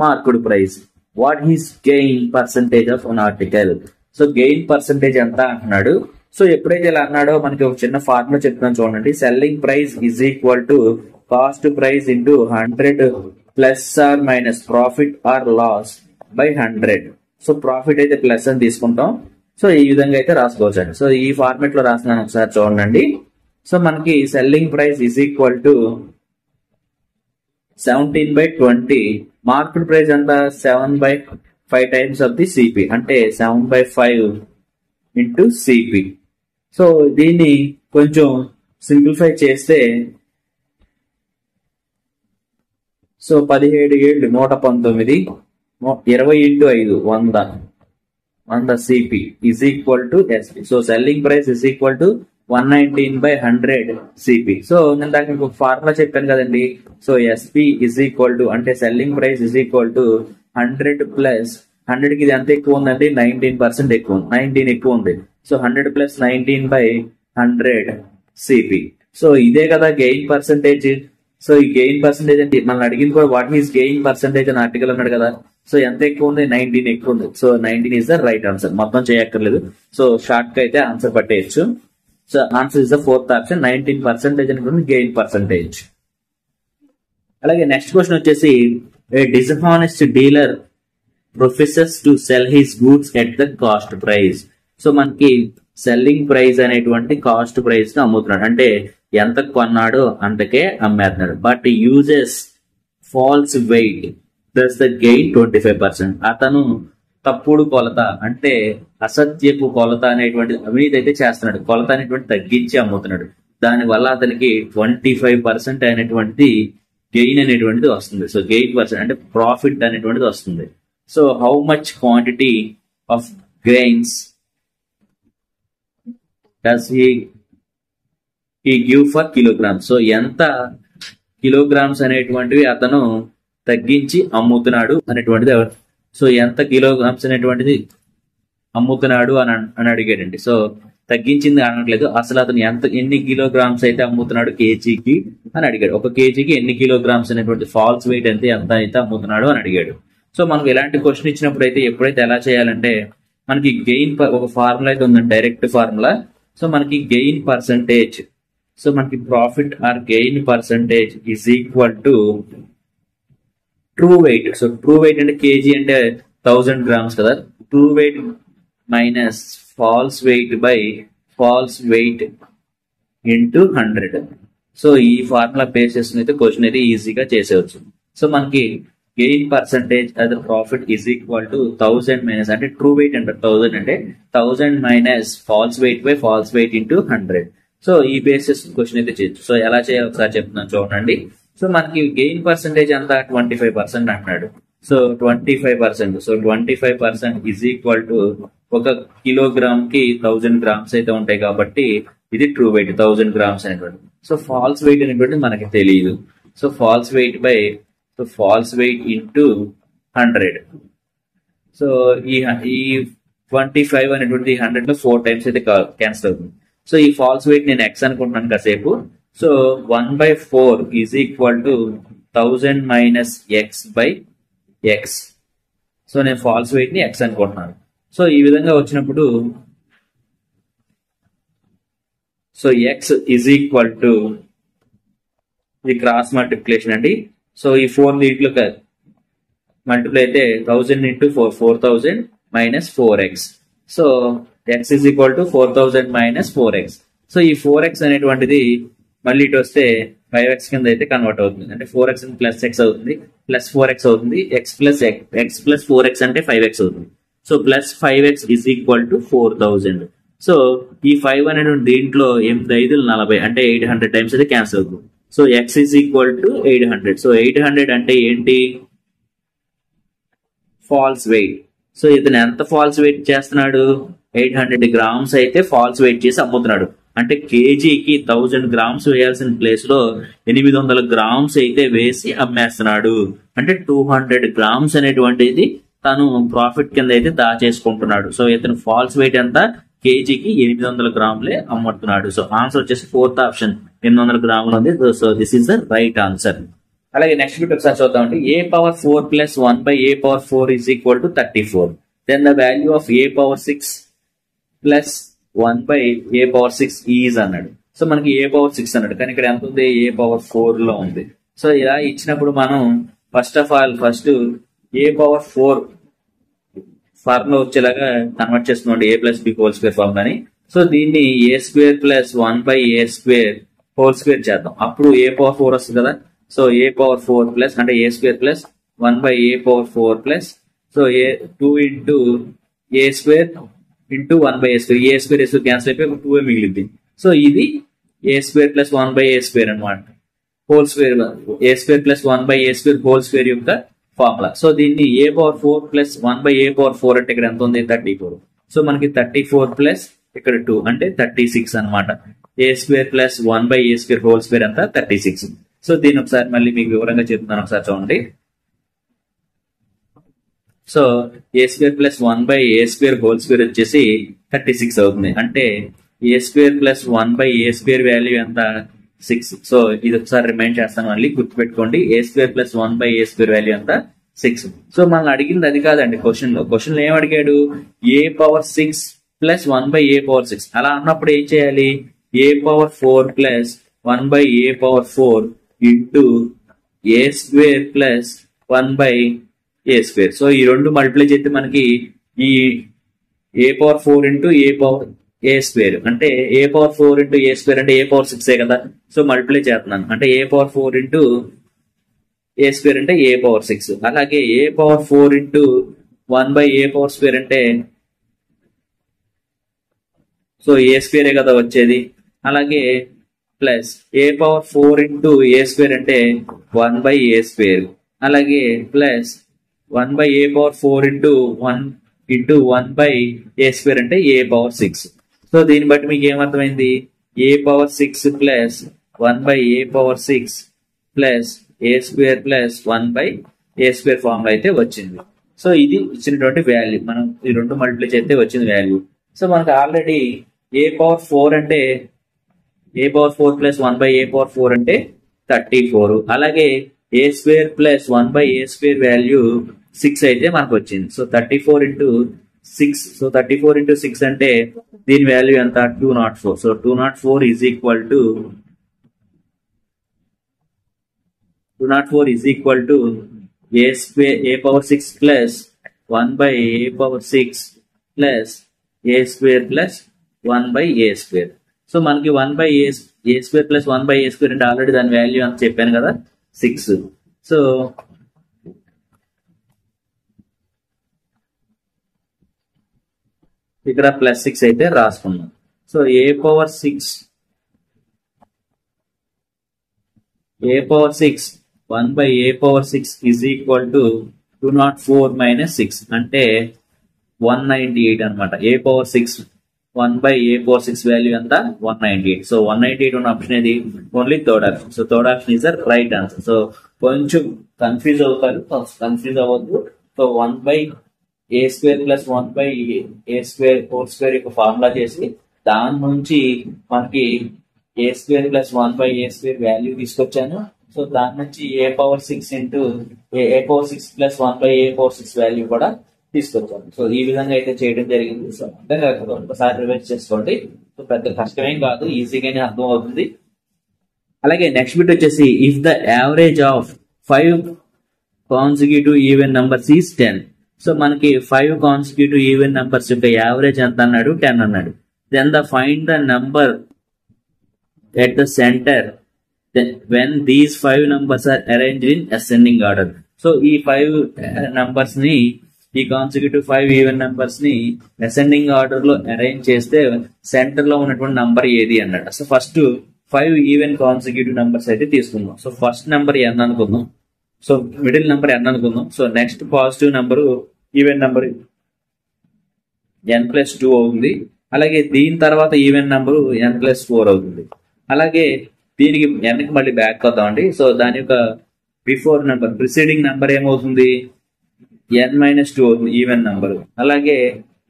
market price. What is gain percentage of an article? So gain percentage ఎంత అంటున్నాడు. So ఎప్పుడైతే ఇలా అన్నాడో మనకి ఒక చిన్న formula చెప్తున్నాను చూడండి. Selling price is equal to cost price into 100 plus or minus profit or loss by 100. So profit అయితే ప్లస్ అని తీసుకుంటాం. సో ఈ విధంగా అయితే రాసుకోవచ్చండి. సో ఈ ఫార్మెట్ లో రాస్తున్నాను, ఒకసారి చూడండి. సో మనకి selling price is equal to 17/20. Market price అంతా 7/5 టైమ్స్ ఆఫ్ ది సిపి, అంటే 7/5 ఇంటూ సిపి. సో దీన్ని కొంచెం సింప్లిఫై చేస్తే so 17 7 119 20 into 5 100 CP is equal to SP. So selling price is equal to 119/100 CP. So నేను దానికి ఒక formula చెప్పాను కదండి. So SP is equal to అంటే selling price is equal to 100 plus 100 కి ఇది ఎంత ఎక్కువ ఉందండి, 19% ఎక్కువ ఉంది, 19 ఎక్కువ ఉంది. So 100 plus 19/100 CP. సో ఇదే కదా గెయిన్ పర్సంటేజ్. సో ఈ గెయిన్ పర్సంటేజ్ అంటే మనల్ని అడిగింది కూడా వాట్ ఈస్ గెయిన్ పర్సంటేజ్ అని ఆర్టికల్ అన్నాడు కదా. సో ఎంత ఎక్కువ ఉంది, 19 ఎక్కువ ఉంది. So 19 is the right answer. మొత్తం చేయక్కర్లేదు. సో షార్ట్ గా అయితే ఆన్సర్ పట్టేయచ్చు. So answer is the fourth option. 19% అనుకుంటుంది గెయిన్ పర్సంటేజ్. అలాగే నెక్స్ట్ క్వశ్చన్ వచ్చేసి a dishonest dealer professes to sell his goods at the cost price. So మనకి selling price అనేటువంటి కాస్ట్ ప్రైస్ ను అమ్ముతున్నాడు, అంటే ఎంత కొన్నాడో అంతకే అమ్మేస్తున్నాడు. But uses false weight thus the gain 25%. అతను తప్పుడు కొలత అంటే అసత్యపు కొలత అనేటువంటి అవినీతి అయితే చేస్తున్నాడు. కొలత అనేటువంటి తగ్గించి అమ్ముతున్నాడు. దాని వల్ల అతనికి 25% అనేటువంటి గెయిన్ అనేటువంటిది వస్తుంది. సో గెయిన్ పర్సెంట్ అంటే ప్రాఫిట్ అనేటువంటిది వస్తుంది. So how much quantity of grains does he give for kilogram. So ఎంత కిలోగ్రామ్స్ అనేటువంటివి అతను తగ్గించి అమ్ముతున్నాడు అనేటువంటిది ఎవరు. సో ఎంత కిలోగ్రామ్స్ అనేటువంటిది అమ్ముతున్నాడు అని అడిగాడండి. సో తగ్గించింది అనట్లేదు, అసలు అతను ఎన్ని కిలోగ్రామ్స్ అయితే అమ్ముతున్నాడు కేజీకి అని అడిగాడు. ఒక కేజీకి ఎన్ని కిలోగ్రామ్స్ అనేటువంటి ఫాల్స్ వెయిట్ ఎంత అయితే అమ్ముతున్నాడు అని అడిగాడు. సో మనకు ఇలాంటి క్వశ్చన్ ఇచ్చినప్పుడు అయితే ఎప్పుడైతే ఎలా చేయాలంటే, మనకి గెయిన్ ఒక ఫార్ములా అయితే ఉందండి, డైరెక్ట్ ఫార్ములా. సో మనకి గెయిన్ పర్సంటేజ్, సో మనకి profit or gain percentage is equal to true weight. So true weight అంటే కేజీ అంటే 1000 grams కదా, true weight minus false weight by false weight into 100. So ఈ formula base చేసుకుని అయితే question అయితే ఈజీగా చేసేవచ్చు. సో మనకి గెయిన్ పర్సంటేజ్ అది profit is equal to 1000 minus, అంటే ట్రూ వెయిట్ అంటారు 1000 అంటే 1000 minus false weight by false weight into 100. So ఈ బేసిస్ క్వశ్చన్ అయితే చేయొచ్చు. సో ఎలా చేయాలి ఒకసారి చెప్తున్నాను చూడండి. సో మనకి గెయిన్ పర్సంటేజ్ అంతా 25% అంటున్నాడు. So 25%, so 25% is equal to ఒక కిలోగ్రామ్ కి 1000 grams అయితే ఉంటాయి కాబట్టి ఇది ట్రూ వెయిట్ 1000 grams అనేటువంటి. సో ఫాల్స్ వెయిట్ అనేటువంటి మనకి తెలియదు. So false weight by false weight into 100. So ఈ 25 అనేటువంటి 100 లో 4 times అయితే క్యాన్సిల్ అవుతుంది. సో ఈ ఫాల్స్ వెయిట్ నేను ఎక్స్ అనుకుంటున్నాను కాసేపు. So 1/4 is equal to 1000 minus X by X. So నేను ఫాల్స్ వెయిట్ ని ఎక్స్ అనుకుంటున్నాను. సో ఈ విధంగా వచ్చినప్పుడు so X is equal to ఇది క్రాస్ మల్టిప్లికేషన్ అండి. సో ఈ 4 దీంట్లో మల్టిప్లై అయితే 1000 into 4 4000 minus 4x. So X is equal to 4000 minus 4x. So ఈ 4x అనేటువంటిది మళ్ళీ ఇటు వస్తే 5x కింద అయితే కన్వర్ట్ అవుతుంది. అంటే 4x ప్లస్ x అవుతుంది, ప్లస్ 4x అవుతుంది, x ప్లస్ 4x అంటే 5x అవుతుంది. So plus 5x is equal to 4000. So ఈ 5 అనేటువంటి దీంట్లో 8×5 40 అంటే 800 టైమ్స్ అయితే క్యాన్సిల్ అవుతుంది. So x is equal to 800. So 800 అంటే ఏంటి? Falls wait. సో ఇతను ఎంత ఫాల్స్ వెయిట్ చేస్తున్నాడు? 800 grams అయితే ఫాల్స్ వెయిట్ చేసి అమ్ముతున్నాడు. అంటే కేజీకి 1000 grams వేయాల్సిన ప్లేస్ లో 800 grams అయితే వేసి అమ్మేస్తున్నాడు. అంటే 200 grams అనేటువంటిది తను ప్రాఫిట్ కింద అయితే దాచేసుకుంటున్నాడు. సో ఇతను ఫాల్స్ వెయిట్ ఎంత? కేజీకి 800 grams అమ్ముతున్నాడు. సో ఆన్సర్ వచ్చేసి 4th ఆప్షన్ 800 grams ఉంది. So this is the right answer. అలాగే నెక్స్ట్ బిట్ ఒకసారి చూద్దామండి. a⁴ plus 1/a⁴ is equal to 34. Then the value of a⁴ plus 1/a⁴ is అన్నాడు. సో మనకి a⁴ అన్నాడు, కానీ ఇక్కడ ఎంత ఉంది? a⁴ లో ఉంది. సో ఇలా ఇచ్చినప్పుడు మనం ఫస్ట్ a⁴ ఫార్ములా వచ్చేలాగా కన్వర్ట్ చేస్తున్నాం, a+b² ఫార్ములాని. సో దీన్ని a² ప్లస్ 1/a² చేద్దాం. అప్పుడు a⁴ వస్తుంది కదా. సో a⁴ ప్లస్ అంటే a² plus 1/a⁴ plus so 2 into a² into 1/a². a² cancel అయిపోయి 2 మిగిలింది. సో ఇది a² ప్లస్ 1/a² అనమాట. a² ప్లస్ 1/a² యొక్క ఫార్ములా. సో దీన్ని a⁴ ప్లస్ 1/a⁴ అంటే ఇక్కడ ఎంత ఉంది? 34. సో మనకి 34 ప్లస్ ఇక్కడ 2 అంటే 36 అనమాట. a² ప్లస్ 1/a² అంతా 36. సో దీన్ని ఒకసారి మళ్ళీ మీకు వివరంగా చెప్తున్నాను, ఒకసారి చూడండి. సో a² ప్లస్ 1/a² వచ్చేసి 36 అవుతుంది. అంటే a² ప్లస్ 1/a² వాల్యూ ఎంత? 6. సో ఇది ఒకసారి రిమైండ్ చేస్తాను, మళ్ళీ గుర్తుపెట్టుకోండి. a² ప్లస్ 1/a² వాల్యూ ఎంత? 6. సో మనం అడిగింది అది కాదండి. క్వశ్చన్ లో ఏం అడిగాడు? a⁴ plus 1/a⁴. అలా అన్నప్పుడు ఏం చేయాలి? a⁴ plus 1/a⁴ into a² plus 1/a². So ఈ రెండు మల్టిప్లై చేస్తే మనకి ఈ a⁴ ఇంటూ a² అంటే a⁴ ఇంటూ a² అంటే a⁴ కదా. సో మల్టిప్లై చేస్తున్నాను, అంటే a⁴ ఇంటూ a² అంటే a⁴. అలాగే a⁴ ఇంటూ 1/a⁴ అంటే సో a² కదా వచ్చేది. అలాగే ప్లస్ a⁴ ఇంటూ a² అంటే 1/a². అలాగే ప్లస్ 1/a⁴ ఇంటూ 1/a² అంటే a⁴. సో దీన్ని బట్టి మీకు ఏమర్థమైంది? a⁴ ప్లస్ 1/a⁴ ప్లస్ ఏ స్క్వేర్ ప్లస్ 1/a² ఫార్ములా అయితే వచ్చింది. సో ఇది ఇచ్చినటువంటి వాల్యూ, మనం ఈ రెండు మల్టిప్లై చేస్తే వచ్చిన వాల్యూ. సో మనకు ఆల్రెడీ a⁴ అంటే a⁴ ప్లస్ 1/a⁴ అంటే 34. అలాగే a² ప్లస్ 1/a² వాల్యూ 6 అయితే మనకు వచ్చింది. So 34 into 6. సో 34 ఇంటూ 6 అంటే దీని వాల్యూ ఎంత? 204. So 204 is equal to a⁴ plus 1/a⁴ plus a² plus 1/a². So మనకి 1/a² ప్లస్ 1/a² అంటే ఆల్రెడీ దాని వాల్యూ అని చెప్పాను కదా 6. సో ఇక్కడ ప్లస్ 6 అయితే రాసుకున్నాం. So a⁴ 1/a⁴ is equal to 204 minus 6 అంటే 198 అనమాట. a⁴ 1/a⁴ వాల్యూ ఎంత? 198. సో 198 ఉన్న ఆప్షన్ ఏది? Only third option. So third option is the right answer. So కొంచెం కన్ఫ్యూజ్ అవుతారు, కన్ఫ్యూజ్ అవ్వద్దు. సో 1/a² ప్లస్ 1/a² యొక్క ఫార్ములా చేసి దాని నుంచి మనకి a² ప్లస్ 1/a² వాల్యూ తీసుకొచ్చాను. సో దాని నుంచి a⁴ into a⁴ plus 1/a⁴ value కూడా తీసుకొచ్చాను. సో ఈ విధంగా అయితే చేయడం జరిగింది. సో అర్థం కాకపోతే ఒకసారి రివైజ్ చేసుకోండి. సో పెద్ద కష్టమేం కాదు, ఈజీగానే అర్థం అవుతుంది. అలాగే నెక్స్ట్ బిట్ వచ్చేసి if the average of 5 consecutive even numbers is 10. So మనకి 5 కాన్సిక్యూటివ్ ఈవెన్ నంబర్స్ యొక్క యావరేజ్ ఎంత అన్నాడు? 10 అన్నాడు. Then find the number at the centre when these 5 numbers are arranged in ascending order. So ఈ 5 numbers ని, ఈ consecutive 5 even numbers ని ascending order లో అరేంజ్ చేస్తే సెంటర్ లో ఉన్నటువంటి నంబర్ ఏది అన్నట్టు. So first 5 even consecutive numbers అయితే తీసుకుందాం. సో ఫస్ట్ నెంబర్ n అనుకుందాం. సో మిడిల్ నెంబర్ n అనుకుందాం. So next positive number even number n+2 అవుతుంది. అలాగే దీని తర్వాత ఈవెన్ నెంబర్ n+4 అవుతుంది. అలాగే దీనికి n కి మళ్ళీ బ్యాక్ వద్దామండి. సో దాని యొక్క బిఫోర్ నెంబర్, ప్రిసీడింగ్ నెంబర్ ఏమవుతుంది? n-2 అవుతుంది ఈవెన్ నెంబర్. అలాగే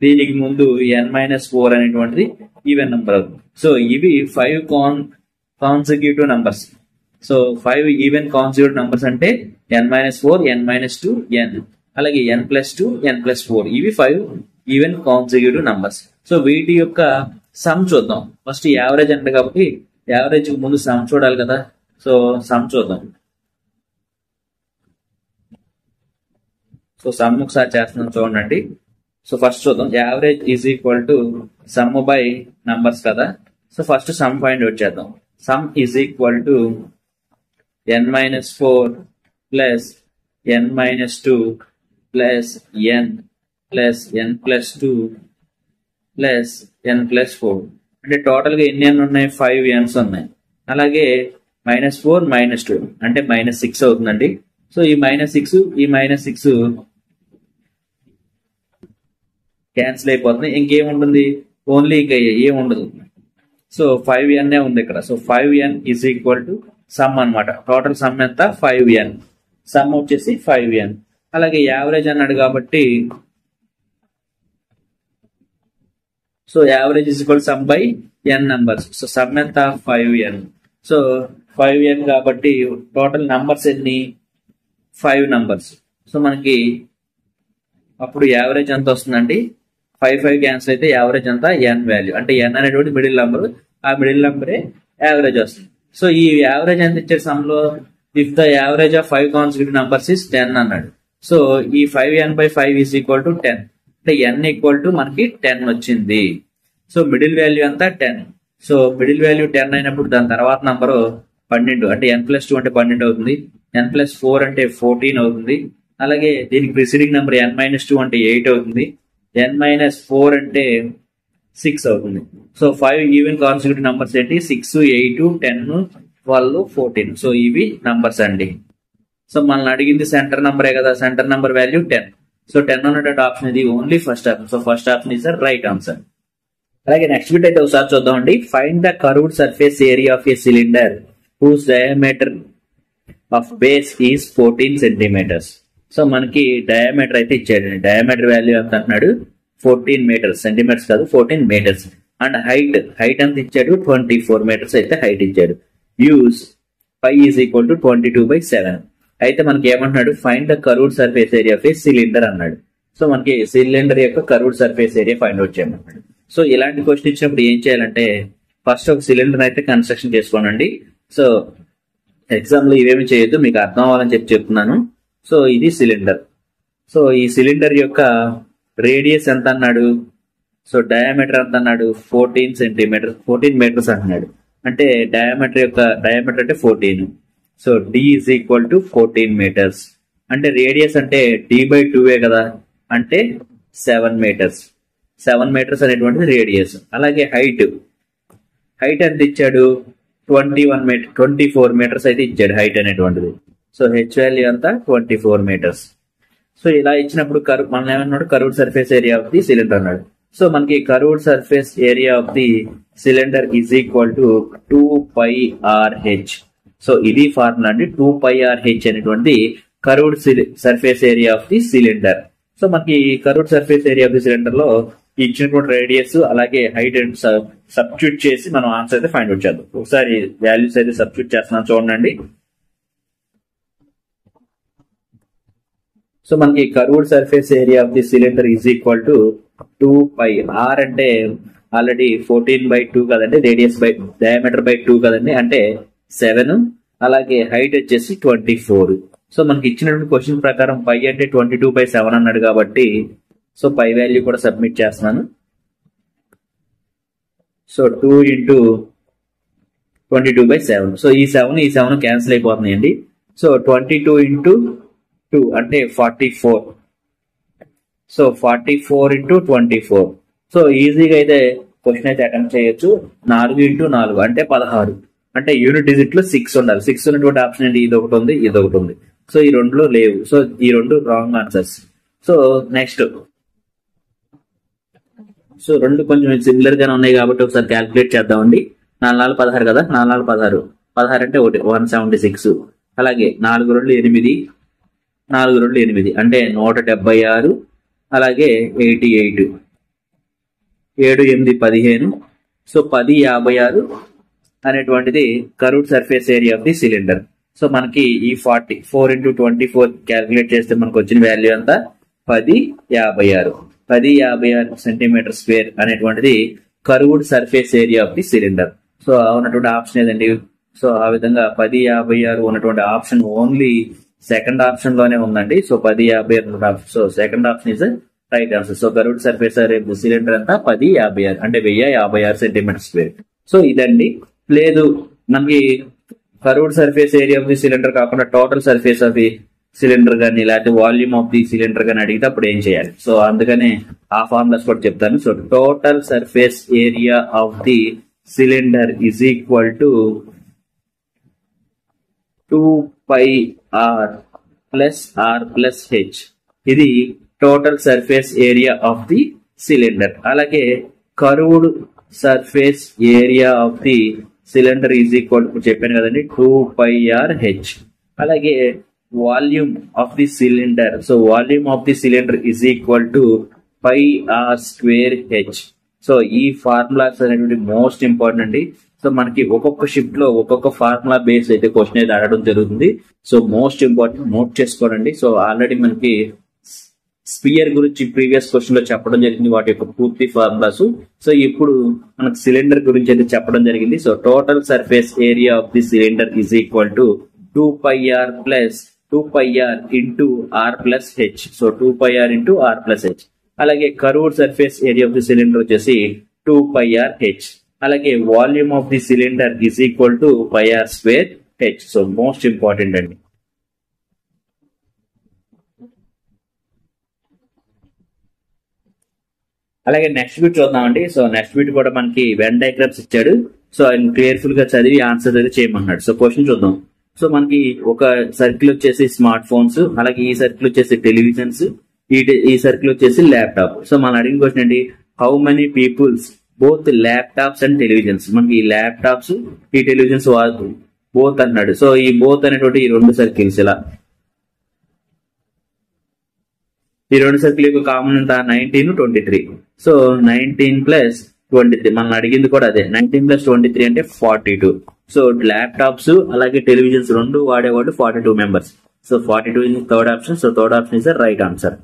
దీనికి ముందు n-4 అనేటువంటిది ఈవెన్ నెంబర్ అవుతుంది. సో ఇవి 5 consecutive numbers. So 5 even consecutive numbers అంటే n-4, n-2, n, అలాగే n+2, n+4. ఇవి 5 ఈవెన్ కాన్సిక్యూటివ్ నంబర్స్. సో వీటి యొక్క సమ్ చూద్దాం. ఫస్ట్ యావరేజ్ అంటే కాబట్టి యావరేజ్ ముందు సమ్ చూడాలి కదా. సో సమ్ చూద్దాం. సో సమ్ ఒకసారి చేస్తున్నాం చూడండి. సో ఫస్ట్ చూద్దాం. Average is equal to sum by numbers కదా. So first sum find out చేద్దాం. Sum is equal to n-4 plus n-2 plus n plus n+2 plus n+4. అంటే total గా ఎన్ని n ఉన్నాయి? 5 n's ఉన్నాయి. అలాగే -4 -2 అంటే -6 అవుతుందండి. సో ఈ -6 ఈ -6 క్యాన్సిల్ అయిపోతుంది. ఇంకేముంటుంది? ఓన్లీ ఇంకా ఏముండదు. సో 5n ఉంది ఇక్కడ. So 5n is equal to some అనమాట. టోటల్ సమ్ ఎంత? 5n. సమ్ వచ్చేసి 5n. అలాగే యావరేజ్ అన్నాడు కాబట్టి so average is equal sum by n numbers. So some ఎంత? 5n. సో 5n కాబట్టి టోటల్ నంబర్స్ ఎన్ని? 5 నంబర్స్. సో మనకి అప్పుడు యావరేజ్ ఎంత వస్తుందండి? 5 క్యాన్సిల్ అయితే యావరేజ్ ఎంత? n value. అంటే n అనేటువంటి మిడిల్ నెంబర్, ఆ మిడిల్ నెంబరే యావరేజ్ వస్తుంది. సో ఈ యావరేజ్ ఎంత ఇచ్చారు సమ్ లో? If the average of 5 consecutive numbers is 10 అన్నాడు. సో ఈ 5n/5 ఈజ్ ఈక్వల్ టు 10. అంటే n ఈక్వల్ టు మనకి 10 వచ్చింది. సో మిడిల్ వాల్యూ అంతా 10. సో మిడిల్ వాల్యూ 10 అయినప్పుడు దాని తర్వాత నంబరు 12 అంటే n+2 అంటే 12 అవుతుంది. n+4 అంటే 14 అవుతుంది. అలాగే దీనికి ప్రిసీడింగ్ నెంబర్ n-2 అంటే 8 అవుతుంది. n-4 అంటే 6 అవుతుంది. సో 5 ఈవెన్ కాన్సిక్యూటివ్ నంబర్స్ ఏంటి? 6, 8, 10, 12, 14. సో ఇవి నంబర్స్ అండి. సో మనల్ని అడిగింది సెంటర్ నంబరే కదా. Centre number value 10. సో 10 ఉన్నటువంటి ఆప్షన్ ఇది only first option. So first option is the right answer. అలాగే నెక్స్ట్ బిట్ అయితే ఒకసారి చూద్దామండి. Find the curved surface area of a cylinder whose diameter of base is 14 centimetres. So మనకి diameter అయితే ఇచ్చాడు. Diameter value ఎంత అంటున్నాడు? 14 మీటర్స్, సెంటీమీటర్స్ కాదు 14 మీటర్స్. అండ్ హైట్ ఎంత ఇచ్చాడు? 24 మీటర్స్ అయితే హైట్ ఇచ్చాడు. Use π is equal to 22/7. అయితే మనకి ఏమంటున్నాడు? Find the curved surface area of a cylinder అన్నాడు. సో మనకి సిలిండర్ యొక్క curved surface area find out చేయమన్నాడు. సో ఇలాంటి క్వశ్చన్ ఇచ్చినప్పుడు ఏం చేయాలంటే ఫస్ట్ ఒక సిలిండర్ అయితే కన్స్ట్రక్షన్ చేసుకోనండి. సో ఎగ్జామ్ లో ఇవేమి చేయొద్దు, మీకు అర్థం అవ్వాలని చెప్తున్నాను. సో ఇది సిలిండర్. సో ఈ సిలిండర్ యొక్క రేడియస్ ఎంత అన్నాడు? సో డయామీటర్ ఎంత అన్నాడు? 14 సెంటీమీటర్, 14 మీటర్స్ అంటున్నాడు. అంటే డయామీటర్ అంటే 14. So D is equal to 14 metres. అంటే రేడియస్ అంటే d/2 కదా, అంటే 7 మీటర్స్. 7 మీటర్స్ అనేటువంటిది రేడియస్. అలాగే హైట్ ఎంత ఇచ్చాడు? 24 మీటర్స్ అయితే ఇచ్చాడు హైట్ అనేటువంటిది. సో హెచ్ వాల్యూ అంతా 24 మీటర్స్. సో ఇలా ఇచ్చినప్పుడు మనం ఏమన్నాడు? Curved surface area of the cylinder అన్నాడు. సో మనకి curved surface area of the cylinder is equal to 2πRh. So ఇది ఫార్ములా అండి. 2πRh అనేటువంటి curved surface area of the cylinder. So మనకి curved surface area of the cylinder లో ఇచ్చినటువంటి radius అలాగే height and substitute చేసి మనం ఆన్సర్ అయితే ఫైండ్ అవుట్ చేద్దాం. ఒకసారి వాల్యూస్ అయితే సబ్స్టిట్యూట్ చేస్తున్నాం చూడండి. సో మనకి curved surface area of the cylinder is equal to 2π. R అంటే ఆల్రెడీ 14/2 కదండి, రేడియస్ డయామీటర్ బై 2 కదండి, అంటే 7. అలాగే హైట్ వచ్చేసి 24. సో మనకి ఇచ్చినటువంటి క్వశ్చన్ ప్రకారం π అంటే 22/7 అన్నాడు కాబట్టి సో π వాల్యూ కూడా సబ్మిట్ చేస్తున్నాను. సో 2 × 22/7. సో ఈ 7 క్యాన్సిల్ అయిపోతున్నాయండి. సో 22 × 2 అంటే 44. సో 44 × 24. సో ఈజీగా అయితే క్వశ్చన్ అయితే అటెంప్ట్ చేయొచ్చు. 4 × 4 అంటే 16. అంటే యూనిట్ డిజిట్ లో 6 ఉండాలి. 6 ఉన్నటువంటి ఆప్షన్ ఏంటి? ఇది ఒకటి ఉంది, ఇది ఒకటి ఉంది. సో ఈ రెండులో లేవు. సో ఈ రెండు wrong answers. So next, so రెండు కొంచెం సిమిలర్ గానే ఉన్నాయి కాబట్టి ఒకసారి క్యాల్కులేట్ చేద్దామండి. 4 4 16 కదా, 4 4 16. 16 అంటే 176. అలాగే 4 2 8, 4 2 8 అంటే 176. అలాగే 88, 7 8 15. సో 1056 అనేటువంటిది curved surface area of the cylinder. So మనకి ఈ 44 × 24 క్యాల్కులేట్ చేస్తే మనకు వచ్చిన వాల్యూ అంతా 1056. 1056 సెంటీమీటర్ స్క్వేర్ అనేటువంటిది curved surface area of the cylinder. So ఉన్నటువంటి ఆప్షన్ ఏదండి? సో ఆ విధంగా 1056 ఉన్నటువంటి ఆప్షన్ ఓన్లీ సెకండ్ ఆప్షన్ లోనే ఉందండి. So 1056 option. So second option is right answer. So curved surface area of the cylinder అంతా 1056 అంటే 1056 సెంటీమీటర్ స్క్వేర్. సో ఇదండి. లేదు మనకి curved surface area of the cylinder కాకుండా total surface of the cylinder గానీ లేకపోతే వాల్యూమ్ ఆఫ్ ది సిలిండర్ గానీ అడిగితే అప్పుడు ఏం చేయాలి? సో అందుకనే ఆ ఫార్ములాస్ కూడా చెప్తాను. So total surface area of the cylinder is equal to 2πr plus r plus h. ఇది total surface area of the cylinder. అలాగే curved surface area of the cylinder is equal to చెప్పాను కదండి 2πRh. అలాగే volume of the cylinder. So volume of the cylinder is equal to πr²h. So ఈ formulas అనేటువంటి most important అండి. So మనకి ఒక్కొక్క shift లో ఒక్కొక్క ఫార్ములా బేస్ అయితే క్వశ్చన్ అయితే అడగడం జరుగుతుంది. సో మోస్ట్ ఇంపార్టెంట్ నోట్ చేసుకోండి. సో ఆల్రెడీ మనకి స్పియర్ గురించి ప్రీవియస్ క్వశ్చన్ లో చెప్పడం జరిగింది, వాటి యొక్క పూర్తి ఫార్ములాస్. సో ఇప్పుడు మనకు సిలిండర్ గురించి అయితే చెప్పడం జరిగింది. So total surface area of the cylinder is equal to 2πr plus 2πr into r plus h. So 2πr into r plus h. అలాగే curved surface area of the cylinder వచ్చేసి 2πRh. అలాగే volume of the cylinder is equal to πr²h. So most important అండి. అలాగే next bit చూద్దామండి. So next bit కూడా మనకి Venn diagrams ఇచ్చాడు. So ఆయన కేర్ఫుల్ గా చదివి ఆన్సర్ అయితే చేయమన్నాడు. సో క్వశ్చన్ చూద్దాం. సో మనకి ఒక సర్కిల్ వచ్చేసి స్మార్ట్ ఫోన్స్, అలాగే ఈ సర్కిల్ వచ్చేసి టెలివిజన్స్, ఈ సర్కిల్ వచ్చేసి ల్యాప్టాప్. సో మనం అడిగిన క్వశ్చన్ ఏంటి? How many peoples both laptops and televisions. మనకి ఈ ల్యాప్టాప్స్ ఈ టెలివిజన్స్ బోత్ అన్నాడు. సో ఈ బోత్ అనేటువంటి ఈ రెండు సర్కిల్స్ ఇలా, ఈ రెండు సర్కిల్ యొక్క కామన్ ఎంత 19 23. సో 19 ప్లస్ 23 మనం అడిగింది కూడా అదే. 19 ప్లస్ 23 అంటే 42. సో ల్యాప్టాప్స్ అలాగే టెలివిజన్స్ రెండు వాడేవాడు 42 members. So 42 is third option. So third option is the right answer.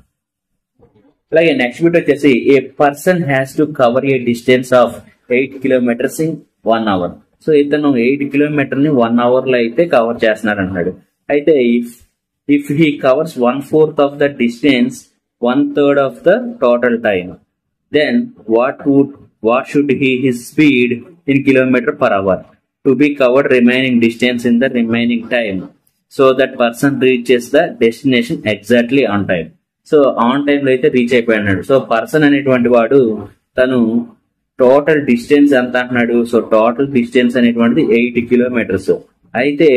అలాగే నెక్స్ట్ బిట్ వచ్చేసి a person has to cover a distance of 8 kilometers in 1 hour. So ఇతను 8 కిలోమీటర్ ని 1 hour లో అయితే cover చేస్తున్నాడు అన్నాడు. అయితే if he covers 1/4 of the distance 1/3 of the total time, then what should his speed in kilometer per hour to be covered remaining distance in the remaining time so that person reaches the destination exactly on time. So on time లో అయితే reach అయిపోయినాడు. So person అనేటువంటి వాడు తను total distance ఎంత అంటున్నాడు. So total distance అనేటువంటిది 8 kilometres. అయితే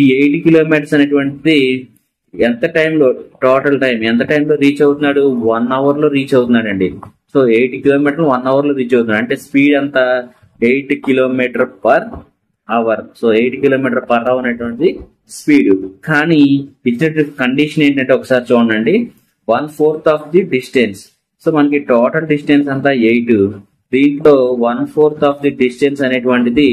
ఈ 8 కిలోమీటర్స్ అనేటువంటిది ఎంత టైంలో, టోటల్ టైం ఎంత టైంలో రీచ్ అవుతున్నాడు, 1 అవర్ లో రీచ్ అవుతున్నాడు అండి. సో 8 కిలోమీటర్లు 1 అవర్ లో రీచ్ అవుతున్నాడు. అంటే స్పీడ్ ఎంత 8 kilometre per hour. So 8 kilometre per hour అనేటువంటి స్పీడ్. కానీ ఇచ్చిన కండిషన్ ఏంటంటే ఒకసారి చూడండి, 1/4 ఆఫ్ ది డిస్టెన్స్. సో మనకి టోటల్ డిస్టెన్స్ అంతా 8, దీంట్లో 1/4 ఆఫ్ ది డిస్టెన్స్ అనేటువంటిది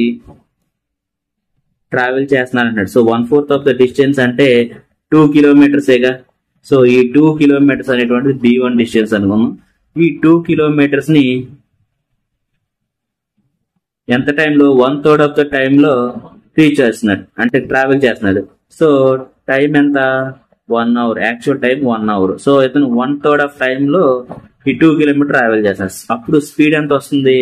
ట్రావెల్ చేస్తున్నాడు అన్నాడు. సో 1/4 ఆఫ్ ద డిస్టెన్స్ అంటే 2 కిలోమీటర్సేగా. సో ఈ 2 కిలోమీటర్స్ అనేటువంటిది D1 డిస్టెన్స్ అనుకున్నాం. ఈ 2 కిలోమీటర్స్ ని ఎంత టైంలో, 1/3 ఆఫ్ ద టైంలో రీచ్ చేస్తున్నాడు, అంటే ట్రావెల్ చేస్తున్నాడు. సో టైం ఎంత 1 hour, actual time 1 hour. So ఇతను 1/3 ఆఫ్ టైంలో ఈ 2 కిలోమీటర్ ట్రావెల్ చేస్తాడు. అప్పుడు స్పీడ్ ఎంత వస్తుంది.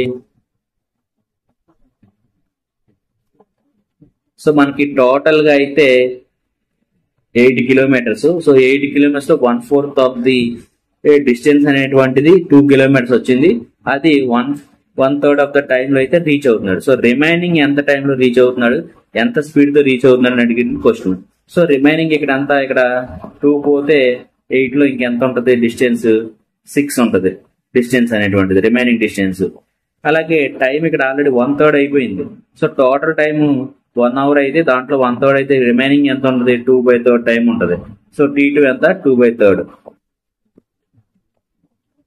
సో మనకి టోటల్ గా అయితే 8 కిలోమీటర్స్. సో 8 కిలోమీటర్స్ లో 1/4 ఆఫ్ ది డిస్టెన్స్ అనేటువంటిది 2 కిలోమీటర్స్ వచ్చింది. అది 1/3 ఆఫ్ ద టైమ్ లో అయితే రీచ్ అవుతున్నాడు. సో రిమైనింగ్ ఎంత టైంలో రీచ్ అవుతున్నాడు, ఎంత స్పీడ్ తో రీచ్ అవుతున్నాడు అని అడిగింది క్వశ్చన్. సో రిమైనింగ్ ఇక్కడ అంతా, ఇక్కడ 2 పోతే 8 లో ఇంకెంత ఉంటుంది డిస్టెన్స్, 6 ఉంటుంది డిస్టెన్స్ అనేటువంటిది, రిమైనింగ్ డిస్టెన్స్. అలాగే టైం ఇక్కడ ఆల్రెడీ 1/3 అయిపోయింది. సో టోటల్ టైం 1 అవర్ అయితే దాంట్లో 1/3 అయితే రిమైనింగ్ ఎంత ఉంటుంది, 2/3 టైం ఉంటుంది. సో T2 ఎంత, 2/3.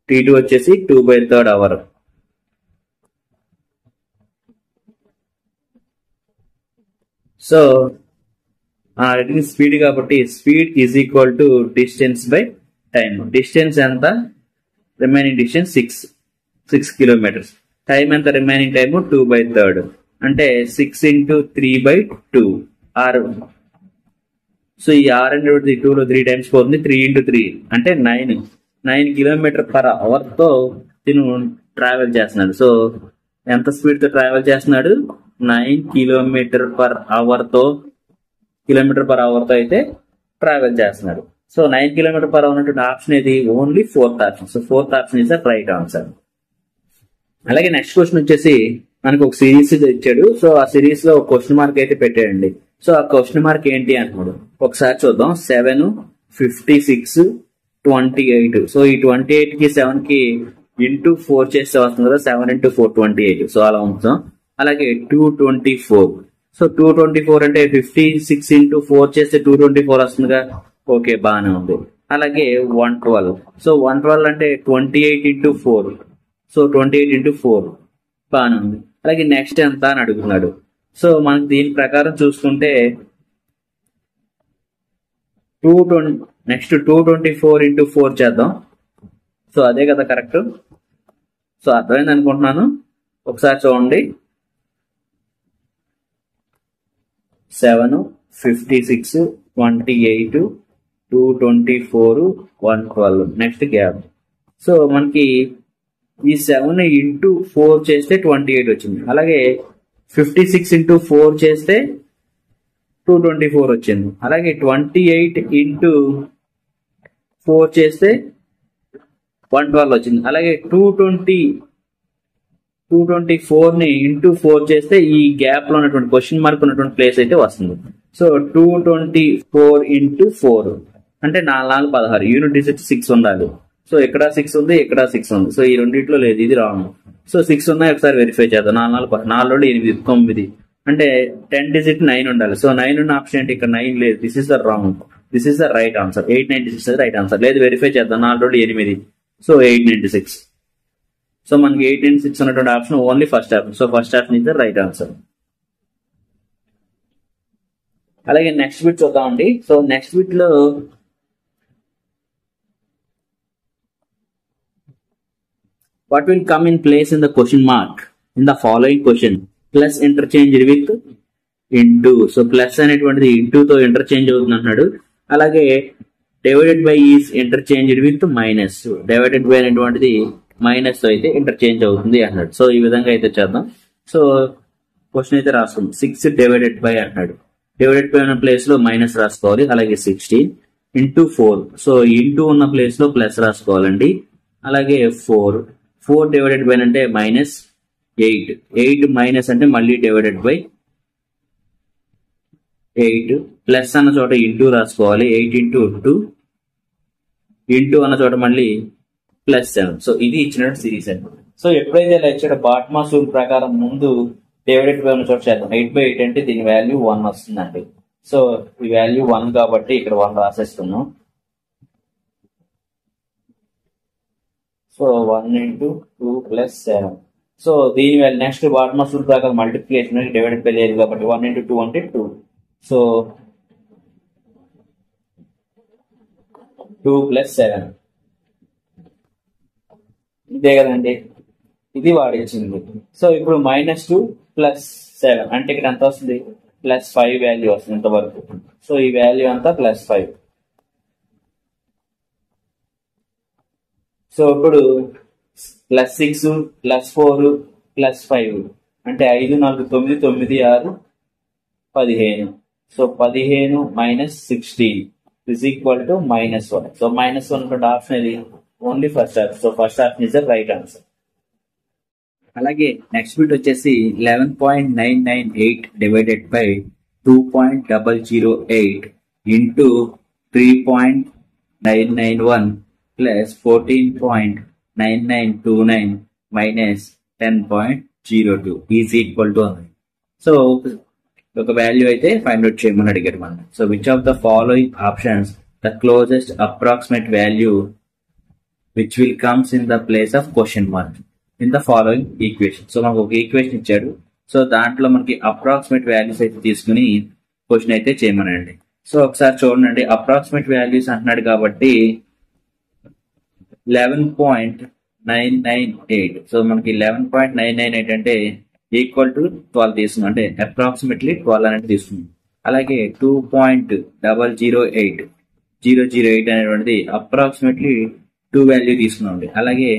T2 వచ్చేసి 2/3 అవర్. సో స్పీడ్ కాబట్టి speed is equal to distance by time. Distance ఎంత, రిమైనింగ్ డిస్టెన్స్ 6 కిలోమీటర్స్. టైం ఎంత, రిమైనింగ్ టైం 2/3 అంటే 6 × 3/2 6. సో ఈ 6 అనేది 2 లో 3 టైమ్స్ పోతుంది, 3 × 3 అంటే 9 కిలోమీటర్ పర్ అవర్ తో తిను ట్రావెల్ చేస్తున్నాడు. సో ఎంత స్పీడ్ తో ట్రావెల్ చేస్తున్నాడు, 9 కిలోమీటర్ పర్ అవర్ తో అయితే ట్రావెల్ చేస్తున్నాడు. సో 9 కిలోమీటర్ పర్ అవర్ అనేటువంటి ఆప్షన్ ఇది only 4th option. So 4th option is the right answer. అలాగే నెక్స్ట్ క్వశ్చన్ వచ్చేసి మనకు ఒక సిరీస్ ఇచ్చాడు. సో ఆ సిరీస్ లో ఒక క్వశ్చన్ మార్క్ అయితే పెట్టాడండి. సో ఆ క్వశ్చన్ మార్క్ ఏంటి అంటున్నాడు, ఒకసారి చూద్దాం. 7, 56, 28. సో ఈ 28 కి 7 కి ఇంటూ 4 చేస్తే వస్తుంది కదా, 7 × 4 28. సో అలా ఉంచాం. అలాగే 224. సో 224 అంటే 56 × 4 చేస్తే 224 వస్తుందిగా, ఓకే బాగానే ఉంది. అలాగే 112. సో 112 అంటే 28 × 4. సో 28 × 4 బాగానే ఉంది. అలాగే నెక్స్ట్ ఎంత అని అడుగుతున్నాడు. సో మనకి దీని ప్రకారం చూసుకుంటే నెక్స్ట్ 224 × 4 చేద్దాం. సో అదే కదా కరెక్ట్. సో అర్థమైంది అనుకుంటున్నాను. ఒకసారి చూడండి, 7, 56, 28, 224, 112. Next gap. సో మనకి ఈ 7 × 4 చేస్తే 28 వచ్చింది. అలాగే 56 × 4 చేస్తే 224 వచ్చింది. అలాగే 28 × 4 చేస్తే 112 వచ్చింది. అలాగే 224 ని × 4 చేస్తే ఈ గ్యాప్ లో ఉన్నటువంటి క్వశ్చన్ మార్క్ ఉన్నటువంటి ప్లేస్ అయితే వస్తుంది. సో 224 × 4 అంటే 4 16. యూనిట్ డిజిట్ 6 ఉండాలి. సో ఇక్కడ 6 ఉంది, ఇక్కడ 6 ఉంది. సో ఈ రెండింటిలో లేదు, ఇది రాంగ్. సో 6 ఉన్నాయి, ఒకసారి వెరిఫై చేద్దాం. 4 4 8 9 అంటే 10 డిజిట్ 9 ఉండాలి. సో 9 ఉన్న ఆప్షన్ ఏంటి, ఇక్కడ 9 లేదు. This is the wrong, this is the right answer. 896 right answer. లేదు వెరిఫై చేద్దాం, 4 8, సో 896. సో మనకి 896 ఉన్నటువంటి option only first option. So first option is the right answer. అలాగే నెక్స్ట్ బిట్ చూద్దామండి. సో నెక్స్ట్ బిట్ లో what will come in place in the question mark in the following question? Plus interchanged with into. So plus అనేటువంటిది into తో interchange అవుతుంది అంటున్నాడు. అలాగే divided by is interchanged with minus. Divided by అనేటువంటిది minus తో అయితే interchange అవుతుంది అన్నాడు. సో ఈ విధంగా అయితే చేద్దాం. సో క్వశ్చన్ అయితే రాసుకుందాం. 6 డివైడెడ్ బై అంటున్నాడు. డివైడెడ్ బై ఉన్న ప్లేస్ లో మైనస్ రాసుకోవాలి. అలాగే 16 ఇంటూ 4. సో ఇంటూ ఉన్న ప్లేస్ లో ప్లస్ రాసుకోవాలండి. అలాగే 4 డివైడెడ్ బై అంటే మైనస్ 8 మైనస్ అంటే మళ్ళీ డివైడెడ్ బై 8 ప్లస్ అన్న చోట ఇంటూ రాసుకోవాలి. 8 ఇంటూ 2 ఇంటూ అన్న చోట మళ్ళీ ప్లస్ 7. సో ఇది ఇచ్చినట్టు సిరీస్ అండి. సో ఎప్పుడైతే ఇలా ఇచ్చాడో బాట్మాస్ రూల్ ప్రకారం ముందు డివైడెడ్ బై ఉన్న చోట చేద్దాం. 8/8 అంటే దీని వాల్యూ 1 వస్తుందండి. సో ఈ వాల్యూ 1 కాబట్టి ఇక్కడ 1 రాసేస్తున్నాం. So 1 into 2 plus 7. సో దీని వాల్యూ నెక్స్ట్ బాట్మాస్ రూల్ ప్రకారం మల్టిప్లికేషన్ డివైడెడ్ బై లేదు కాబట్టి 1 ఇంటూ 2 అంటే 2. సో 2 ప్లస్ 7 ఇదే కదండి, ఇది వాడిచ్చింది. సో ఇప్పుడు -2 ప్లస్ 7 అంటే ఇక్కడ ఎంత వస్తుంది, +5 వాల్యూ వస్తుంది ఇంతవరకు. సో ఈ వాల్యూ అంతా +5. సో ఇప్పుడు +6 +4 +5 అంటే 5 4 9 9 6 15. So 15 - 16 is equal to -1. So -1 option ఇది only first option. So first option is the right answer. అలాగే నెక్స్ట్ బిట్ వచ్చేసి 11.998 divided by 2.008 into 3.991 plus 14.9929 minus 10.02 is equal to. So ఒక వాల్యూ అయితే find out చేయమని అడిగారు మనం. So which of the following options the closest approximate value which will comes in the place of question mark in the following equation. So మనకు ఒక equation ఇచ్చాడు. So దాంట్లో మనకి అప్రాక్సిమేట్ వాల్యూస్ అయితే తీసుకుని క్వశ్చన్ అయితే చేయమనండి. సో ఒకసారి చూడండి, అప్రాక్సిమేట్ వాల్యూస్ అంటున్నాడు కాబట్టి 11.998. సో మనకి 11.998 అంటే ఈక్వల్ టు 12 తీసుకున్నాం, అంటే అప్రాక్సిమేట్లీ 12 అనేది తీసుకున్నాం. అలాగే 2.008 అనేటువంటిది అప్రాక్సిమేట్లీ 2 వాల్యూ తీసుకున్నాం. అలాగే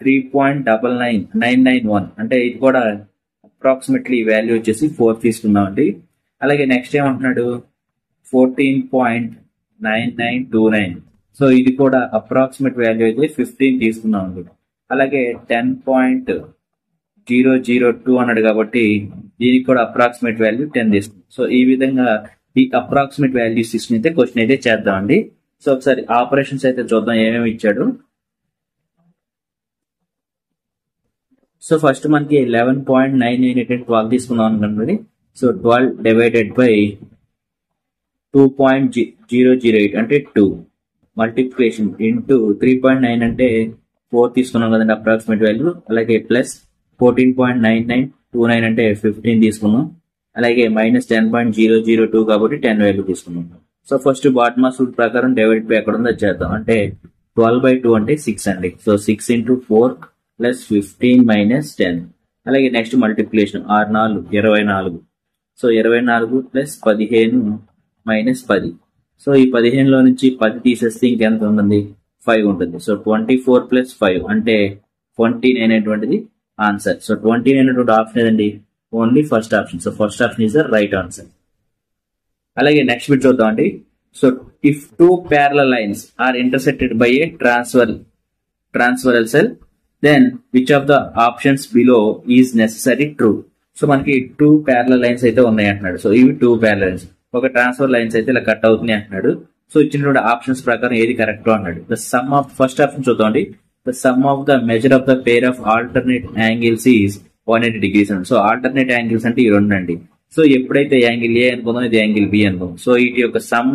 3.991 అంటే ఇది కూడా అప్రాక్సిమేట్లీ వాల్యూ వచ్చేసి 4 తీసుకున్నాం అండి. అలాగే నెక్స్ట్ ఏమంటున్నాడు 14.9929. సో ఇది కూడా అప్రాక్సిమేట్ వాల్యూ అయితే 15 తీసుకున్నాం అండి. అలాగే 10.002 అన్నాడు కాబట్టి దీనికి కూడా అప్రాక్సిమేట్ వాల్యూ 10 తీసుకుంది. సో ఈ విధంగా ఈ అప్రాక్సిమేట్ వాల్యూస్ తీసుకుని అయితే క్వశ్చన్ అయితే చేద్దామండి. సో ఒకసారి ఆపరేషన్స్ అయితే చూద్దాం ఏమేమి ఇచ్చాడు. సో ఫస్ట్ మనకి 11.998 12 తీసుకున్నాం అనుకోండి. సో 12 డివైడెడ్ బై 2.008 అంటే 2 మల్టిప్లికేషన్ ఇంటూ 3.9 అంటే 4 తీసుకున్నాం కదండి అప్రాక్సిమేట్ వాల్యూ. అలాగే ప్లస్ 14.9929 అంటే 15 తీసుకున్నాం. అలాగే మైనస్ 10.002 కాబట్టి 10 వాల్యూ తీసుకున్నాం. సో ఫస్ట్ బాట్మాస్ రూల్ ప్రకారం డివైడ్ బై ఎక్కడ ఉందో చేద్దాం. అంటే 12/2 అంటే 6 అండి. So 6 into 4 plus 15 minus 10. అలాగే next multiplication 6 4 24. So 24 plus 15 minus 10. So ఈ 15లో నుంచి 10 తీసేస్తే ఇంకెంత ఉంటుంది, 5 ఉంటుంది. సో 24 ప్లస్ 5 అంటే 29 అనేటువంటిది ఆన్సర్. సో 29 అనేటువంటి ఆప్షన్ ఏదండి, only first option. So first option is the right answer. అలాగే నెక్స్ట్ బిట్ చూద్దాం అండి. So if 2 parallel lines are intersected by a transversal cell, then which of the options below is necessary true? So మనకి 2 parallel lines అయితే ఉన్నాయి అంటున్నాడు. So ఇవి 2 parallel lines, ఒక transfer lines అయితే ఇలా కట్ అవుతున్నాయి అంటున్నాడు. సో ఇచ్చినటువంటి ఆప్షన్స్ ప్రకారం ఏది కరెక్ట్ అన్నాడు. The sum of first option చూద్దామండి. The sum of the measure of the pair of alternate angles is 180 degrees అండి. సో ఆల్టర్నేట్ యాంగిల్స్ అంటే ఈ రెండు అండి. సో ఎప్పుడైతే యాంగిల్ ఏ అనుకుందాం, ఇది యాంగిల్ బి అనుకుందాం. సో వీటి యొక్క సమ్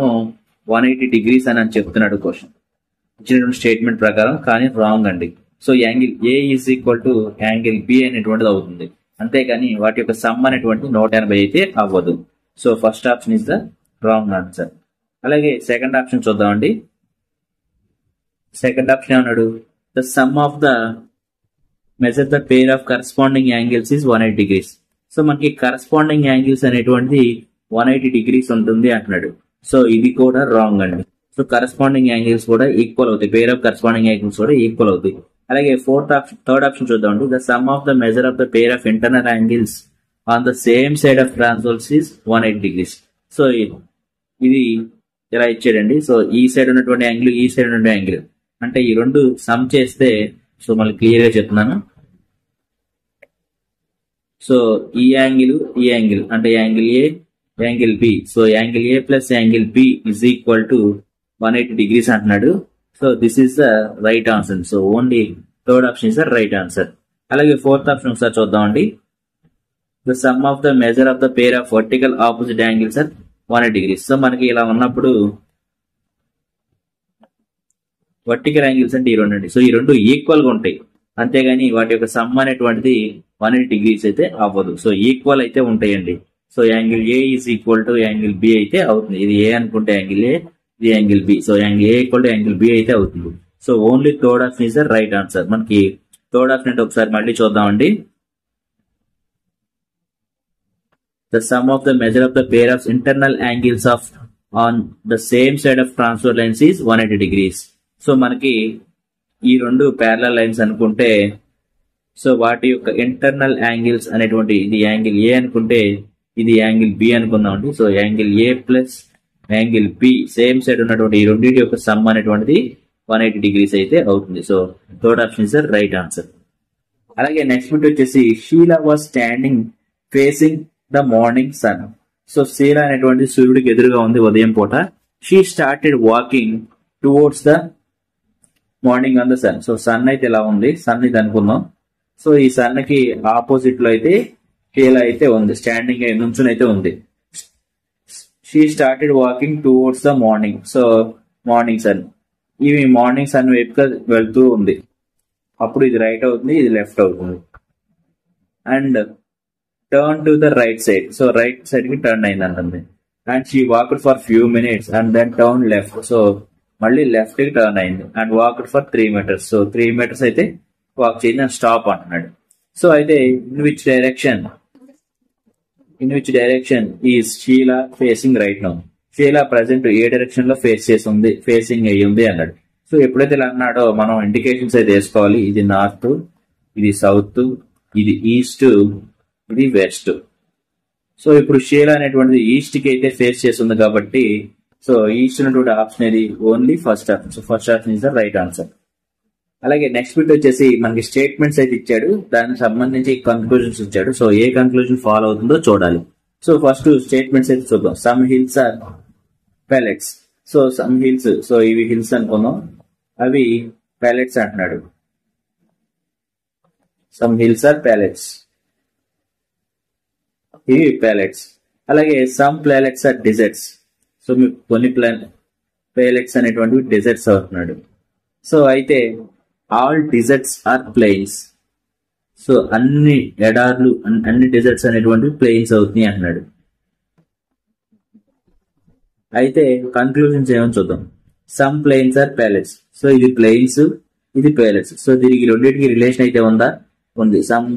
180 degrees అని చెప్తున్నాడు క్వశ్చన్ ఇచ్చినటువంటి స్టేట్మెంట్ ప్రకారం, కానీ రాంగ్ అండి. So angle A is equal to angle B అనేటువంటిది అవుతుంది, అంతేగాని వాటి యొక్క సమ్ అనేటువంటి 180 అయితే అవ్వదు. So first option is the wrong answer. అలాగే సెకండ్ ఆప్షన్ చూద్దామండి. సెకండ్ ఆప్షన్ ఏమన్నాడు, the sum of the measure the pair of corresponding angles is 180 degrees. So మనకి కరస్పాండింగ్ యాంగిల్స్ అనేటువంటిది 180 degrees ఉంటుంది అంటున్నాడు. సో ఇది కూడా రాంగ్ అండి. సో కరస్పాండింగ్ యాంగిల్స్ కూడా ఈక్వల్ అవుతాయి, పేర్ ఆఫ్ కరస్పాండింగ్ యాంగిల్స్ కూడా ఈక్వల్ అవుతాయి. అలాగే థర్డ్ ఆప్షన్ చూద్దామండి, the sum of the measure of the pair of internal angles on the same side of transverse is 180 degrees. So ఇది ఇలా ఇచ్చాడండి. So ఈ సైడ్ ఉన్నటువంటి యాంగిల్, ఈ సైడ్ ఉన్నటువంటి యాంగిల్ అంటే ఈ రెండు సమ్ చేస్తే, సో మళ్ళీ క్లియర్ గా చెప్తున్నాను. సో ఈ యాంగిల్ అంటే angle A, angle B. So angle A plus angle B is equal to 180 degrees అంటున్నాడు. So this is the right answer. So only third option is the right answer. అలాగే fourth option ఒకసారి చూద్దామండి. The sum of the measure of the pair of vertical opposite angles are 180 degrees. So మనకి ఇలా ఉన్నప్పుడు vertical angles అంటే ఈ రెండు అండి. సో ఈ రెండు ఈక్వల్ గా ఉంటాయి, అంతేగాని వాటి యొక్క సమ్ అనేటువంటిది 180 degrees అయితే అవ్వదు. సో ఈక్వల్ అయితే ఉంటాయండి. So angle A is equal to angle B అయితే అవుతుంది. ఇది ఏ అనుకుంటే యాంగిల్ ఏ, ఇది angle B. So angle A equal to angle B అయితే అవుతుంది. So only third option is the right answer. మనకి థర్డ్ ఆప్షన్ అంటే ఒకసారి మళ్ళీ చూద్దామండి. The sum of the measure of the pair of internal angles of on the same side of transverse lines is 180 degrees. So మనకి ఈ రెండు parallel lines అనుకుంటే, so వాటి యొక్క ఇంటర్నల్ యాంగిల్స్ అనేటువంటి, ఇది యాంగిల్ ఏ అనుకుంటే ఇది యాంగిల్ బి అనుకుందామండి. So angle A plus angle B same side ఉన్నటువంటి ఈ రెండింటి యొక్క సమ్ అనేటువంటిది 180 degrees అయితే అవుతుంది. So third option is the right answer. అలాగే నెక్స్ట్ బిట్ వచ్చేసి, Sheela was standing facing the morning sun. So Sheela అనేటువంటి సూర్యుడికి ఎదురుగా ఉంది ఉదయం పూట. She started walking towards the morning on the sun. So sun అయితే ఇలా ఉంది, సన్ ఇది అనుకుందాం. సో ఈ సన్ కి ఆపోజిట్ లో అయితే షీలా అయితే ఉంది, స్టాండింగ్ నుంచుని అయితే ఉంది. She started walking towards the morning. So morning sun, ఇవి మార్నింగ్ సన్ వైపుగా వెళ్తూ ఉంది. అప్పుడు ఇది రైట్ అవుతుంది, ఇది లెఫ్ట్ అవుతుంది. And turn to the right side. So right side కి టర్న్ అయింది అంటుంది. And she walked for few minutes and then turn left. So మళ్ళీ లెఫ్ట్ కి టర్న్ అయింది and walked for 3 meters. So 3 meters అయితే వాక్ చేయండి and stop అంటున్నాడు. So అయితే in which direction is Sheela facing right now. Sheela present ఏ direction లో facing అయ్యింది అన్నాడు. సో ఎప్పుడైతే ఇలా అన్నాడో మనం ఇండికేషన్స్ అయితే వేసుకోవాలి. ఇది నార్త్, ఇది సౌత్, ఇది ఈస్ట్, ఇది వెస్ట్. సో ఇప్పుడు షీలా అనేటువంటిది ఈస్ట్ కి అయితే ఫేస్ చేస్తుంది కాబట్టి, సో ఈస్ట్ ఉన్నటువంటి ఆప్షన్ ఇది only first option. So first option is the right answer. అలాగే నెక్స్ట్ బిట్ వచ్చేసి మనకి స్టేట్మెంట్స్ అయితే ఇచ్చాడు, దానికి సంబంధించి కన్క్లూజన్స్ ఇచ్చాడు. సో ఏ కన్క్లూజన్ ఫాలో అవుతుందో చూడాలి. సో ఫస్ట్ స్టేట్మెంట్స్ అయితే చూద్దాం. Some hills are plateaus. So some hills, so ఇవి హిల్స్ అనుకుందాం, అవి ప్యాలెట్స్ అంటున్నాడు. సమ్ హిల్స్ ఆర్ ప్యాలెట్స్, ఇవి ప్యాలెట్స్. అలాగే some plateaus are deserts. So మీకు కొన్ని ప్యాలెట్స్ అనేటువంటివి డిజర్ట్స్ అవుతున్నాడు. సో అయితే all deserts are plains. So అన్ని ఎడార్లు, అన్ని డిజర్ట్స్ అనేటువంటివి ప్లెయిన్స్ అవుతున్నాయి అంటున్నాడు. అయితే కన్క్లూజన్స్ ఏమని చూద్దాం. Some plains are plateaus. So ఇది ప్లెయిన్స్, ఇది ప్యాలెట్స్. సో దీనికి రెండింటికి రిలేషన్ అయితే ఉంది. సమ్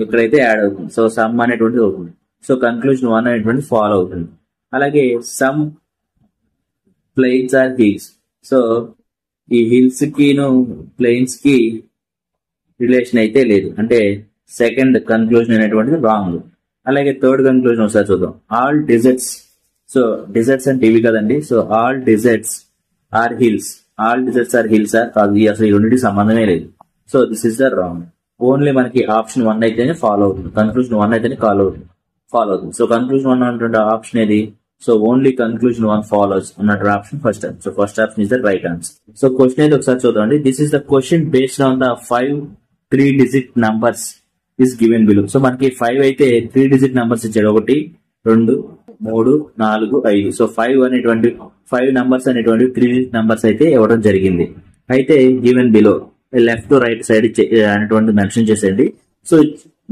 ఇక్కడైతే యాడ్ అవుతుంది. సో సమ్ అనేటువంటిది అవుతుంది. సో కన్క్లూజన్ 1 అనేటువంటి ఫాలో అవుతుంది. అలాగే some plains are hills. So ఈ హిల్స్ కిను ప్లెయిన్స్ కి రిలేషన్ అయితే లేదు, అంటే సెకండ్ కన్క్లూజన్ అనేటువంటిది రాంగ్. అలాగే థర్డ్ కన్క్లూజన్ ఒకసారి చూద్దాం. All deserts. సో డిజర్ట్స్ అంటే ఇవి కదండి. So all deserts are hills. All deserts are hills కాదు, అసలు ఈ రెండింటికి సంబంధమే లేదు. So this is the wrong. Only మనకి ఆప్షన్ 1 అయితేనే ఫాలో అవుతుంది, కన్క్లూజన్ 1 అయితేనే ఫాలో అవుతుంది. సో కన్క్లూజన్ 1 అన్నటువంటి ఆప్షన్ ఏది? సో ఓన్లీ కన్క్లూజన్ 1 ఫాలోస్ అన్నట్టు option first. So first option is the right answer. So question అయితే ఒకసారి చూద్దామండి. This is the question based on the 5 3-digit numbers is given below. So మనకి 5 అయితే 3-digit numbers ఇచ్చాడు. 1 2 3 4 5. So 5 numbers అనేటువంటి 3 digit numbers అయితే ఇవ్వడం జరిగింది. అయితే given below left to right side అనేటువంటి మెన్షన్ చేసేయండి. సో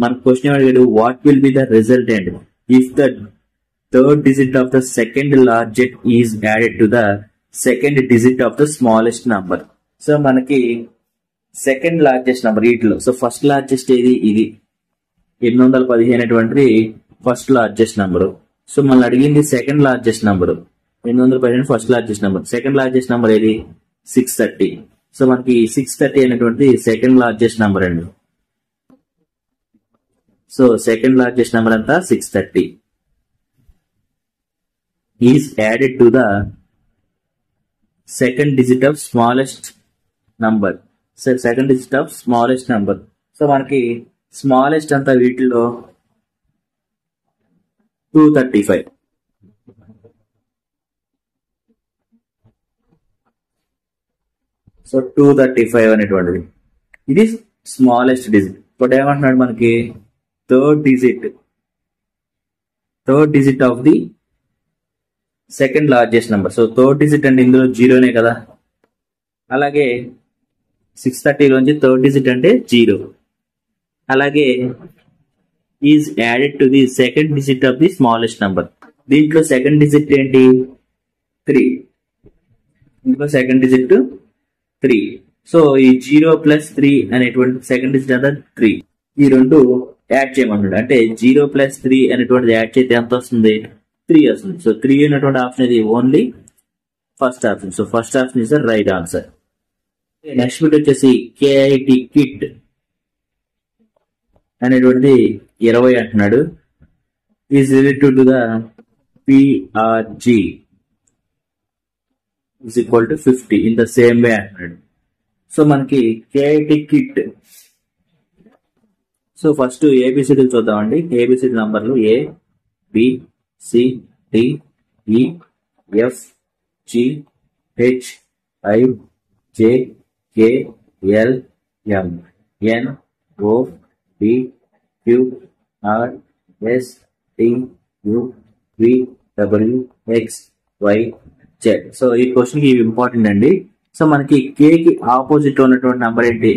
మన క్వశ్చన్ అడిగాడు, what will be the resultant if the third digit of the second largest is added to the second digit of the smallest number. So మనకి second largest number వీటిలో, so first largest ఏది, ఇది 815 అనేటువంటిది first largest number. So మనం అడిగింది second largest number, 815 first largest number. Second largest number ఏది 630. So మనకి 630 అనేటువంటి సెకండ్ లార్జెస్ట్ నంబర్ అండి. సో సెకండ్ లార్జెస్ట్ నంబర్ అంతా 630 is added to the second digit of smallest number. So second digit of smallest number. So మనకి smallest అంతా వీటిలో 235. So 235 అనేటువంటిది ఇది స్మాలెస్ట్ డిజిట్. ఇప్పుడు ఏమంటున్నాడు మనకి third digit of the second largest number. So third digit అంటే ఇందులో జీరోనే కదా, అలాగే 630 లోంచి థర్డ్ డిజిట్ అంటే 0. అలాగే is added to the second digit of the smallest number. దీంట్లో సెకండ్ డిజిట్ ఏంటి 3, ఇందులో సెకండ్ డిజిట్ 3. సో ఈ 0 + 3 అనేటువంటి సెకండ్ డిజిట్ అంతా 3. ఈ రెండు యాడ్ చేయమంటాడు. అంటే 0 + 3 అనేటువంటిది యాడ్ చేస్తే ఎంత వస్తుంది 3 వస్తుంది. సో 3 అనేటువంటి ఆప్షన్ ఇది only first option. So first option is the right answer. Next bit వచ్చేసి KIT కిట్ అనేటువంటిది 20 అంటున్నాడు. Is related to the PRG is equal to 50 in the same way అంటున్నాడు. సో మనకి KIT కిట్, సో ఫస్ట్ ఏబిసిడీలు చూద్దామండి. A B C D నంబర్లు A B C D E F G H I J K L M N O P Q R S T U V W X Y Z. So ఈ question కి important అండి. So మనకి K కి opposite లో ఉన్నటువంటి number ఏంటి,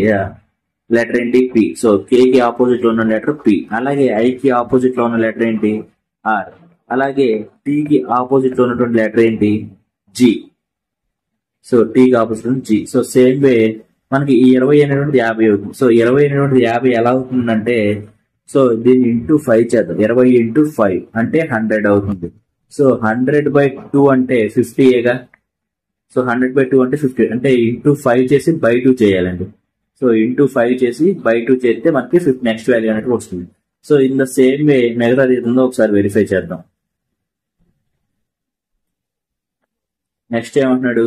letter ఏంటి P. So K కి ఆపోజిట్ లో ఉన్న లెటర్ P. అలాగే I కి ఆపోజిట్ లో ఉన్న లెటర్ ఏంటి R. అలాగే T కి ఆపోజిట్ లో ఉన్నటువంటి లెటర్ ఏంటి G. సో T కి opposite G. So same way మనకి ఈ 20 అనేటువంటిది 50 అవుతుంది. సో 20 అనేటువంటిది 50 ఎలా అవుతుందంటే, సో దీన్ని ఇంటూ 5 చేద్దాం. 20 ఇంటూ 5 అంటే 100 అవుతుంది. సో 100/2 అంటే 50ఏగా. సో 100/2 అంటే 50, అంటే ఇంటూ 5 చేసి బై 2 చేయాలండి. సో ఇంటూ 5 చేసి బై 2 చేస్తే మనకి నెక్స్ట్ వాల్యూ అనేది వస్తుంది. So in the same way మిగతాది ఏదో ఒకసారి వెరిఫై చేద్దాం. నెక్స్ట్ ఏమంటున్నాడు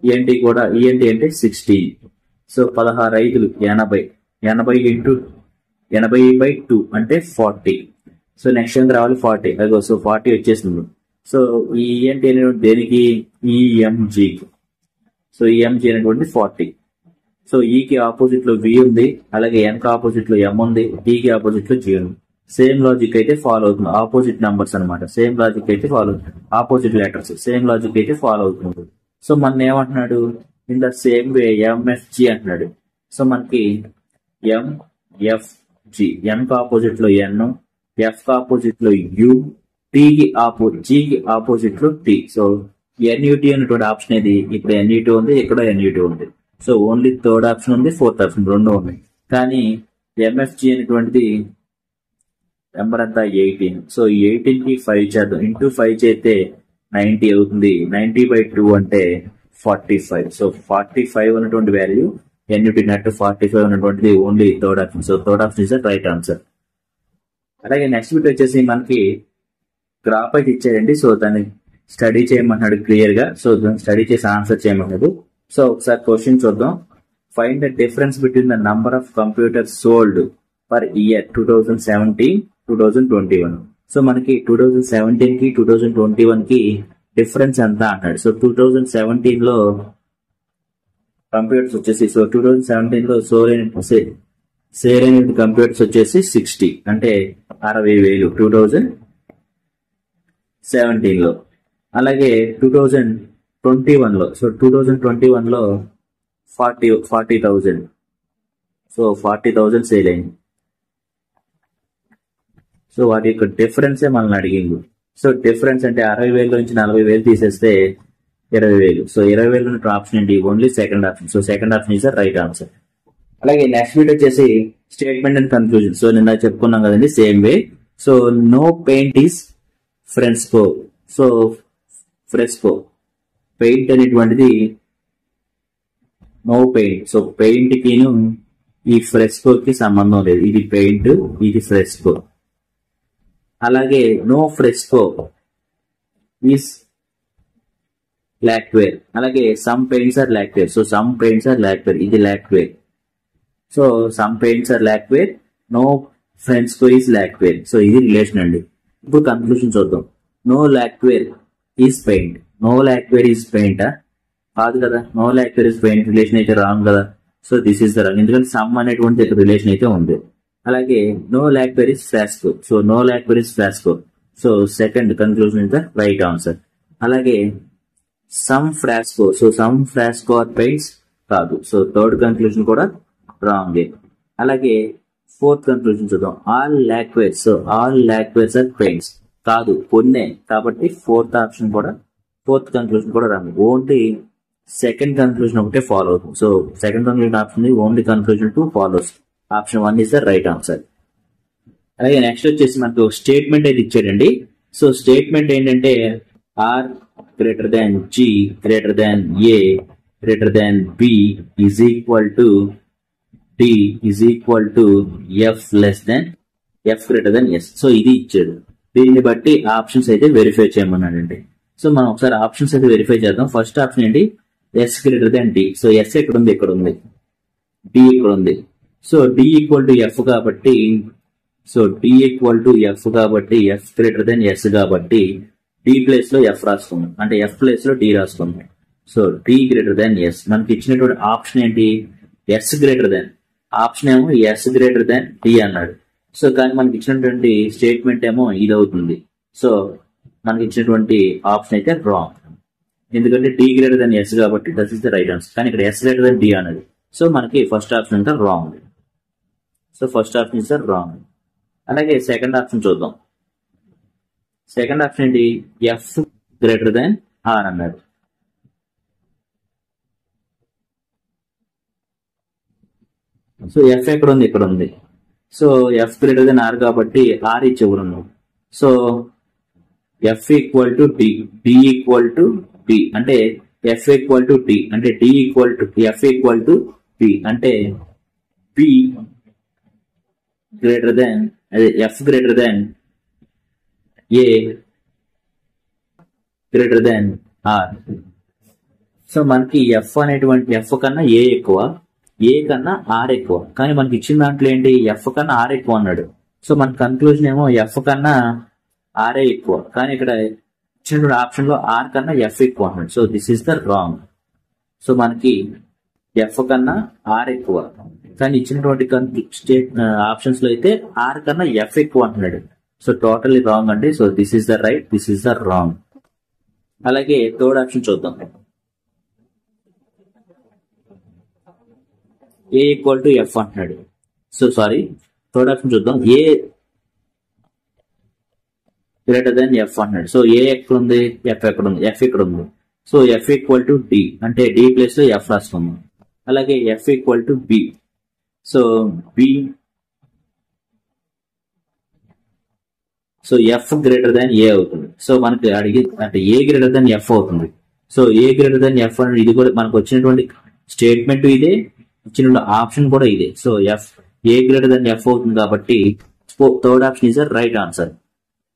ENT కూడా ENT అంటే 16. సో 16 80 ఇంటూ 80/2 అంటే 40. సో నెక్స్ట్ ఎంత రావాలి 40. అదిగో సో 40 వచ్చేసింది. సో ఈ ENT అనేటువంటి దేనికి EMG. సో EMG అనేటువంటి 40. సో E కి ఆపోజిట్ లో V ఉంది, అలాగే N కి ఆపోజిట్ లో M ఉంది, D కి ఆపోజిట్ లో G ఉంది. సేమ్ లాజిక్ అయితే ఫాలో అవుతుంది. ఆపోజిట్ నంబర్స్ అనమాట. సేమ్ లాజిక్ అయితే ఫాలో అవుతుంది. ఆపోజిట్ లెటర్స్ సేమ్ లాజిక్ అయితే ఫాలో అవుతుంది. సో మన ఏమంటున్నాడు in the same way MFG అంటున్నాడు. సో మనకి MFG, N కి ఆపోజిట్ లో N, F కి ఆపోజిట్ లో U, G కి ఆపోజిట్ లో T. సో NUT అనేటువంటి ఆప్షన్ ఇది. ఇక్కడ NUT ఉంది, ఇక్కడ NUT ఉంది. సో ఓన్లీ థర్డ్ ఆప్షన్ ఉంది, ఫోర్త్ ఆప్షన్ రెండు ఉన్నాయి. కానీ MFG అనేటువంటిది నెంబర్ అంతా 18. సో 18 కి 5 చేద్దాం. ఇంటూ 5 చేస్తే 90 అవుతుంది. 90/2 అంటే 45. సో 45 అనేటువంటి వాల్యూ NUT నట్టు 45 అనేటువంటిది only third option. So third option is the right answer. అలాగే నెక్స్ట్ బిట్ వచ్చేసి మనకి గ్రాఫ్ అయితే ఇచ్చారండి. సో దాన్ని స్టడీ చేయమన్నాడు క్లియర్ గా. సో దాన్ని స్టడీ చేసి ఆన్సర్ చేయమన్నాడు. సో ఒకసారి క్వశ్చన్ చూద్దాం. Find the difference between the number of computers sold per year 2017-2021. So మనకి 2017 కి 2021 కి డిఫరెన్స్ ఎంత అంటాడు. సో 2017 లో కంప్యూటర్స్ వచ్చేసి, సో 2017 లో సేల్ అయిన కంప్యూటర్స్ వచ్చేసి 60, అంటే 60,000 2017లో. అలాగే 2021లో, సో 2021లో 40,000, సో 40,000 సేల్ అయింది. సో వాటి యొక్క డిఫరెన్సే మనల్ని అడిగింది. సో డిఫరెన్స్ అంటే 60,000 నుంచి 40,000 తీసేస్తే 20,000. సో 20,000 ఉన్న ఆప్షన్ ఏంటి? Only second option. So second option is the right answer. అలాగే నెక్స్ట్ బిట్ వచ్చేసి స్టేట్మెంట్ అండ్ కన్క్లూజన్. సో నిన్న చెప్పుకున్నాం కదండి, same way. So no paint is fresco. So fresco paint అనేటువంటిది నో పెయింట్. సో పెయింట్ కిను ఈ ఫ్రెస్కోకి సంబంధం లేదు. ఇది పెయింట్, ఇది ఫ్రెస్కో. అలాగే నో ఫ్రెస్కో ఈస్ లాక్వేర్. అలాగే some paints are lacquer. So some paints are lacquer, ఇది లాక్వేర్. So some paints are lacquer, no fresco is lacquer. So ఇది రిలేషన్ అండి. ఇప్పుడు కన్క్లూషన్ చూద్దాం. No lacquer is paint. No lacquer is paint కాదు కదా. No lacquer is paint relation అయితే wrong కదా. So this is the wrong, ఎందుకంటే some అనేటువంటి రిలేషన్ అయితే ఉంది. అలాగే no lacquer is fresco. So no lacquer is fresco. So second conclusion is the right answer. అలాగే some fresco. So some fresco are paints కాదు. So third conclusion కూడా wrong. అలాగే fourth conclusion చూద్దాం. All lacquers. So all lacquers are paints కాదు, కొన్నే. కాబట్టి fourth conclusion కూడా wrong. Only second conclusion ఒకటే ఫాలో అవుతుంది. So second conclusion option only conclusion 2 follows. Option 1 is the right answer. అలాగే నెక్స్ట్ వచ్చేసి మనకు స్టేట్మెంట్ అయితే ఇచ్చాడండి. సో స్టేట్మెంట్ ఏంటంటే are greater than G greater than A greater than B is equal to D is equal to F less than F greater than S. So ఇది ఇచ్చాడు. దీన్ని బట్టి ఆప్షన్స్ అయితే వెరిఫై చేయమన్నాడండి. సో మనం ఒకసారి ఆప్షన్స్ అయితే verify చేద్దాం. ఫస్ట్ ఆప్షన్ ఏంటి? S greater than D. So S ఎక్కడ ఉంది? ఇక్కడ ఉంది. డి ఇక్కడ ఉంది. So D equal to F కాబట్టి, so D equal to F కాబట్టి ఎఫ్ గ్రేటర్ దాన్ ఎస్ కాబట్టి డి ప్లేస్ లో ఎఫ్ రాసుకుందాం, అంటే ఎఫ్ ప్లేస్ లో డి రాసుకుందాం. So D greater than S. మనకి ఇచ్చినటువంటి ఆప్షన్ ఏంటి? S greater than. ఆప్షన్ ఏమో ఎస్ గ్రేటర్ దాన్ డి అన్నాడు. సో కానీ మనకి ఇచ్చినటువంటి స్టేట్మెంట్ ఏమో ఇది అవుతుంది. సో మనకి ఇచ్చినటువంటి ఆప్షన్ అయితే రాంగ్, ఎందుకంటే డి గ్రేటర్ దాన్ ఎస్ కాబట్టి that is the right answer. కానీ ఇక్కడ ఎస్ గ్రేటర్ దాన్ డి అన్నది. సో మనకి ఫస్ట్ ఆప్షన్ అంతా wrong. So first option is wrong. అలాగే సెకండ్ ఆప్షన్ చూద్దాం. సెకండ్ ఆప్షన్ ఏంటి? ఎఫ్ గ్రేటర్ దాన్ ఆర్ అన్నాడు. సో ఎఫ్ ఎక్కడ ఉంది? ఇక్కడ ఉంది. So F greater than R కాబట్టి ఆర్ ఇచ్చేవరు. So F equal to D, D equal to D అంటే ఎఫ్ ఈక్వల్ టు డి అంటే D equal to F equal to B అంటే బి గ్రేటర్ దాన్, అదే F greater than A greater than R. So మనకి F అనేటువంటి F కన్నా A ఎక్కువ, ఏ కన్నా are ఎక్కువ. కానీ మనకి ఇచ్చిన దాంట్లో ఏంటి? ఎఫ్ కన్నా ఆర్ ఎక్కువ అన్నాడు. సో మన కన్క్లూజన్ ఏమో ఎఫ్ కన్నా ఆర్ఏ ఎక్కువ, కానీ ఇక్కడ ఇచ్చినటువంటి ఆప్షన్ లో ఆర్ కన్నా ఎఫ్ ఎక్కువ అన్నాడు. So this is the wrong. So మనకి ఎఫ్ కన్నా ఆర్ ఎక్కువ, కానీ ఇచ్చినటువంటి ఆప్షన్స్ లో అయితే ఆర్ కన్నా ఎఫ్ ఎక్కువ అంటున్నాడు. సో టోటల్లీ రాంగ్ అండి. So this is the right, this is the wrong. అలాగే థర్డ్ ఆప్షన్ చూద్దాం. ఏ ఈక్వల్ టు ఎఫ్ అంటున్నాడు. సో సారీ, థర్డ్ ఆప్షన్ చూద్దాం. ఏ గ్రేటర్ దాన్ ఎఫ్ అంటున్నాడు. సో ఏ ఎక్కడ ఉంది? ఎఫ్ ఎక్కడ ఉంది? ఎఫ్ ఇక్కడ ఉంది. So F equal to D అంటే డి ప్లేస్ లో ఎఫ్ రాసుకుందాం. అలాగే F equal to B. So B, so F greater than A అవుతుంది. సో మనకి అడిగి అంటే ఏ గ్రేటర్ దాన్ ఎఫ్ అవుతుంది. సో ఏ గ్రేటర్ దాన్ ఎఫ్ అంటే ఇది కూడా మనకు వచ్చినటువంటి స్టేట్మెంట్ ఇదే, ఇచ్చిన ఆప్షన్ కూడా ఇదే. So F A greater than F అవుతుంది కాబట్టి third option is the right answer.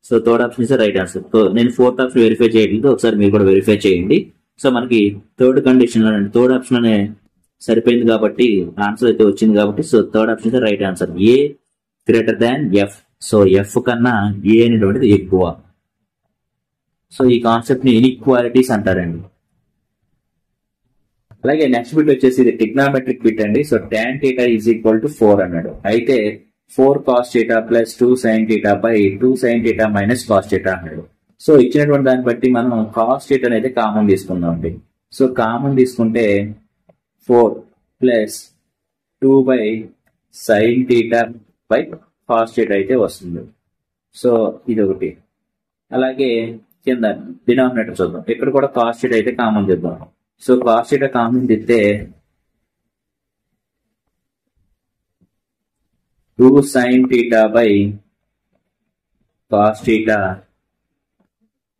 So third option is the right answer. So నేను ఫోర్త్ ఆప్షన్ వెరిఫై చేయలేదు, ఒకసారి మీరు కూడా వెరిఫై చేయండి. సో మనకి థర్డ్ కండిషన్ లో థర్డ్ ఆప్షన్ అనే సరిపోయింది కాబట్టి ఆన్సర్ అయితే వచ్చింది కాబట్టి so third option is the right answer. A greater than F. So F కన్నా ఏ అనేటువంటిది ఎక్కువ. సో ఈ కాన్సెప్ట్ ని ఇన్ఈక్వాలిటీస్ అంటారండి. అలాగే నెక్స్ట్ బిట్ వచ్చేసి ఇది ట్రిగ్నామెట్రిక్ బిట్ అండి. So tan θ is equal to 4 అన్నాడు. అయితే 4 cos theta plus 2 sin theta by 2 sin theta minus cos theta అన్నాడు. సో ఇచ్చినటువంటి దాన్ని బట్టి మనం cos theta అయితే కామన్ తీసుకుందాం అండి. సో కామన్ తీసుకుంటే 4 plus 2 by sin theta by cos theta అయితే వస్తుంది. సో ఇది ఒకటి. అలాగే కింద డినామినేటర్ చూద్దాం. ఇక్కడ కూడా cos theta అయితే కామన్ చేద్దాం. సో cos theta కామన్ తీస్తే 2 sin theta by cos theta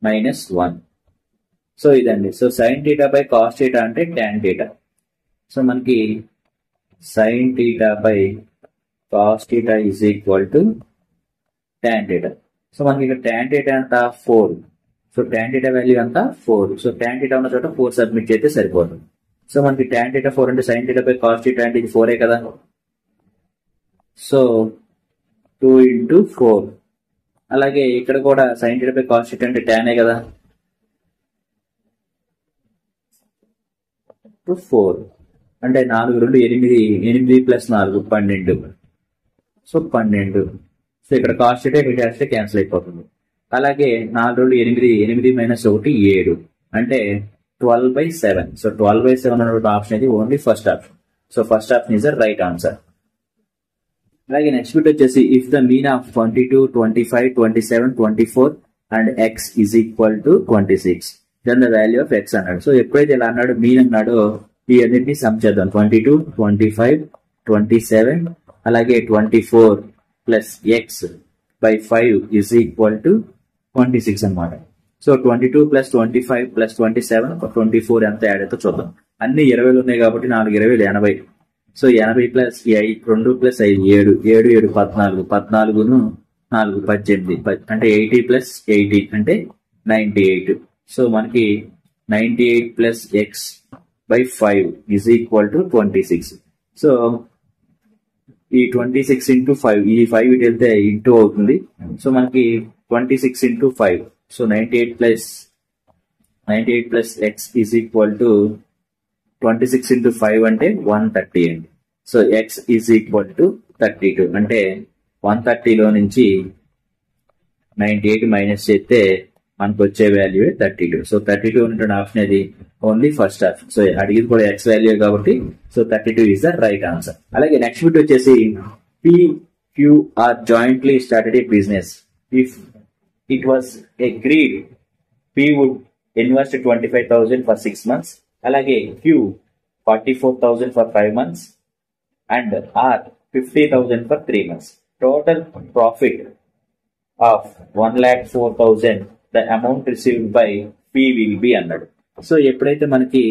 minus 1. So ఇదండి. So sin theta by cos theta అంటే tan theta. సో మనకి sin theta by cos theta is equal to tan theta. So మనకి ఇక్కడ tan theta అంత 4. So tan theta value అంత 4. So tan theta ఉన్న చోట 4 submit చేస్తే సరిపోతుంది. సో మనకి tan theta 4 అంటే sin theta by cos theta అంటే ఇది 4 కదా. So 2 into 4. అలాగే ఇక్కడ కూడా sin theta by cos theta అంటే tan కదా. 4 అంటే 4 2 8 8 ప్లస్ 4 12. సో 12. సో ఇక్కడ cos theta ఇక్కడ చేస్తే క్యాన్సిల్ అయిపోతుంది. అలాగే 4 2 8 8 మైనస్ 1 7 అంటే 12/7. సో 12/7 అనే ఆప్షన్ ఇది only first option. So first option is the right answer. అలాగే నెక్స్ట్ బిట్ వచ్చేసి if the mean of 22 25 27 24 and X is equal to 26 then the value of X అన్నాడు. సో ఎప్పుడైతే ఇలా అన్నాడు మీన్ అన్నాడో ఈ అన్నింటినీ సమ్ చేద్దాం. 22 25 27 అలాగే 24 plus X by 5 is equal to 26 అనమాట. సో 22 ప్లస్ 25 ప్లస్ 27 24 ఎంత యాడ్ అయితే చూద్దాం. అన్ని 20 ఉన్నాయి కాబట్టి 4 20 80. సో 80 ప్లస్ 2 ప్లస్ 5 7 7 7 14 14 4 18 అంటే 80 ప్లస్ 80 అంటే 98. సో మనకి 98 plus X by 5 is equal to 26. So ఈ 26 ఇంటూ 5 ఈ 5 ఇటు వెళ్తే ఇంటూ అవుతుంది. సో మనకి 26 into 5 so 98 plus X is equal to 26 into 5 అంటే 130 అండి. So X is equal to 32 అంటే 130లో నుంచి 98 మైనస్ చేస్తే మనకు వచ్చే వాల్యూ 32. సో 32 ఉన్నటువంటి ఆప్షన్ అది ఓన్లీ ఫస్ట్ ఆప్షన్. సో అడిగింది కూడా ఎక్స్ వాల్యూ కాబట్టి so 32 is the right answer. అలాగే నెక్స్ట్ బిట్ వచ్చేసి PQR jointly started a business. If it was agreed P would invest 25,000 for 6 months. అలాగే Q 44,000 for 5 months and R 50,000 for 3 months. Total profit of 1,04,000. The amount received by P will be అన్నాడు. So ఎప్పుడైతే మనకి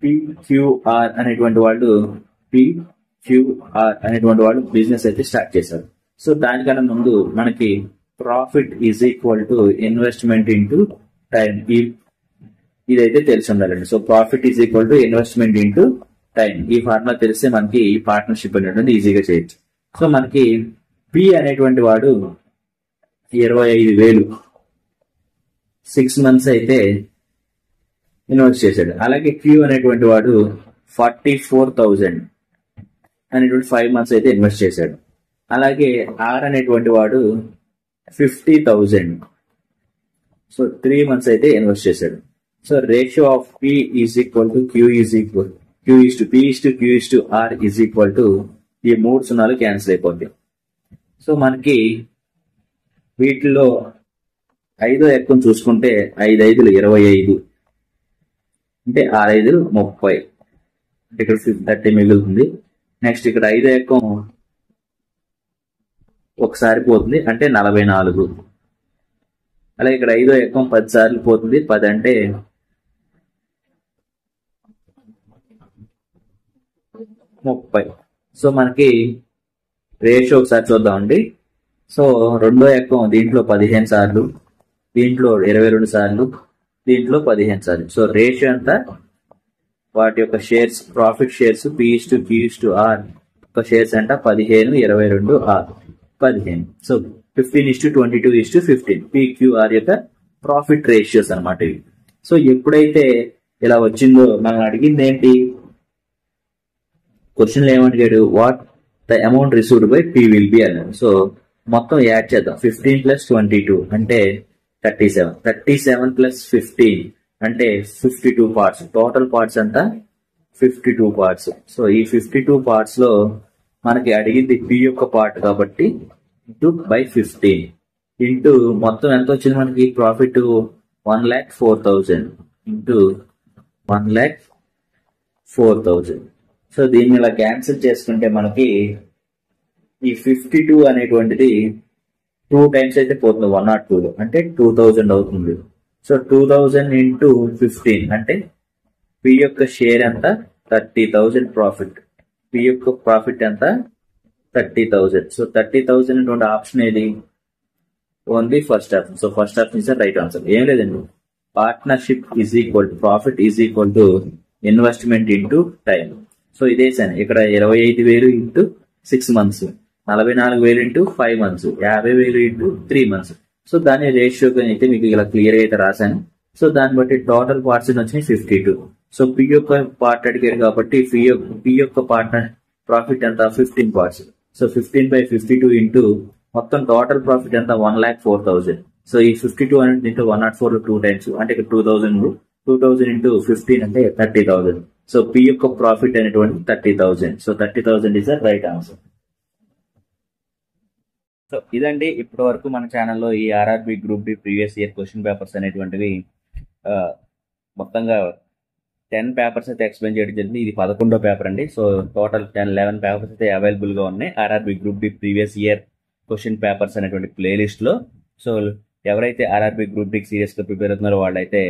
PQR అనేటువంటి వాళ్ళు business అయితే start చేశారు. So దానికన్నా ముందు మనకి profit is equal to investment into time ఇదైతే తెలిసి ఉండాలండి. So profit is equal to investment into time ఈ ఫార్ములా తెలిస్తే మనకి ఈ పార్ట్నర్షిప్ అనేటువంటి ఈజీగా చేయొచ్చు. సో మనకి పి అనేటువంటి వాడు 25,000 6 months అయితే ఇన్వెస్ట్ చేశాడు. అలాగే క్యూ అనేటువంటి వాడు 44,000 అనేటువంటి 5 months అయితే ఇన్వెస్ట్ చేశాడు. అలాగే ఆర్ అనేటువంటి వాడు 50,000 సో 3 months అయితే ఇన్వెస్ట్ చేశాడు. So ratio of P is equal to Q is equal Q is to P is to Q is to R is equal to ఈ 3 సున్నాలు క్యాన్సిల్ అయిపోద్ది. సో మనకి వీటిలో 5వ ఎక్కం చూసుకుంటే 5 5 25 అంటే 6 5 30 అంటే ఇక్కడ 30 మిగులుతుంది. నెక్స్ట్ ఇక్కడ 5వ ఎక్కం ఒకసారి పోతుంది అంటే 44. అలాగే ఇక్కడ 5వ ఎక్కం 10 సార్లు పోతుంది 10 అంటే 30. సో మనకి రేషియో ఒకసారి చూద్దామండి. సో 2వ ఎక్కం దీంట్లో 15 సార్లు, దీంట్లో 22 సార్లు, దీంట్లో 15 సార్లు. సో రేషియో అంతా వాటి యొక్క shares profit shares P is to Q is to R యొక్క షేర్స్ అంట 15 22 R 15. So 15 is to 22 is to 15 PQR యొక్క ప్రాఫిట్ రేషియోస్ అనమాట ఇవి. సో ఎప్పుడైతే ఇలా వచ్చిందో మనం అడిగింది ఏంటి, క్వశ్చన్లో ఏమడిగాడు, what the amount received by P will be అన్నారు. సో మొత్తం యాడ్ చేద్దాం. 15 + 22 అంటే 37. 37 + 15 అంటే 52 పార్ట్స్. టోటల్ పార్ట్స్ అంతా 52 పార్ట్స్. సో ఈ 52 పార్ట్స్ లో మనకి అడిగింది పి యొక్క పార్ట్ కాబట్టి /15 ఇంటూ మొత్తం ఎంత వచ్చింది మనకి ప్రాఫిట్ 1,04,000 ఇంటూ 1,04,000. సో దీన్ని ఇలా క్యాన్సిల్ చేసుకుంటే మనకి ఈ 52 అనేటువంటిది 2 టైమ్స్ అయితే పోతుంది 102 అంటే 2,000 అవుతుంది. సో 2,000 ఇంటూ 15 అంటే పి యొక్క షేర్ ఎంత 30,000 ప్రాఫిట్. పి యొక్క ప్రాఫిట్ ఎంత 30,000. సో 30,000 అటువంటి ఆప్షన్ ఏది only first option. So first option is right answer. ఏం లేదండి, partnership is equal to profit is equal to investment into time. So ఇదే సార్ ఇక్కడ 25,000 into 6 months, 44,000 into 5 months, 50,000 into 3 months. So దాని ratio అయితే మీకు ఇలా clear గా అయితే రాశాను. సో దాన్ని బట్టి టోటల్ పార్ట్స్ వచ్చినాయి 52. సో పి యొక్క పార్ట్ అడిగారు కాబట్టి పి యొక్క పార్ట్నర్ ప్రాఫిట్ ఎంత 15 పార్ట్స్. సో 15/52 ఇంటూ మొత్తం టోటల్ ప్రాఫిట్ ఎంత 1,04,000. సో ఈ 52 అనేది ఇంటూ 104 2 టైమ్స్ అంటే ఇక్కడ 2,000 ఇంటూ 15 అంటే 30,000. సో పి యొక్క ప్రాఫిట్ అనేటువంటి 30,000. So 30,000 is the right answer. So ఇదండి ఇప్పటి వరకు మన ఛానల్లో ఈ RRB group D previous year question papers అనేటువంటివి మొత్తంగా 10 పేపర్స్ అయితే ఎక్స్ప్లెయిన్ చేయడం జరిగింది. ఇది 11వ పేపర్ అండి. సో టోటల్ 11 పేపర్స్ అయితే అవైలబుల్ గా ఉన్నాయి RRB group D previous year question papers అనేటువంటి ప్లేలిస్ట్ లో. సో ఎవరైతే ఆర్ఆర్బి గ్రూప్ డి సీరియస్ గా ప్రిపేర్ అవుతున్నారో వాళ్ళైతే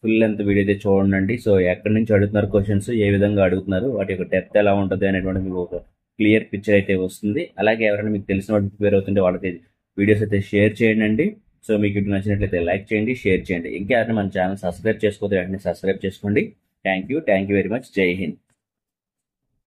ఫుల్ లెంత్ వీడియో అయితే చూడండి. సో ఎక్కడి నుంచి అడుగుతున్నారు క్వశ్చన్స్, ఏ విధంగా అడుగుతున్నారు, వాటి యొక్క డెప్త్ ఎలా ఉంటుంది అనేటువంటి మీకు ఒక క్లియర్ పిక్చర్ అయితే వస్తుంది. అలాగే ఎవరైనా మీకు తెలిసిన వాటి ప్రిపేర్ అవుతుంటే వాళ్ళకి వీడియోస్ అయితే షేర్ చేయండి. సో మీకు ఇది నచ్చినట్లయితే లైక్ చేయండి, షేర్ చేయండి. ఇంకా ఎవరైనా మన ఛానల్ సబ్స్క్రైబ్ చేసుకోతే వెంటనే సబ్స్క్రైబ్ చేసుకోండి. Thank you very much. జై హింద్.